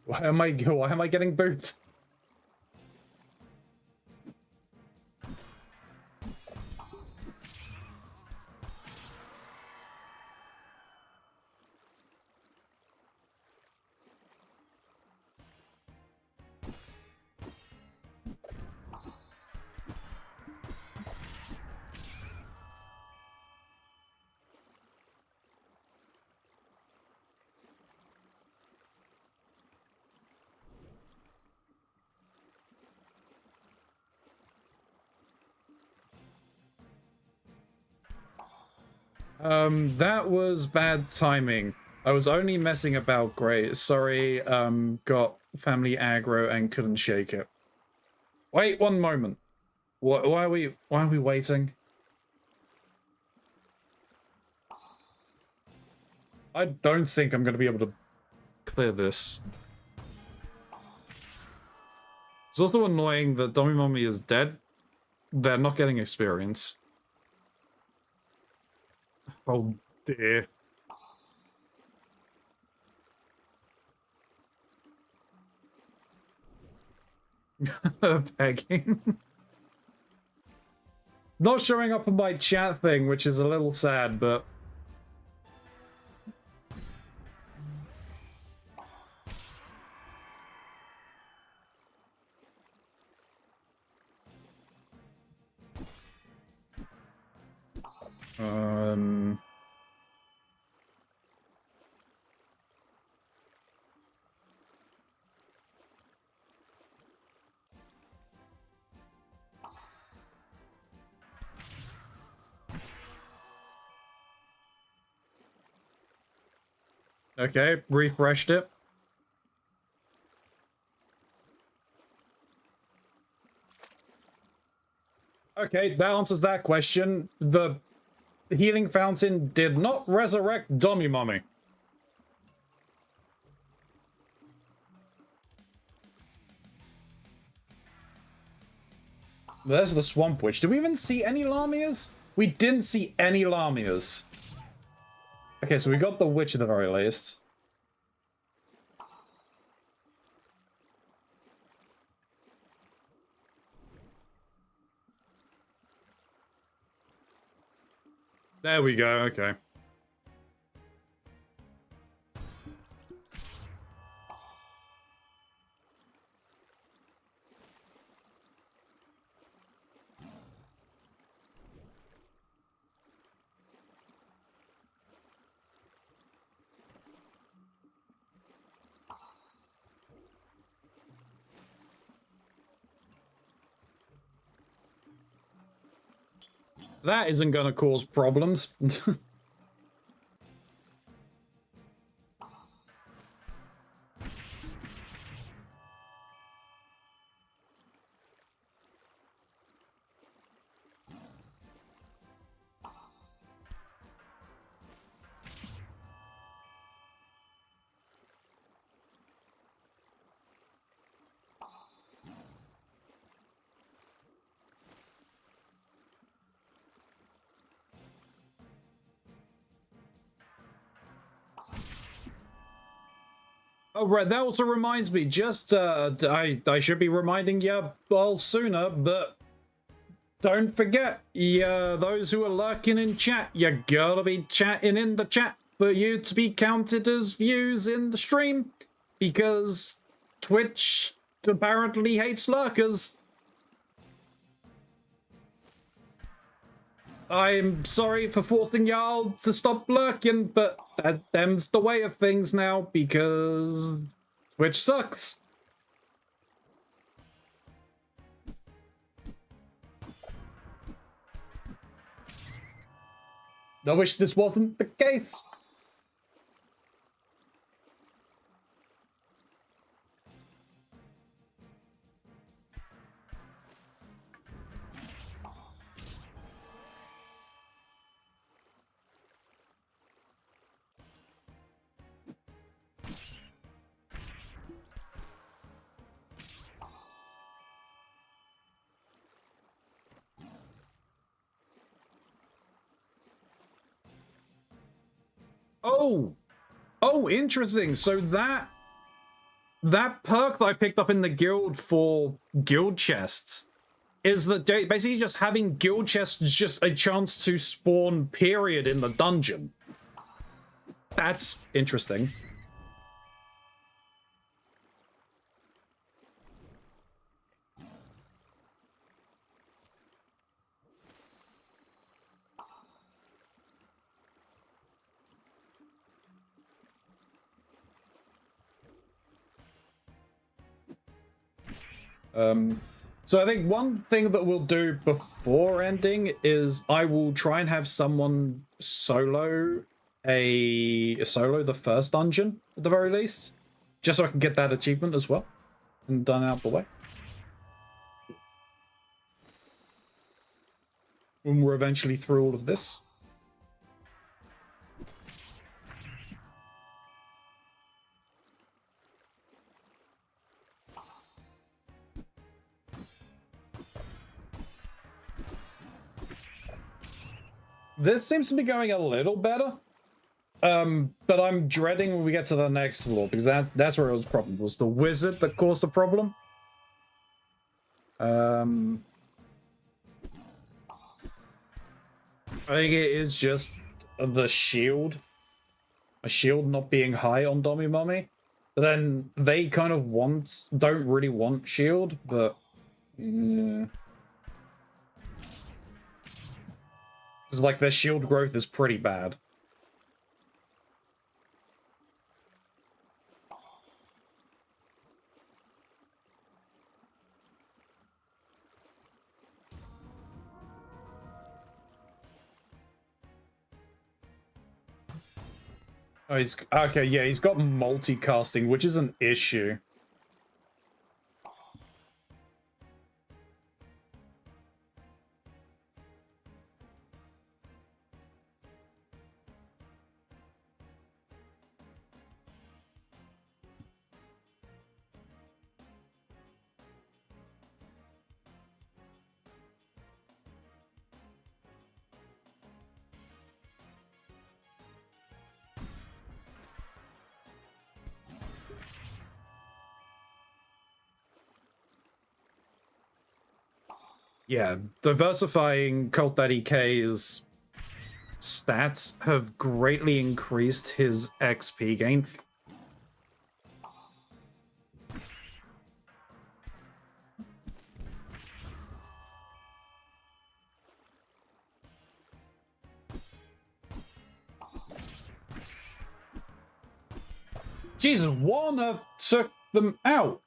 Speaker 1: am I getting booped? That was bad timing. I was only messing about, great. Sorry, got family aggro and couldn't shake it. Wait one moment. Why are we waiting? I don't think I'm gonna be able to clear this. It's also annoying that Domimumi is dead. They're not getting experience. Oh dear. Pegging. Not showing up on my chat thing, which is a little sad, but... Okay, refreshed it. Okay, that answers that question. The healing fountain did not resurrect Domimumi. There's the Swamp Witch. Did we even see any Lamias? We didn't see any Lamias. Okay, so we got the Witch at the very least. There we go, okay. That isn't gonna cause problems. Oh, right, that also reminds me, just, I should be reminding you all sooner, but don't forget, those who are lurking in chat, you gotta be chatting in the chat for you to be counted as views in the stream, because Twitch apparently hates lurkers. I'm sorry for forcing y'all to stop lurking, but them's the way of things now, because Twitch sucks. I wish this wasn't the case. Oh, interesting. So that perk that I picked up in the guild for guild chests is that basically just having guild chests is just a chance to spawn period in the dungeon. That's interesting. So I think one thing that we'll do before ending is I will try and have someone solo the first dungeon at the very least, just so I can get that achievement as well and done out the way. When we're eventually through all of this. This seems to be going a little better. But I'm dreading when we get to the next floor, because that's where it was the problem. It was the wizard that caused the problem. I think it is just the shield. A shield not being high on Dommy Mummy. But then they kind of don't really want shield, but... yeah. Because, like, their shield growth is pretty bad. Oh, he's... okay, yeah, he's got multicasting, which is an issue. Yeah, diversifying Cult Daddy K's stats have greatly increased his XP gain. Jesus, Warner took them out.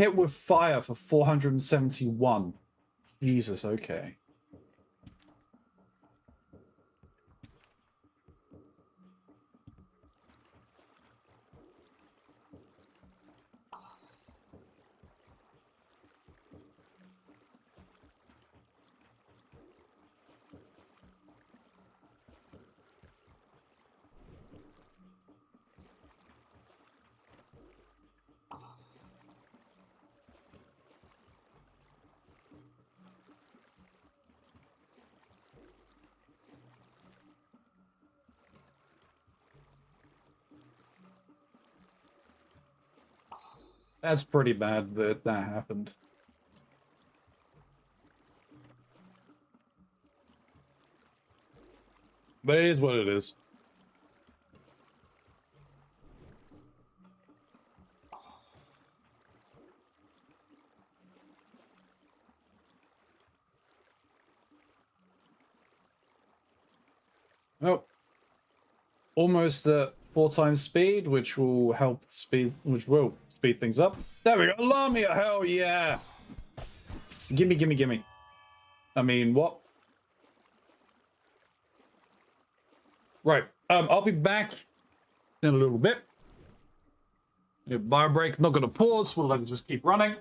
Speaker 1: hit with fire for 471. Jesus, okay. That's pretty bad that that happened. But it is what it is. Oh, almost at 4 times speed, which will help speed, which will speed things up. There we go. Lamia, hell yeah! Gimme, gimme, gimme. I mean, what? Right. I'll be back in a little bit. Bio break. Not gonna pause. We'll let it just keep running.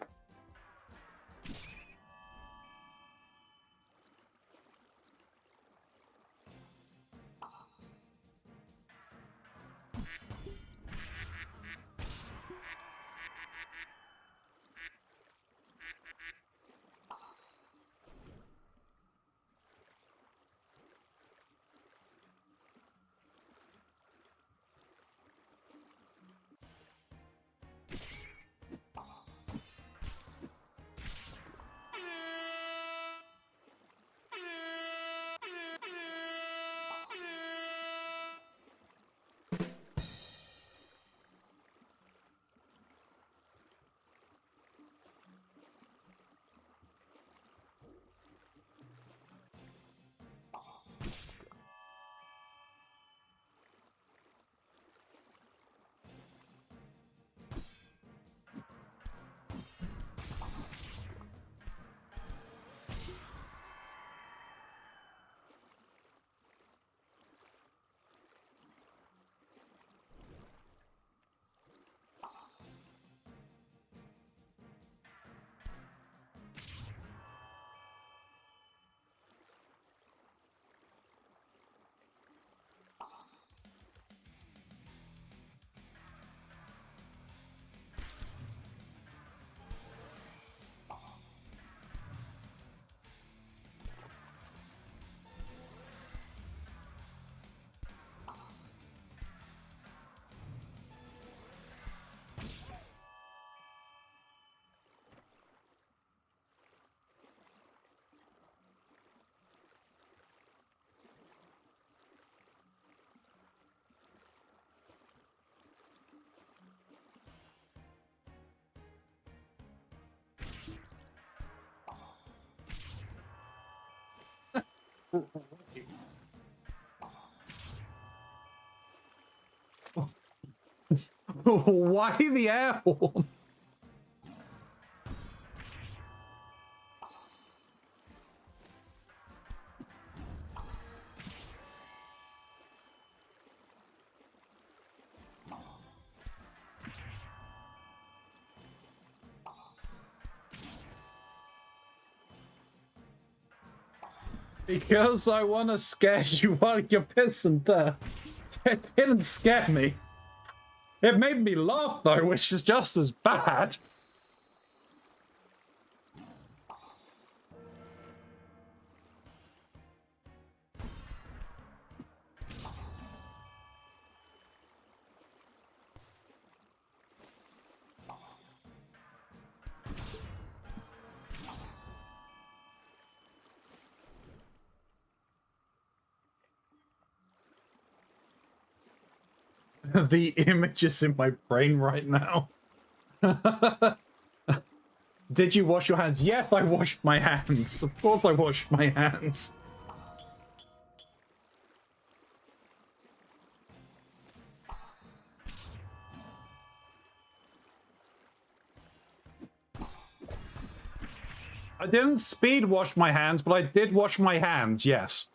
Speaker 1: Why the air horn? Because I want to scare you while you're pissing. It didn't scare me. It made me laugh though, which is just as bad. The images in my brain right now. Did you wash your hands? Yes, I washed my hands. Of course I washed my hands. I didn't speed wash my hands, but I did wash my hands, yes.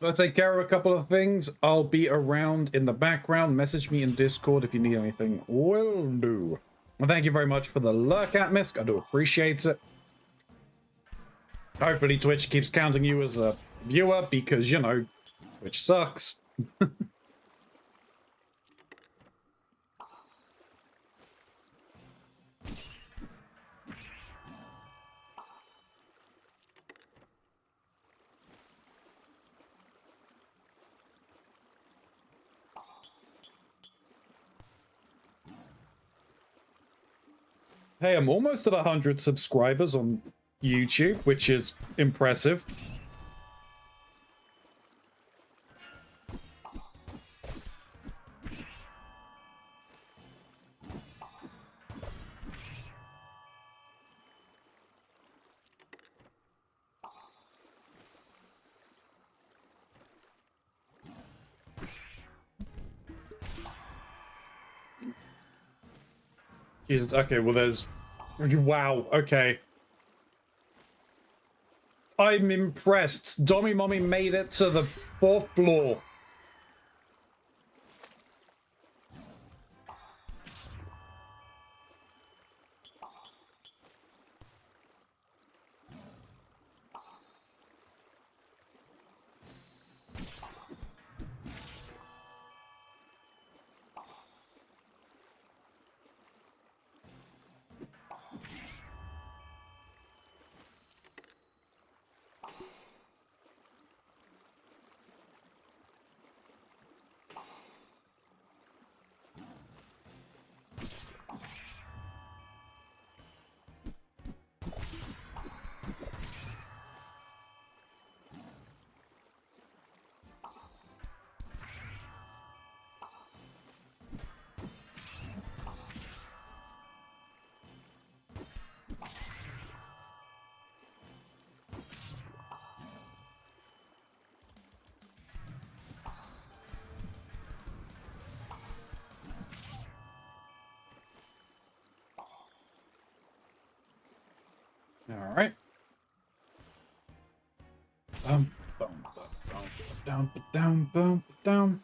Speaker 1: I'll take care of a couple of things. I'll be around in the background. Message me in Discord if you need anything. Will do. Well, thank you very much for the lurk, Atmisk. I do appreciate it. Hopefully Twitch keeps counting you as a viewer because, you know, Twitch sucks. Hey, I'm almost at 100 subscribers on YouTube, which is impressive. Jesus, okay, well there's... Wow, okay. I'm impressed. Dommy Mommy made it to the 4th floor. All right. Down.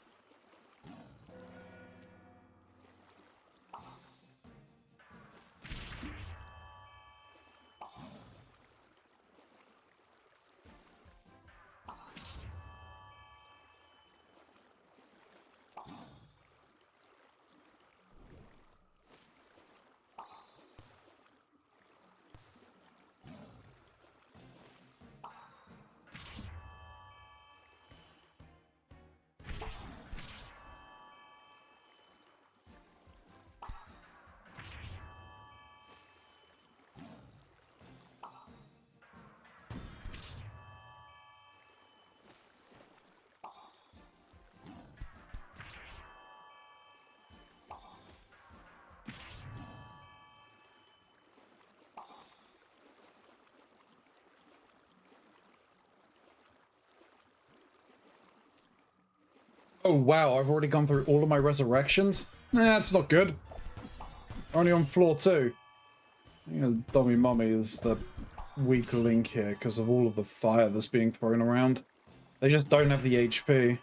Speaker 1: Oh wow, I've already gone through all of my resurrections? Nah, that's not good. Only on floor 2. You know, Dommy Mommy is the weak link here because of all of the fire that's being thrown around. They just don't have the HP.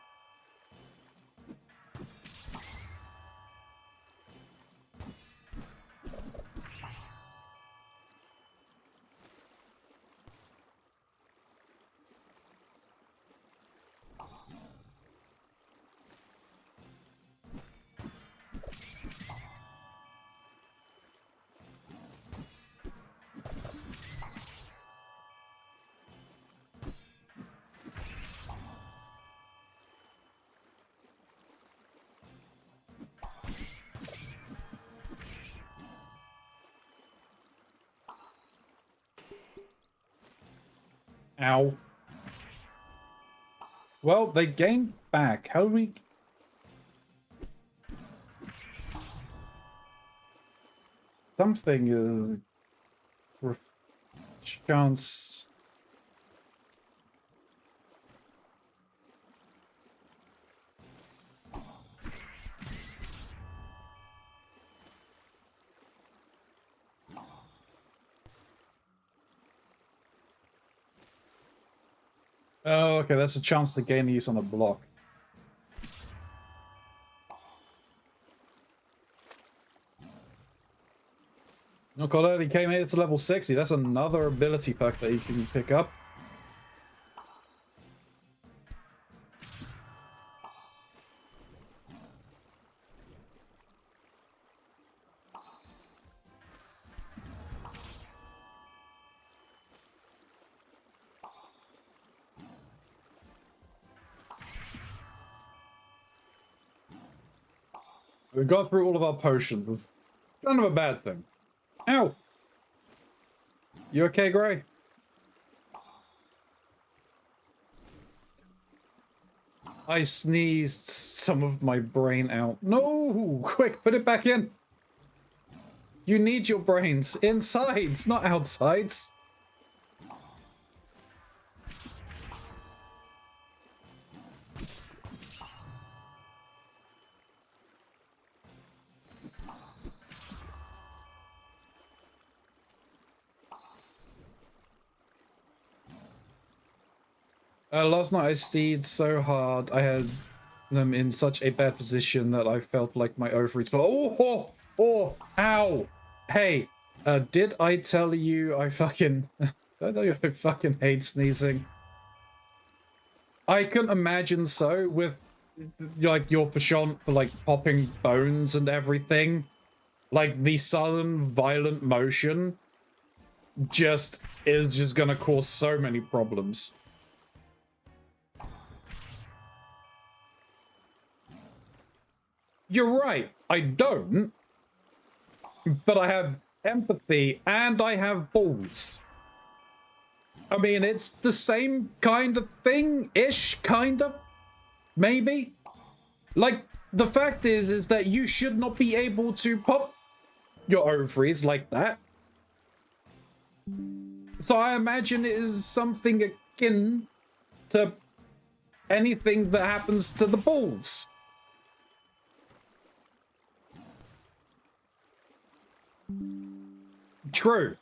Speaker 1: Ow. Well, they gained back. How do we... Something is... Chance... Oh, okay, that's a chance to gain use on a block. Oh god, already came here to level 60. That's another ability perk that you can pick up. We got through all of our potions. It's kind of a bad thing. Ow! You okay, Gray? I sneezed some of my brain out. No! Quick, put it back in! You need your brains insides, not outsides. Last night I steed so hard. I had them in such a bad position that I felt like my ovaries. But ow! Hey, did I tell you I fucking? Did I tell you I fucking hate sneezing? I can imagine so with like your penchant for like popping bones and everything. Like the sudden violent motion just is just gonna cause so many problems. You're right, I don't. But I have empathy and I have balls. I mean, it's the same kind of thing-ish, kind of. Maybe. Like, the fact is that you should not be able to pop your ovaries like that. So I imagine it is something akin to anything that happens to the balls. True.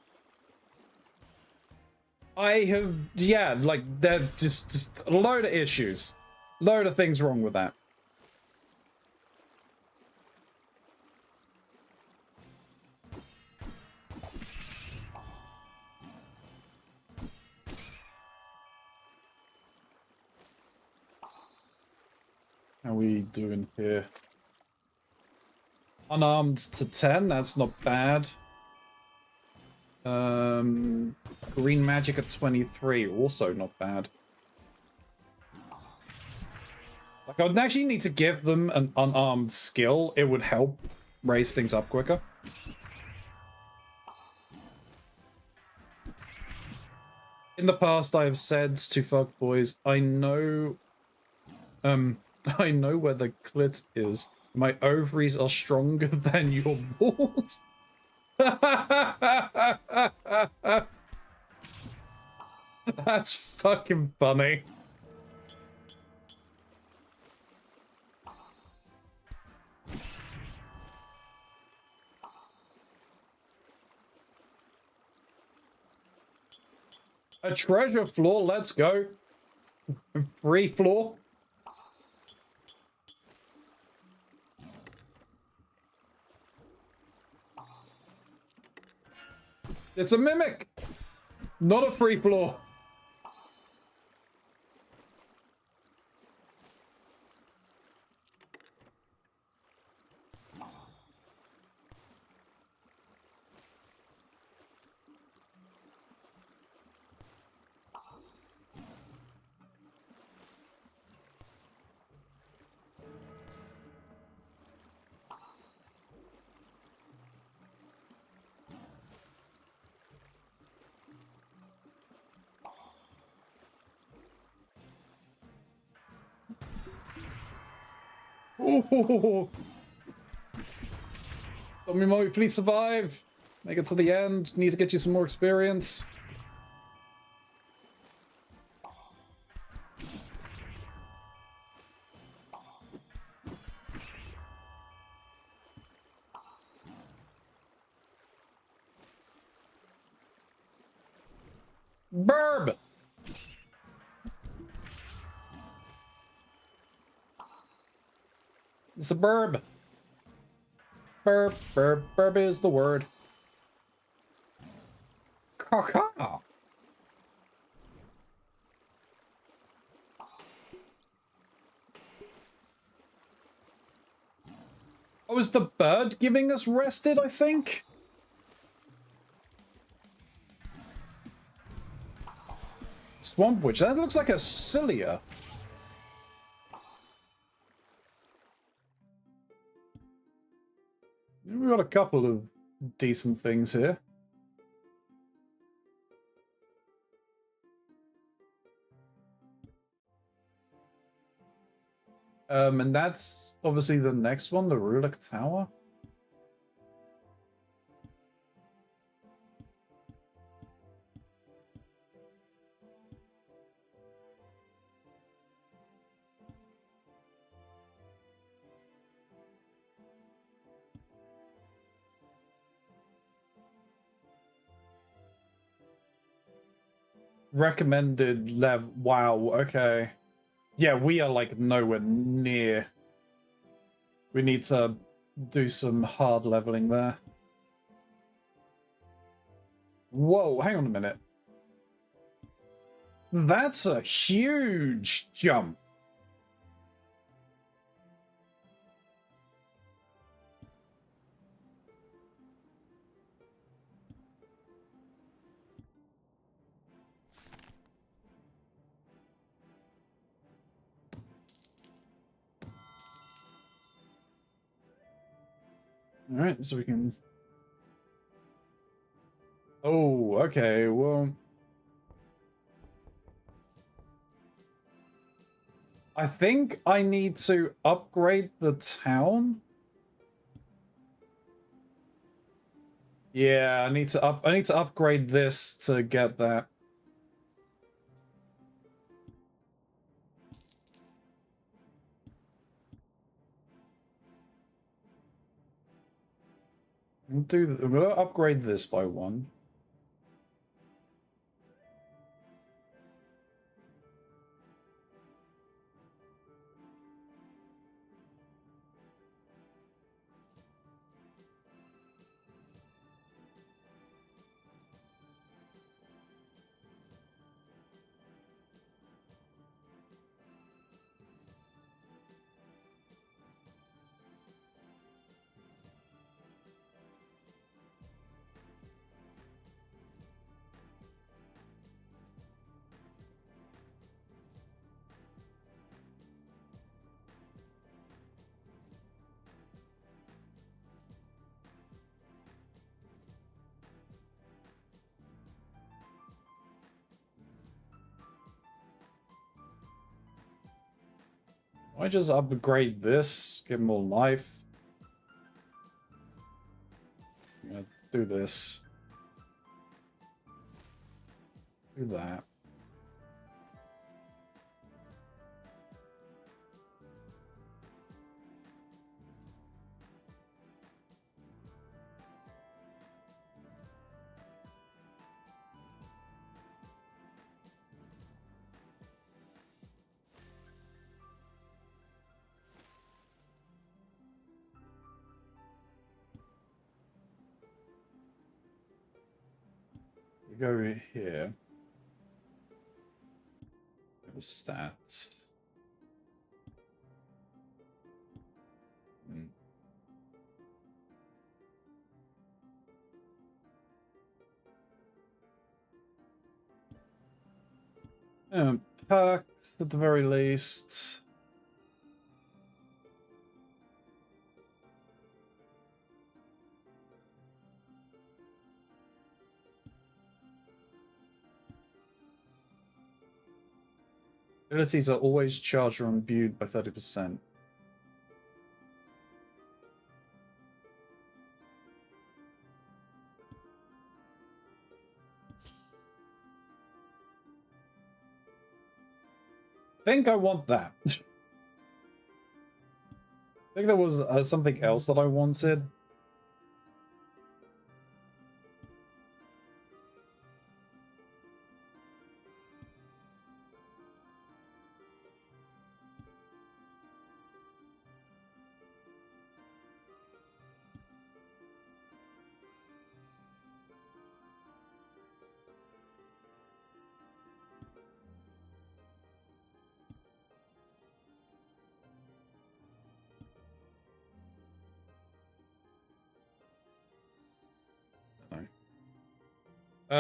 Speaker 1: I have, yeah, like, there's just a load of issues. Load of things wrong with that. How are we doing here? Unarmed to 10, that's not bad. Green magic at 23, also not bad. Like, I would actually need to give them an unarmed skill. It would help raise things up quicker. In the past, I have said to fuckboys, I know where the clit is. My ovaries are stronger than your balls. That's fucking funny. A treasure floor, let's go. Free floor. It's a mimic, not a free floor. Oh, Tommy, please survive. Make it to the end. Need to get you some more experience. Burb! It's a burb. Burb, burb, burb is the word. Caw. Oh, is the bird giving us rested, I think? Swamp Witch, that looks like a cilia. We've got a couple of decent things here. And that's obviously the next one, the Rulik Tower. Recommended level. Wow, okay. Yeah, we are like nowhere near. We need to do some hard leveling there. Whoa, hang on a minute. That's a huge jump. All right, so we can... Oh, okay, well... I think I need to upgrade the town. Yeah, I need to upgrade this to get that. I'm gonna upgrade this by one. I just upgrade this, get more life. I'm gonna do this. Do that. We go here. Go to stats. Perks at the very least. Abilities are always charged or imbued by 30%. think I want that. I think there was something else that I wanted.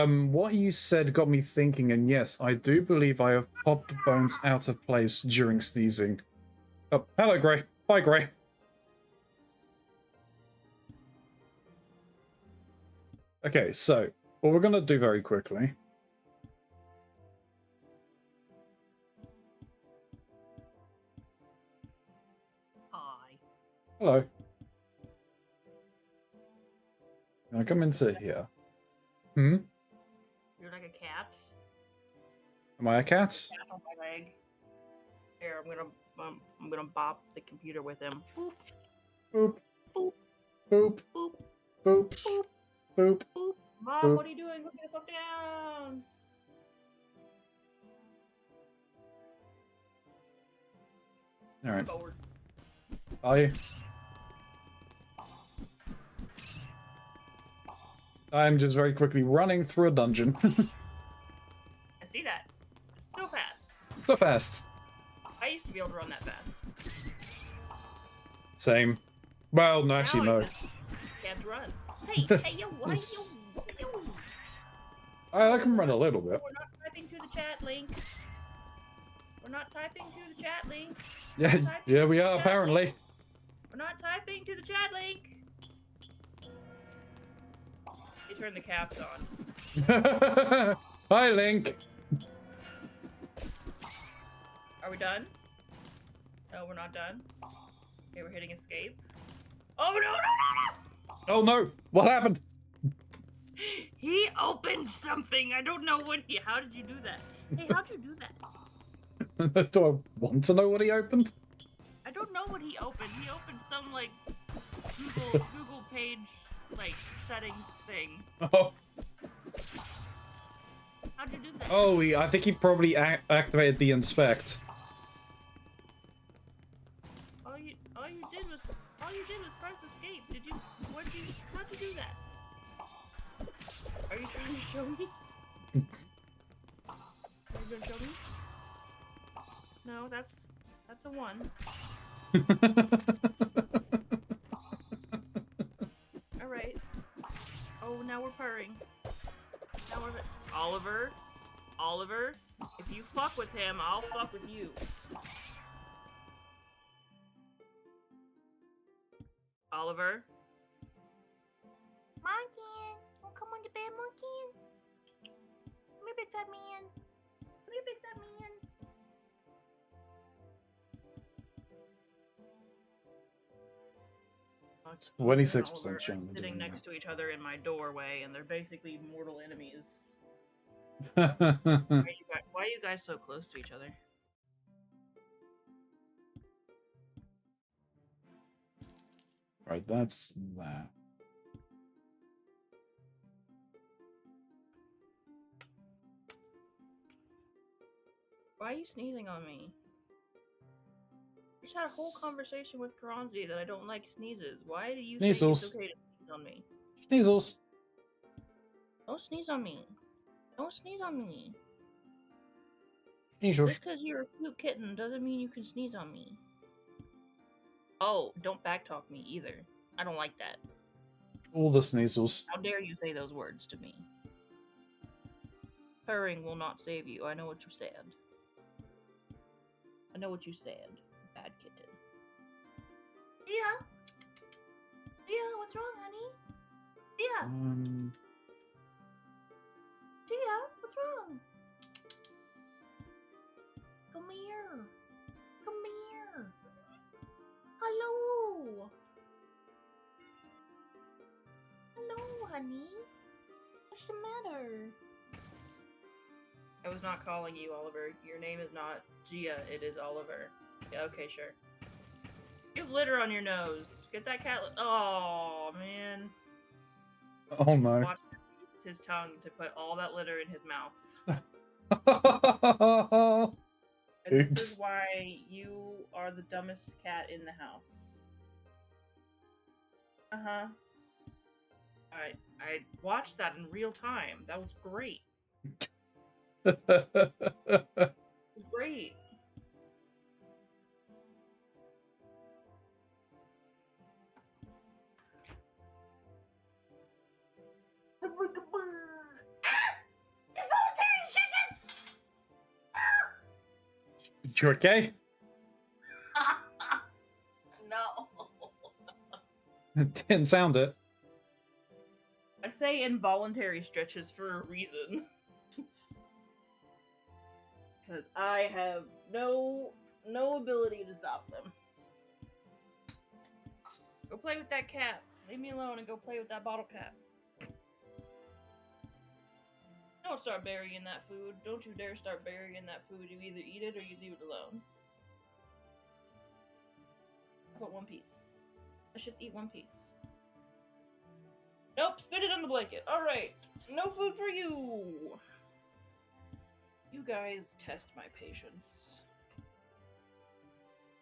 Speaker 1: What you said got me thinking, and yes, I do believe I have popped bones out of place during sneezing. Oh, hello, Gray. Bye, Gray. Okay, so what we're gonna do very quickly.
Speaker 3: Hi.
Speaker 1: Hello. Can I come into here? Hmm?
Speaker 3: You're like a cat.
Speaker 1: Am I a cat?
Speaker 3: Cat on my leg. Here, I'm gonna bop the computer with him. Boop,
Speaker 1: Boop.
Speaker 3: boop,
Speaker 1: Boop.
Speaker 3: boop,
Speaker 1: Boop.
Speaker 3: boop,
Speaker 1: Boop.
Speaker 3: boop. Mom,
Speaker 1: Boop.
Speaker 3: what are you doing? Put me fuck down.
Speaker 1: Alright.
Speaker 3: Forward.
Speaker 1: Bye. I'm just very quickly running through a dungeon.
Speaker 3: I see that. So fast.
Speaker 1: So fast.
Speaker 3: I used to be able to run that fast.
Speaker 1: Same. Well, no, actually,
Speaker 3: Now
Speaker 1: no.
Speaker 3: Can't run. Hey, yo, why you?
Speaker 1: I can run a little bit.
Speaker 3: We're not typing to the chat link. We're not typing to the chat link.
Speaker 1: Yeah, we are, apparently.
Speaker 3: We're not typing to the chat link. You turn the caps on.
Speaker 1: Hi, Link.
Speaker 3: Are we done? No, we're not done. Okay, we're hitting escape. Oh, no, no, no,
Speaker 1: Oh, no. What happened?
Speaker 3: no! He opened something. I don't know what he... How did you do that? Hey, how'd you do that?
Speaker 1: Do I want to know what he opened?
Speaker 3: I don't know what he opened. He opened some, like, Google page, like, settings thing.
Speaker 1: Oh.
Speaker 3: How'd you do that?
Speaker 1: Oh, I think he probably activated the inspect.
Speaker 3: All you did was press escape. How'd you do that? Are you trying to show me? Are you gonna show me? No, that's a 1. Alright. Oh, now we're purring. Now we're... Oliver, if you fuck with him, I'll fuck with you. Oliver? Monkey! Oh, come on the bed, monkey! Come here, big fat man! Come here, big fat man!
Speaker 1: 26% chance.
Speaker 3: Sitting next to each other in my doorway, and they're basically mortal enemies. Why are you guys so close to each other?
Speaker 1: Right, that's that.
Speaker 3: Why are you sneezing on me? We just had a whole conversation with Keronzi that I don't like sneezes. Why do you think it's
Speaker 1: Sneezels.
Speaker 3: okay to sneeze on me?
Speaker 1: Sneezels.
Speaker 3: Don't sneeze on me. Don't sneeze on me.
Speaker 1: Sneezels.
Speaker 3: Just because you're a cute kitten doesn't mean you can sneeze on me. Oh, don't backtalk me either. I don't like that.
Speaker 1: All the sneezels.
Speaker 3: How dare you say those words to me? Purring will not save you. I know what you said. I know what you said, bad kitten. Dia? Dia, what's wrong, honey? Dia? Dia, what's wrong? Come here. Come here. Hello. Hello, honey. What's the matter? I was not calling you Oliver. Your name is not Gia, it is Oliver. Yeah, okay, sure. You have litter on your nose. Get that cat. Oh, man.
Speaker 1: Oh
Speaker 3: Just
Speaker 1: no.
Speaker 3: watch him use his tongue to put all that litter in his mouth. And this is
Speaker 1: Oops.
Speaker 3: why you are the dumbest cat in the house. Uh-huh. I watched that in real time. That was great. It was great. Involuntary stretches!
Speaker 1: You okay?
Speaker 3: No.
Speaker 1: Didn't sound it.
Speaker 3: I say involuntary stretches for a reason. Because I have no ability to stop them. Go play with that cat. Leave me alone and go play with that bottle cap. Don't start burying that food. Don't you dare start burying that food. You either eat it or you leave it alone. Put one piece. Let's just eat one piece. Nope, spit it on the blanket. Alright. No food for you. You guys test my patience.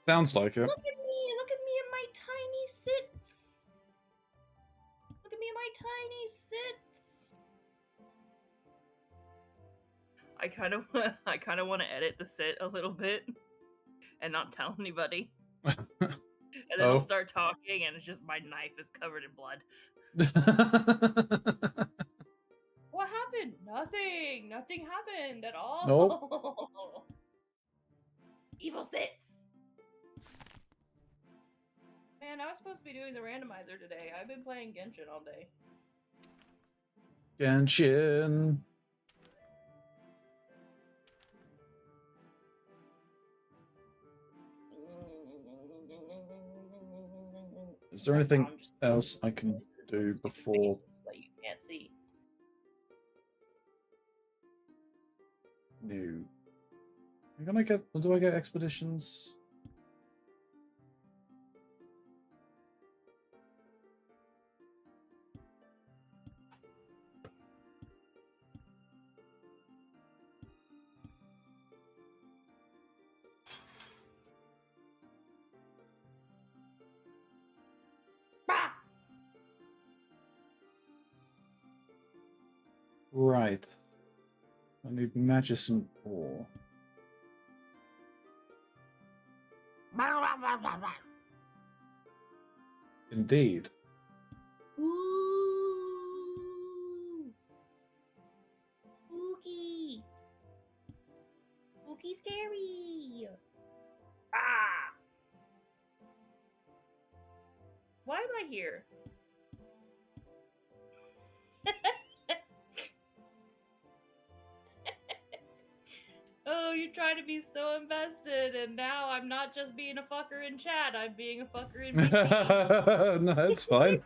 Speaker 1: Sounds like it.
Speaker 3: Look at me and my tiny sits. Look at me and my tiny sits. I kind of want to edit the sit a little bit and not tell anybody. And then I'll start talking and it's just my knife is covered in blood. What happened? Nothing. Nothing happened at all.
Speaker 1: Nope.
Speaker 3: Evil sits. Man, I was supposed to be doing the randomizer today. I've been playing Genshin all day.
Speaker 1: Genshin. Is there anything else I can do before?
Speaker 3: That you can't see.
Speaker 1: No. Do I get expeditions?
Speaker 3: Bah!
Speaker 1: Right. I need magicien ore. Indeed.
Speaker 3: Ooh. Spooky. Spooky scary. Ah. Why am I here? Oh, you're trying to be so invested, and now I'm not just being a fucker in chat, I'm being a fucker in VC.
Speaker 1: No, that's fine.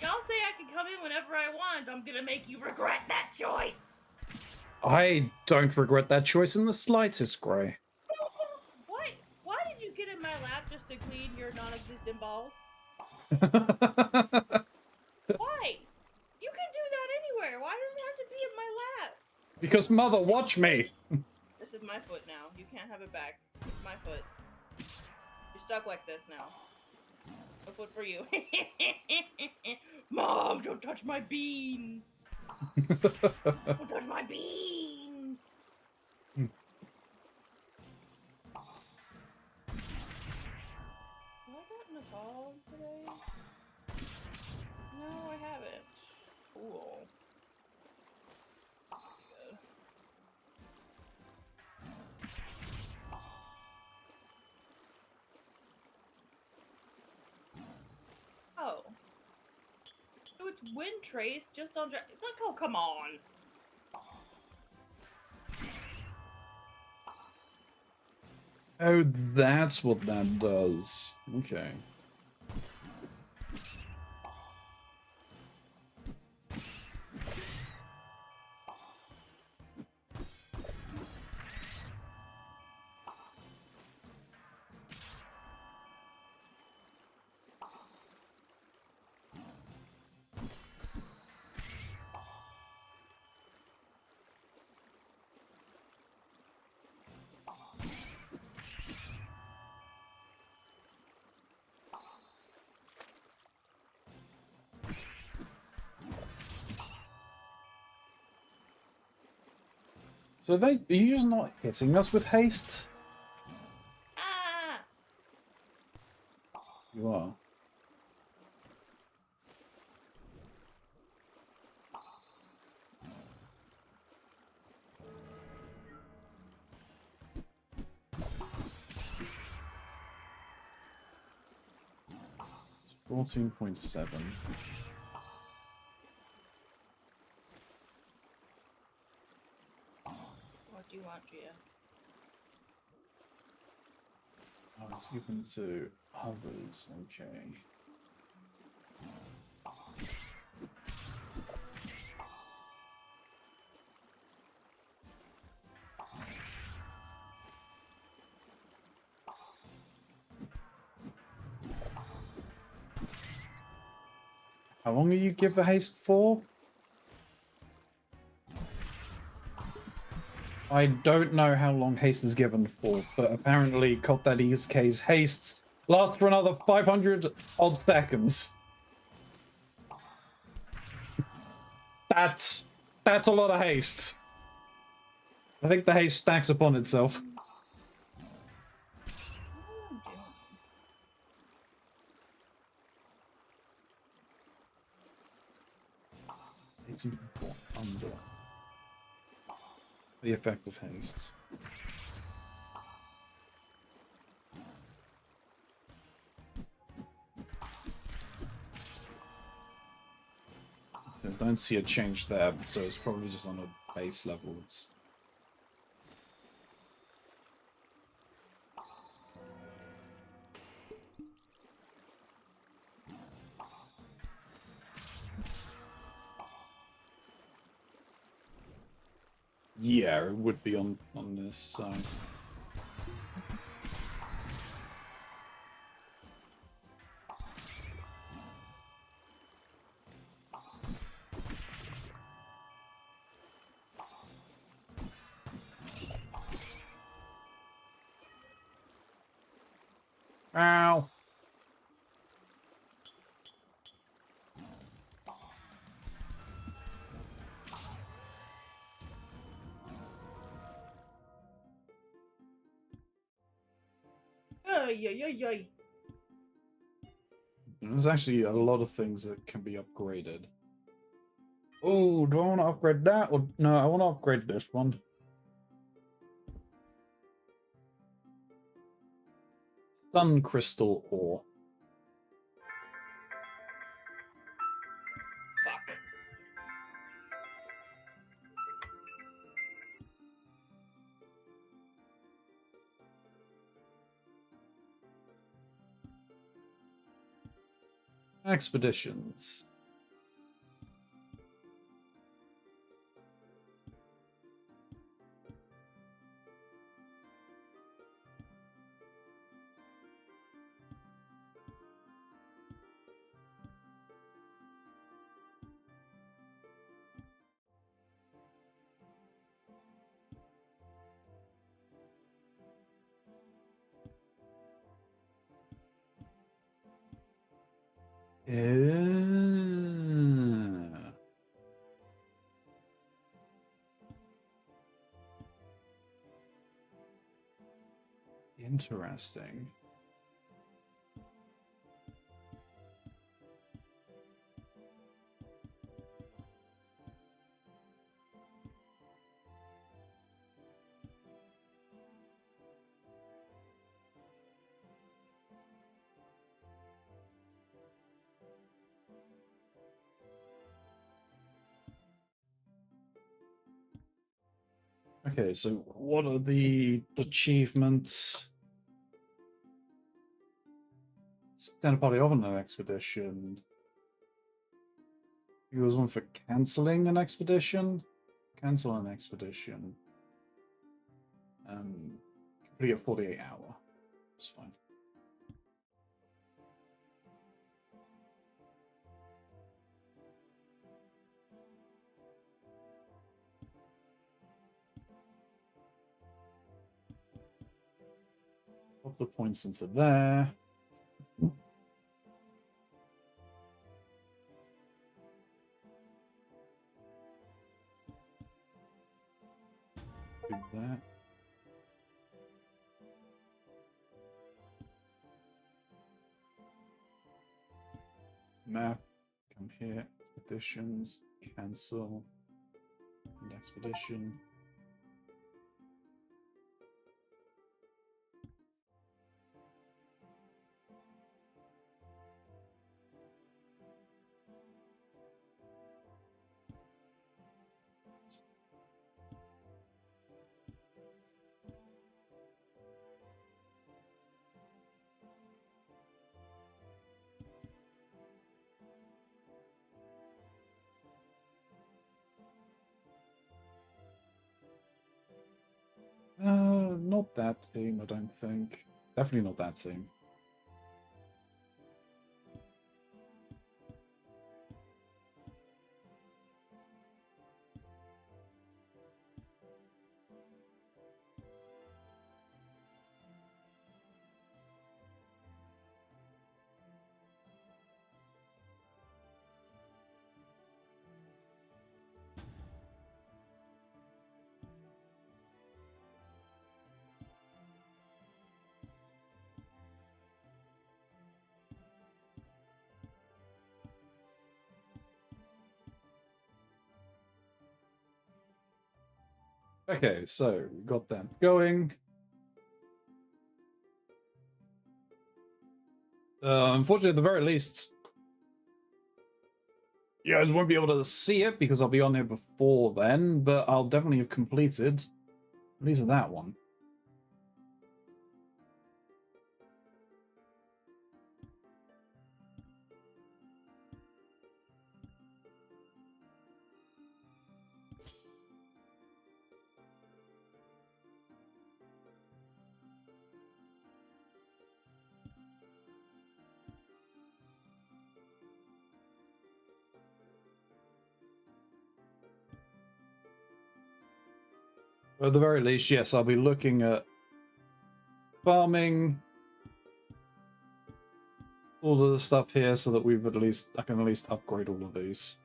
Speaker 3: Y'all say I can come in whenever I want. I'm gonna make you regret that choice.
Speaker 1: I don't regret that choice in the slightest, Gray.
Speaker 3: Why did you get in my lap just to clean your non-existent balls? Why? You can do that anywhere. Why does it have to be in my lap?
Speaker 1: Because mother, watch me.
Speaker 3: This is my foot now. You can't have it back. It's my foot. You're stuck like this now. No foot for you. Mom, don't touch my beans. Don't touch my beans. Have I gotten a ball today? No, I haven't. Cool. Good. Oh. So it's wind trace just on... Oh, come on.
Speaker 1: Oh, that's what that does. Okay. So are you just not hitting us with haste?
Speaker 3: Ah!
Speaker 1: You are. It's 14.7.
Speaker 3: What do you want, Gia?
Speaker 1: Oh, it's given to others. Okay. How long do you give the haste for? I don't know how long haste is given for, but apparently Kotali's case hastes last for another 500 odd seconds. That's a lot of haste. I think the haste stacks upon itself. It's under the effect of haste. I don't see a change there, so it's probably just on a base level. It's yeah, it would be on this side. Ow!
Speaker 3: Ay, ay, ay, ay.
Speaker 1: There's actually a lot of things that can be upgraded. Oh, do I want to upgrade that? Or no, I want to upgrade this one. Sun crystal ore.
Speaker 3: Fuck.
Speaker 1: Expeditions. Yeah. Interesting. Okay, so what are the achievements? Stand a party of an expedition. He was one for canceling an expedition. Cancel an expedition. Complete a 48-hour. That's fine. Pop the points into there. Map. Come here. Expeditions. Cancel. And expedition. Not that team, I don't think. Definitely not that team. Okay, so we got them going. Unfortunately, at the very least, you guys won't be able to see it because I'll be on here before then, but I'll definitely have completed at least that one. At the very least, yes, I'll be looking at farming all of the stuff here so that I can at least upgrade all of these.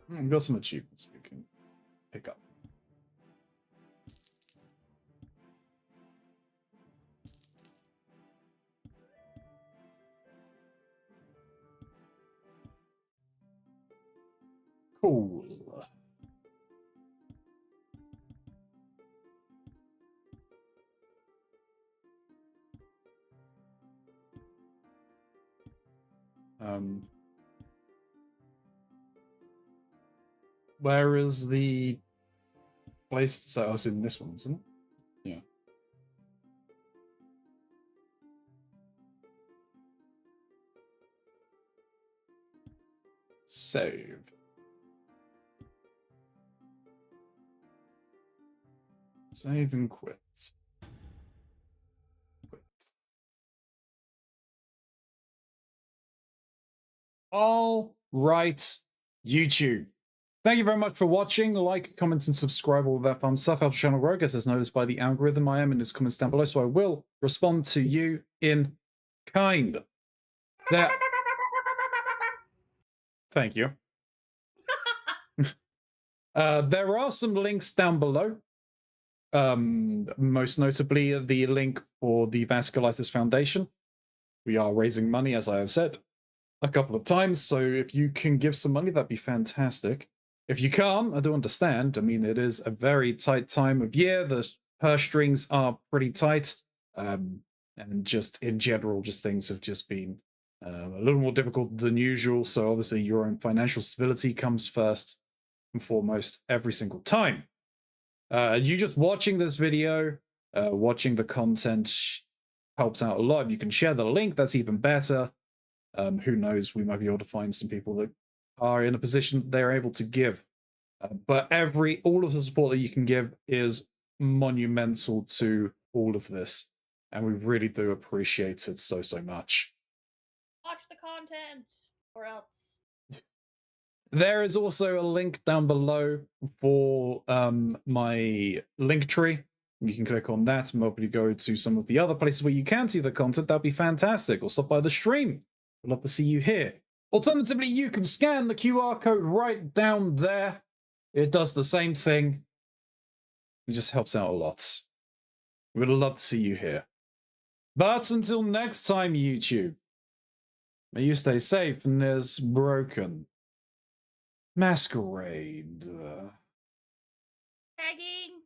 Speaker 1: We've got some achievements we can pick up. Cool. Where is the place? So I was in this one, isn't it? Yeah. Save. Save and quit. Quit. All right, YouTube. Thank you very much for watching. Like, comment, and subscribe, all of that fun stuff. Helps the channel grow, as noticed by the algorithm. I am in his comments down below, so I will respond to you in kind. There. Thank you. There are some links down below. Most notably, the link for the Vasculitis Foundation. We are raising money, as I have said a couple of times, so if you can give some money, that'd be fantastic. If you can't, I do understand. I mean, it is a very tight time of year. The purse strings are pretty tight. And just in general, just things have just been a little more difficult than usual. So obviously your own financial stability comes first and foremost every single time. You just watching this video, watching the content helps out a lot. If you can share the link, that's even better. Who knows, we might be able to find some people that are in a position that they're able to give. But all of the support that you can give is monumental to all of this. And we really do appreciate it so, so much.
Speaker 3: Watch the content, or else.
Speaker 1: There is also a link down below for my link tree. You can click on that and hopefully go to some of the other places where you can see the content. That'd be fantastic. Or stop by the stream. I'd love to see you here. Alternatively, you can scan the QR code right down there. It does the same thing. It just helps out a lot. We'd love to see you here. But until next time, YouTube, may you stay safe in this broken masquerade.
Speaker 3: Tagging.